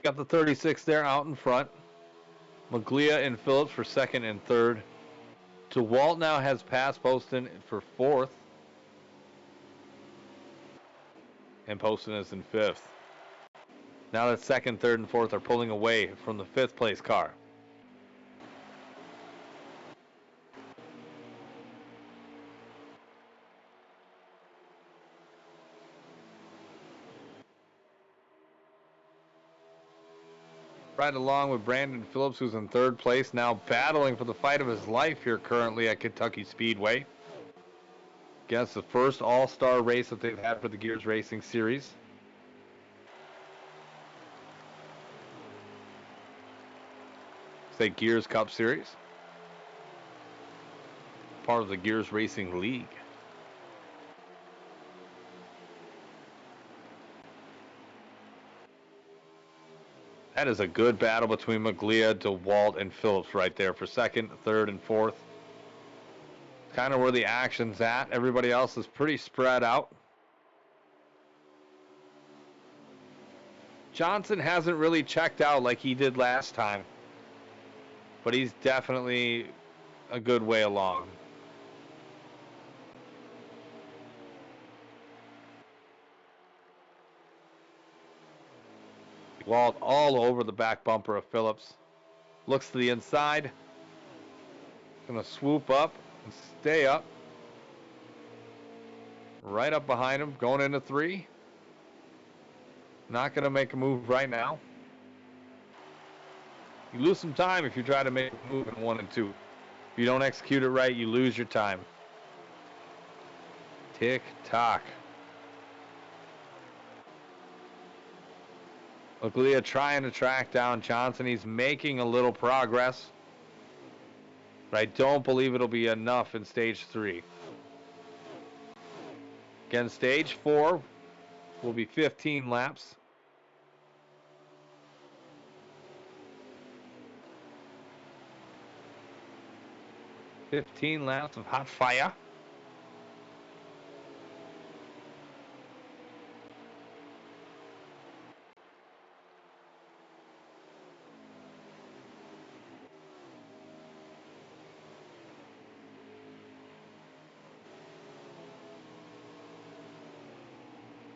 Got the 36 there out in front. Maglia and Phillips for second and third. DeWalt now has passed Poston for fourth. And Poston is in fifth. Now that second, third, and fourth are pulling away from the fifth place car. Right along with Brandon Phillips, who's in third place, now battling for the fight of his life here currently at Kentucky Speedway. Against the first all-star race that they've had for the Gears Racing Series. Say Gears Cup Series. Part of the Gears Racing League. That is a good battle between Maglia, DeWalt, and Phillips right there for second, third, and fourth. Kind of where the action's at. Everybody else is pretty spread out. Johnson hasn't really checked out like he did last time, but he's definitely a good way along. Walled all over the back bumper of Phillips. Looks to the inside. Gonna swoop up and stay up. Right up behind him, going into three. Not gonna make a move right now. You lose some time if you try to make a move in 1 and 2. If you don't execute it right, you lose your time. Tick tock. Maglia trying to track down Johnson. He's making a little progress. But I don't believe it'll be enough in stage 3. Again, stage 4 will be 15 laps. "15 laps of hot fire."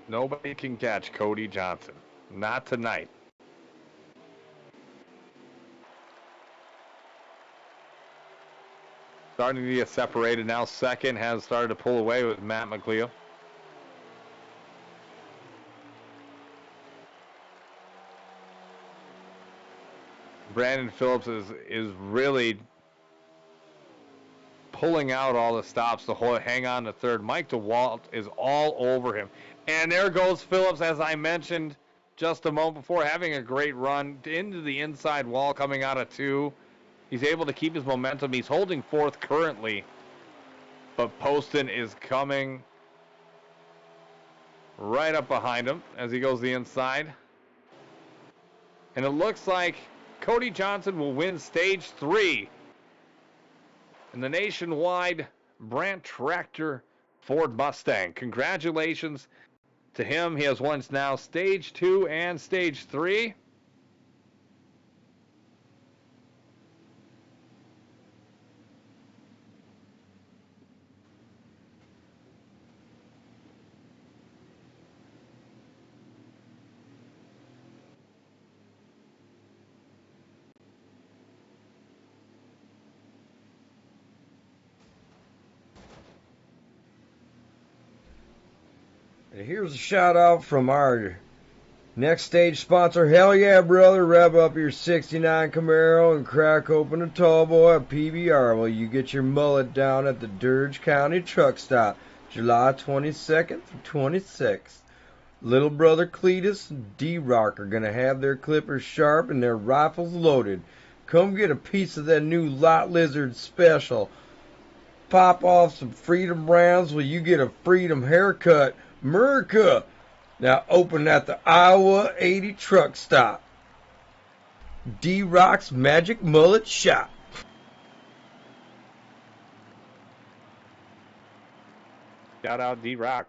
Nobody can catch Cody Johnson. Not tonight. Starting to get separated now. Second has started to pull away with Matt McLeod. Brandon Phillips is really pulling out all the stops to hang on to third. Mike DeWalt is all over him. And there goes Phillips, as I mentioned just a moment before, having a great run into the inside wall coming out of 2. He's able to keep his momentum. He's holding 4th currently. But Poston is coming right up behind him as he goes the inside. And it looks like Cody Johnson will win stage 3 in the nationwide Brandt Tractor Ford Mustang. Congratulations to him. He has won now stage 2 and stage 3. And here's a shout out from our next stage sponsor. Hell yeah, brother. Rev up your 69 Camaro and crack open a tall boy at PBR while you get your mullet down at the Dirge County Truck Stop, July 22nd through 26th. Little brother Cletus and D-Rock are going to have their clippers sharp and their rifles loaded. Come get a piece of that new Lot Lizard special. Pop off some Freedom rounds while you get a Freedom haircut. America! Now open at the Iowa 80 Truck Stop. D-Rock's Magic Mullet Shop. Shout out D-Rock.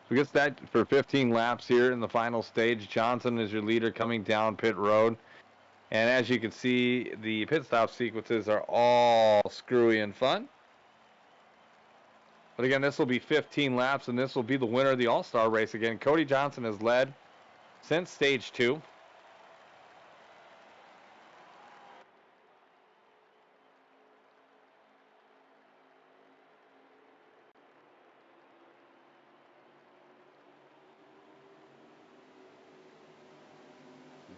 So I guess that for 15 laps here in the final stage. Johnson is your leader coming down pit road. And as you can see, the pit stop sequences are all screwy and fun. But again, this will be 15 laps, and this will be the winner of the All-Star race again. Cody Johnson has led since stage 2.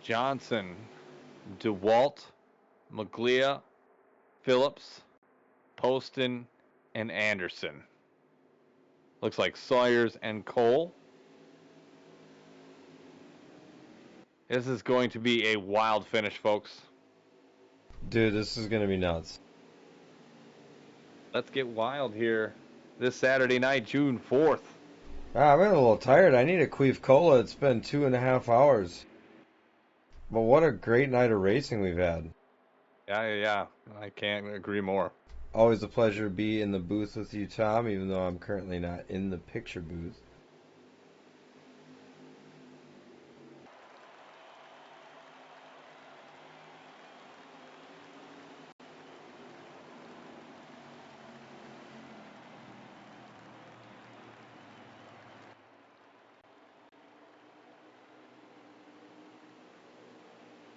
Johnson, DeWalt, Maglia, Phillips, Poston, and Anderson. Looks like Sawyers and Cole. This is going to be a wild finish, folks. Dude, this is going to be nuts. Let's get wild here this Saturday night, June 4th. I'm a little tired. I need a Queef Cola. It's been 2.5 hours. But what a great night of racing we've had. Yeah. I can't agree more. Always a pleasure to be in the booth with you, Tom, even though I'm currently not in the picture booth.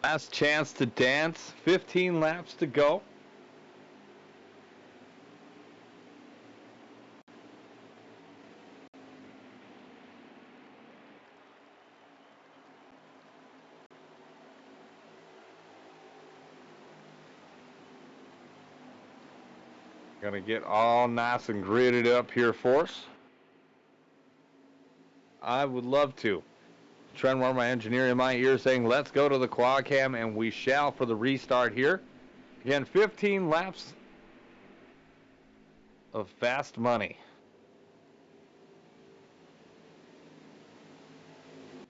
Last chance to dance. 15 laps to go. Gonna get all nice and gridded up here for us. I would love to. Trent, one of my engineer in my ear saying, let's go to the quad cam, and we shall for the restart here. Again, 15 laps of fast money.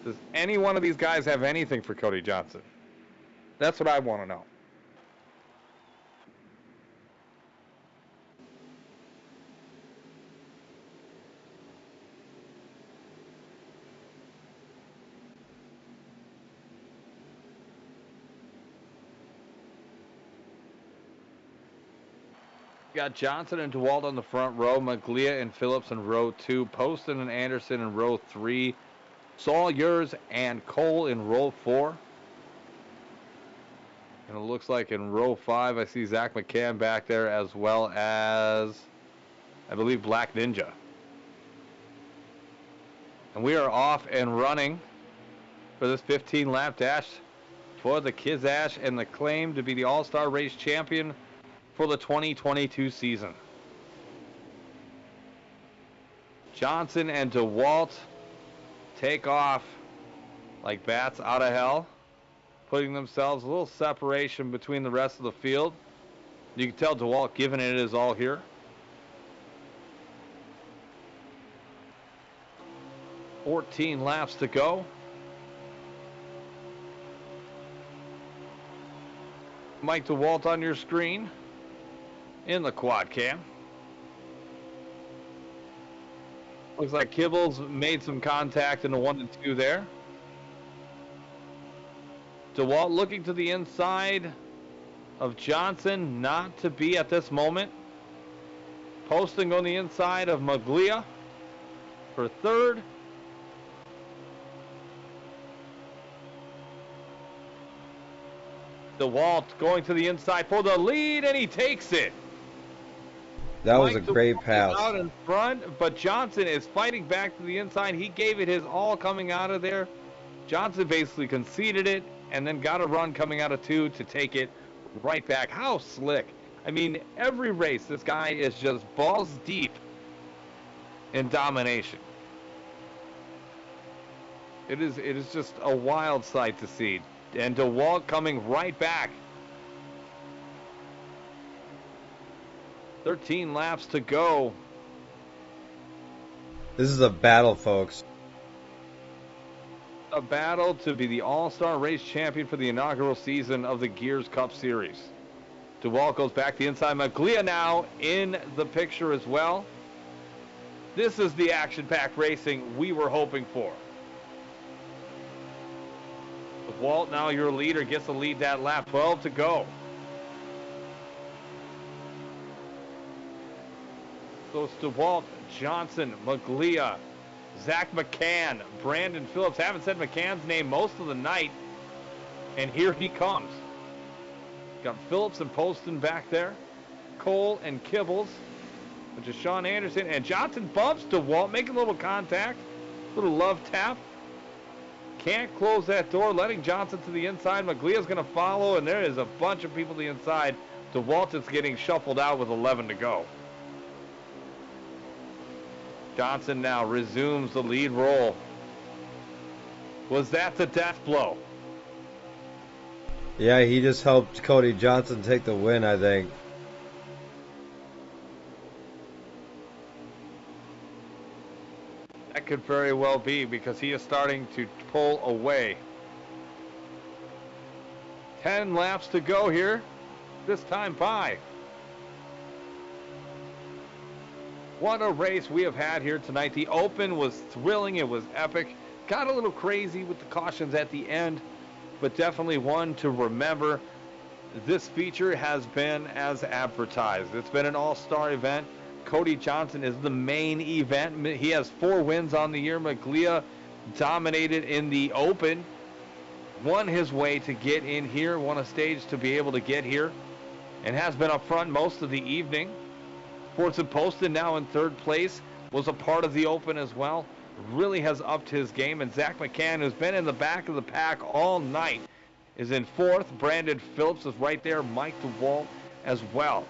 Does any one of these guys have anything for Cody Johnson? That's what I want to know. Got Johnson and DeWalt on the front row, Maglia and Phillips in row 2, Poston and Anderson in row 3, Sawyers and Cole in row 4. And it looks like in row 5, I see Zach McCann back there, as well as, I believe, Black Ninja. And we are off and running for this 15-lap dash for the Kizash and the claim to be the All-Star Race champion for the 2022 season. Johnson and DeWalt take off like bats out of hell, putting themselves a little separation between the rest of the field. You can tell DeWalt giving it his all here. $14 laps to go. Mike DeWalt on your screen in the quad cam. Looks like Kibbles made some contact in the 1 and 2 there. DeWalt looking to the inside of Johnson, not to be at this moment. Posting on the inside of Maglia for third. DeWalt going to the inside for the lead, and he takes it. That was a Mike great DeWalt pass. Out in front, but Johnson is fighting back to the inside. He gave it his all coming out of there. Johnson basically conceded it and then got a run coming out of 2 to take it right back. How slick. I mean, every race, this guy is just balls deep in domination. It is just a wild sight to see. And DeWalt coming right back. 13 laps to go. This is a battle, folks. A battle to be the All-Star Race champion for the inaugural season of the Gears Cup Series. DeWalt goes back to the inside. Maglia now in the picture as well. This is the action-packed racing we were hoping for. DeWalt, now your leader, gets to lead that lap. 12 to go. So it's DeWalt, Johnson, Maglia, Zach McCann, Brandon Phillips. Haven't said McCann's name most of the night, and here he comes. Got Phillips and Poston back there. Cole and Kibbles, which is Sean Anderson, and Johnson bumps DeWalt, making a little contact, little love tap. Can't close that door, letting Johnson to the inside. Maglia's going to follow, and there is a bunch of people to the inside. DeWalt is getting shuffled out with 11 to go. Johnson now resumes the lead role. Was that the death blow? Yeah, he just helped Cody Johnson take the win, I think. That could very well be, because he is starting to pull away. 10 laps to go here. This time by. What a race we have had here tonight. The Open was thrilling. It was epic. Got a little crazy with the cautions at the end, but definitely one to remember. This feature has been as advertised. It's been an all-star event. Cody Johnson is the main event. He has 4 wins on the year. Maglia dominated in the Open. won his way to get in here, won a stage to be able to get here, and has been up front most of the evening. Fortson Poston now in third place, was a part of the Open as well. Really has upped his game. And Zach McCann, who's been in the back of the pack all night, is in fourth. Brandon Phillips is right there. Mike DeWalt as well.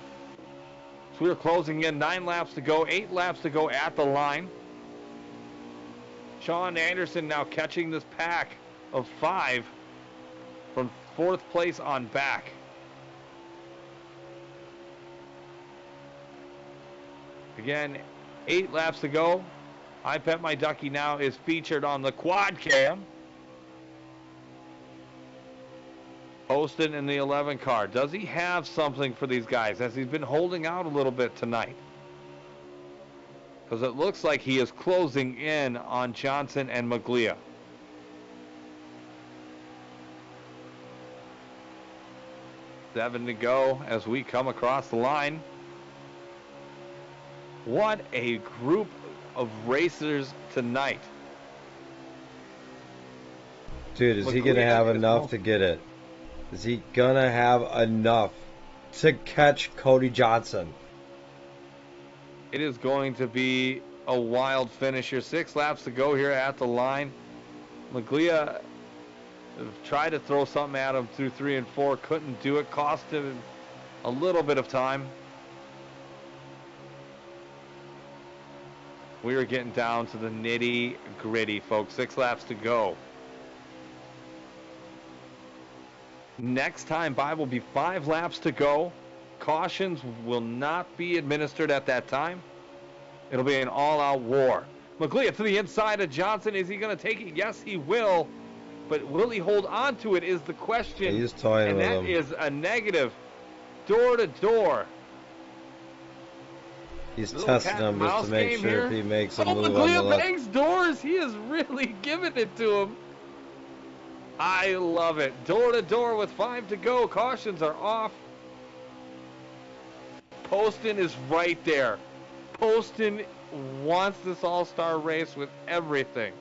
So we're closing in 9 laps to go, 8 laps to go at the line. Sean Anderson now catching this pack of 5 from fourth place on back. Again, 8 laps to go. I Bet My Ducky now is featured on the quad cam. Poston in the 11 car. Does he have something for these guys as he's been holding out a little bit tonight? Because it looks like he is closing in on Johnson and Maglia. Seven to go as we come across the line. What a group of racers tonight. Dude, is he going to have enough to get it? Is he going to have enough to catch Cody Johnson? It is going to be a wild finish here. 6 laps to go here at the line. Maglia tried to throw something at him through 3 and 4. Couldn't do it. Cost him a little bit of time. We are getting down to the nitty-gritty, folks. 6 laps to go. Next time by will be 5 laps to go. Cautions will not be administered at that time. It'll be an all-out war. Maglia to the inside of Johnson. Is he going to take it? Yes, he will. But will he hold on to it is the question. He's toying with him. And that is a negative. Door to door. He's testing him just to make sure if he makes a move on the Maglia left. bangs doors. He is really giving it to him. I love it. Door to door with 5 to go. Cautions are off. Poston is right there. Poston wants this all-star race with everything.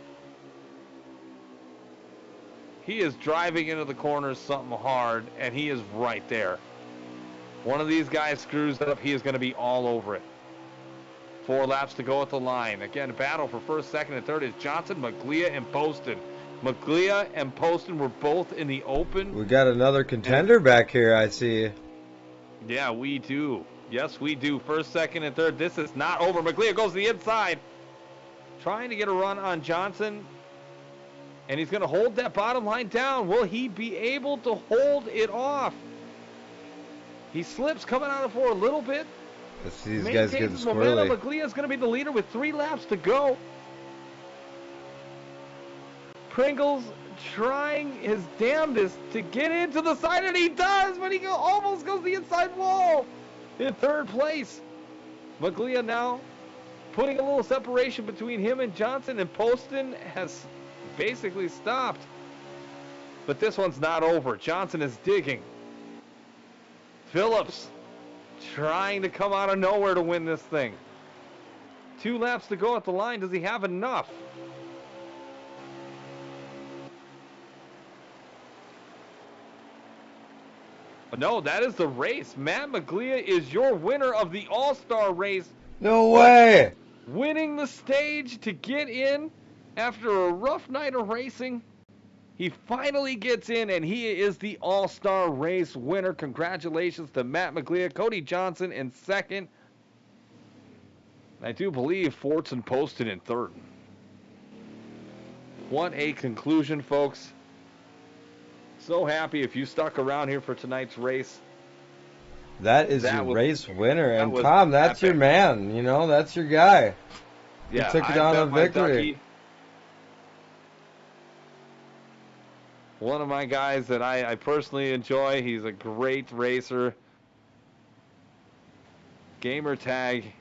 He is driving into the corners something hard, and he is right there. One of these guys screws up, he is going to be all over it. 4 laps to go at the line. Again, battle for first, second, and third is Johnson, Maglia, and Poston. Maglia and Poston were both in the Open. We got another contender back here, I see. Yeah, we do. Yes, we do. First, second, and third. This is not over. Maglia goes to the inside. Trying to get a run on Johnson. And he's going to hold that bottom line down. Will he be able to hold it off? He slips coming out of 4 a little bit. Let's see these guys getting momentum. squirrely. Maglia is going to be the leader with 3 laps to go. Pringles trying his damnedest to get into the side, and he does, but he almost goes the inside wall in third place. Maglia now putting a little separation between him and Johnson, and Poston has basically stopped. But this one's not over. Johnson is digging. Phillips trying to come out of nowhere to win this thing. 2 laps to go at the line. Does he have enough? But no, that is the race. Matt Maglia is your winner of the All-Star race. No way! Winning the stage to get in after a rough night of racing. He finally gets in, and he is the All-Star race winner. Congratulations to Matt Maglia. Cody Johnson in second. I do believe Fortson Poston in third. What a conclusion, folks. So happy if you stuck around here for tonight's race. That is your race winner. And Tom, that's your man. You know, that's your guy. Yeah, he took it down to victory. One of my guys that I personally enjoy. He's a great racer. Gamer tag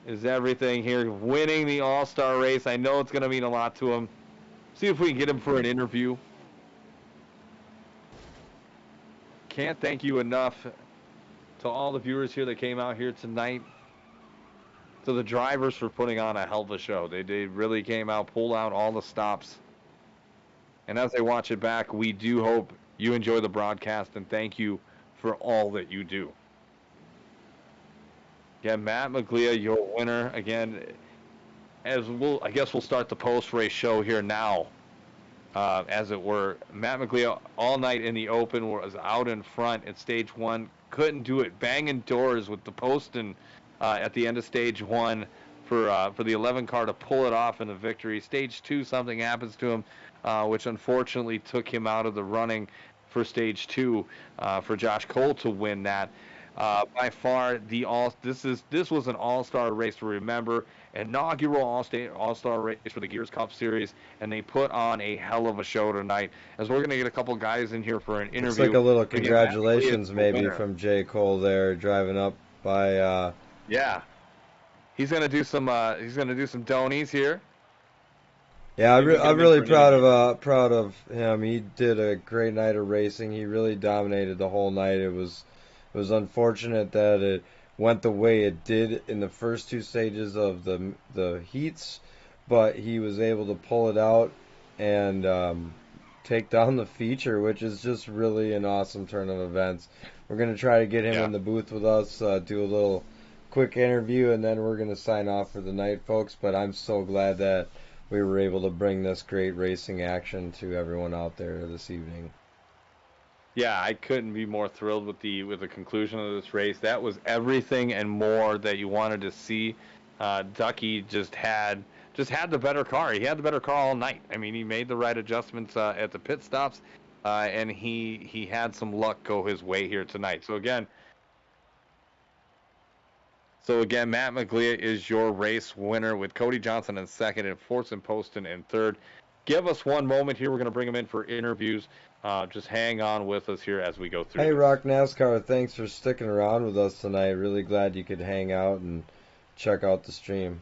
is everything here. Winning the All-Star race. I know it's going to mean a lot to him. See if we can get him for an interview. Can't thank you enough to all the viewers here that came out here tonight. To the drivers for putting on a hell of a show. They really came out, pulled out all the stops. And as I watch it back, we do hope you enjoy the broadcast and thank you for all that you do. Again, Matt Maglia, your winner. Again, I guess we'll start the post race show here now, as it were. Matt Maglia all night in the open was out in front at stage one. Couldn't do it, banging doors with the Poston at the end of stage one for the 11 car to pull it off in the victory. Stage two, something happens to him, which unfortunately took him out of the running for stage two for Josh Cole to win that. By far, this was an all-star race to remember, inaugural all-star race for the Gears Cup Series, and they put on a hell of a show tonight. As we're gonna get a couple guys in here for an Looks interview. like a little But again, Matt Lee is congratulations the maybe winner. from J. Cole there, driving up by. Yeah, he's gonna do some donies here. Yeah, See if we can get I'm him in really for an interview. proud of him. He did a great night of racing. He really dominated the whole night. It was unfortunate that it went the way it did in the first two stages of the heats, but he was able to pull it out and take down the feature, which is just really an awesome turn of events. We're gonna try to get him Yeah. in the booth with us, do a little quick interview, and then we're gonna sign off for the night, folks. But I'm so glad that we were able to bring this great racing action to everyone out there this evening. Yeah, I couldn't be more thrilled with the conclusion of this race. That was everything and more that you wanted to see. Ducky just had the better car. He had the better car all night. I mean, he made the right adjustments at the pit stops, and he had some luck go his way here tonight. So again, Matt Maglia is your race winner with Cody Johnson in second and Fortson Poston in third. Give us one moment here. We're going to bring him in for interviews. Just hang on with us here as we go through Hey, this. Rock NASCAR, thanks for sticking around with us tonight. Really glad you could hang out and check out the stream.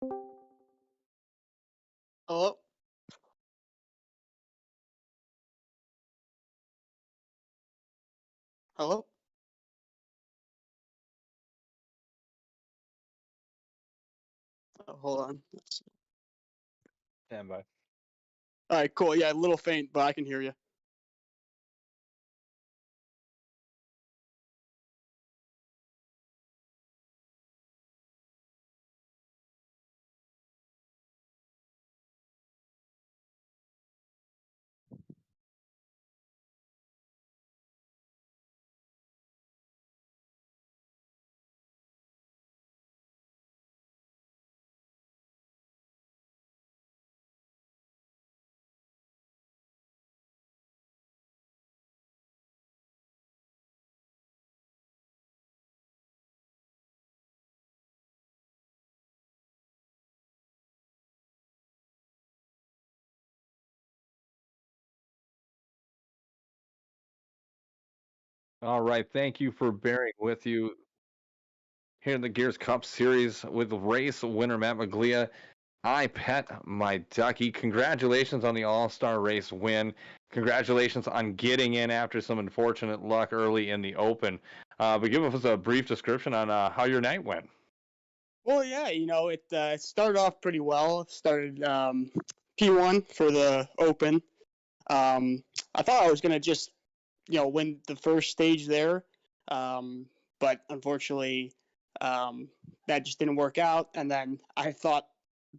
Hello? Hello? Oh, hold on. Stand by. All right, cool. Yeah, a little faint, but I can hear you. All right. Thank you for bearing with you here in the Gears Cup Series with race winner Matt Maglia. I pet my ducky. Congratulations on the All-Star race win. Congratulations on getting in after some unfortunate luck early in the Open. But give us a brief description on how your night went. Well, yeah, it started off pretty well. Started P1 for the Open. I thought I was going to just, win the first stage there. But unfortunately, that just didn't work out. And then I thought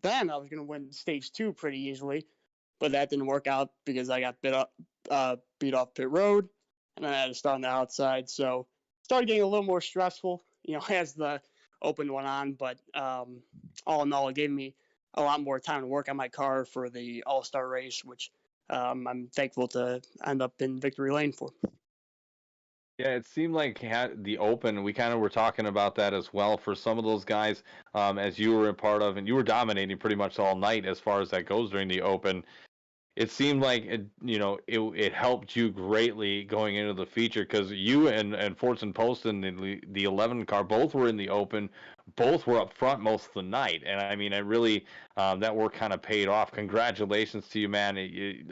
then I was going to win stage 2 pretty easily, but that didn't work out because I got beat off pit road, and then I had to start on the outside. So started getting a little more stressful, as the Open went on. But all in all, it gave me a lot more time to work on my car for the All-Star race, which I'm thankful to end up in victory lane for. Yeah, it seemed like the Open, we kind of were talking about that as well for some of those guys, as you were a part of, and you were dominating pretty much all night as far as that goes during the Open. It seemed like it helped you greatly going into the feature because you and Fortson Post and the 11 car both were in the Open, both were up front most of the night, and I mean, it really that work kind of paid off. Congratulations to you, man!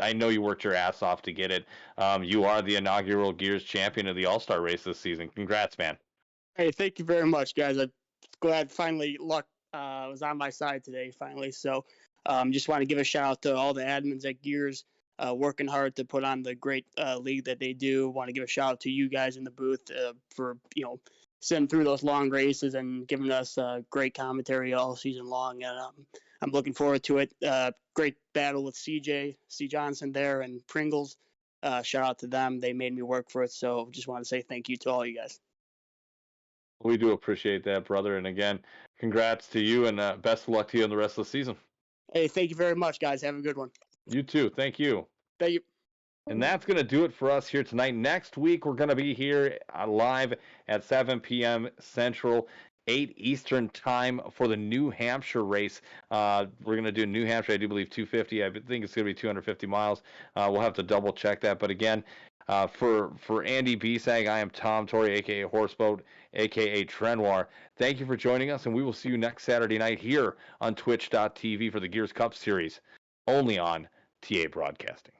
I know you worked your ass off to get it. You are the inaugural Gears champion of the All Star race this season. Congrats, man! Hey, thank you very much, guys. I'm glad finally luck was on my side today, finally. So just want to give a shout out to all the admins at Gears working hard to put on the great league that they do. Want to give a shout out to you guys in the booth for, sitting through those long races and giving us great commentary all season long. And I'm looking forward to it. Great battle with CJ, C. Johnson there, and Pringles. Shout out to them. They made me work for it. So just want to say thank you to all you guys. We do appreciate that, brother. And again, congrats to you and best of luck to you in the rest of the season. Hey, thank you very much, guys. Have a good one. You too. Thank you. Thank you. And that's going to do it for us here tonight. Next week, we're going to be here live at 7 p.m. Central, 8 Eastern time for the New Hampshire race. We're going to do New Hampshire, I do believe 250. I think it's going to be 250 miles. We'll have to double check that. But again, for Andy Bisag, I am Tom Torrey, a.k.a. Horseboat, a.k.a. Trenoir. Thank you for joining us, and we will see you next Saturday night here on Twitch.tv for the Gears Cup Series, only on TA Broadcasting.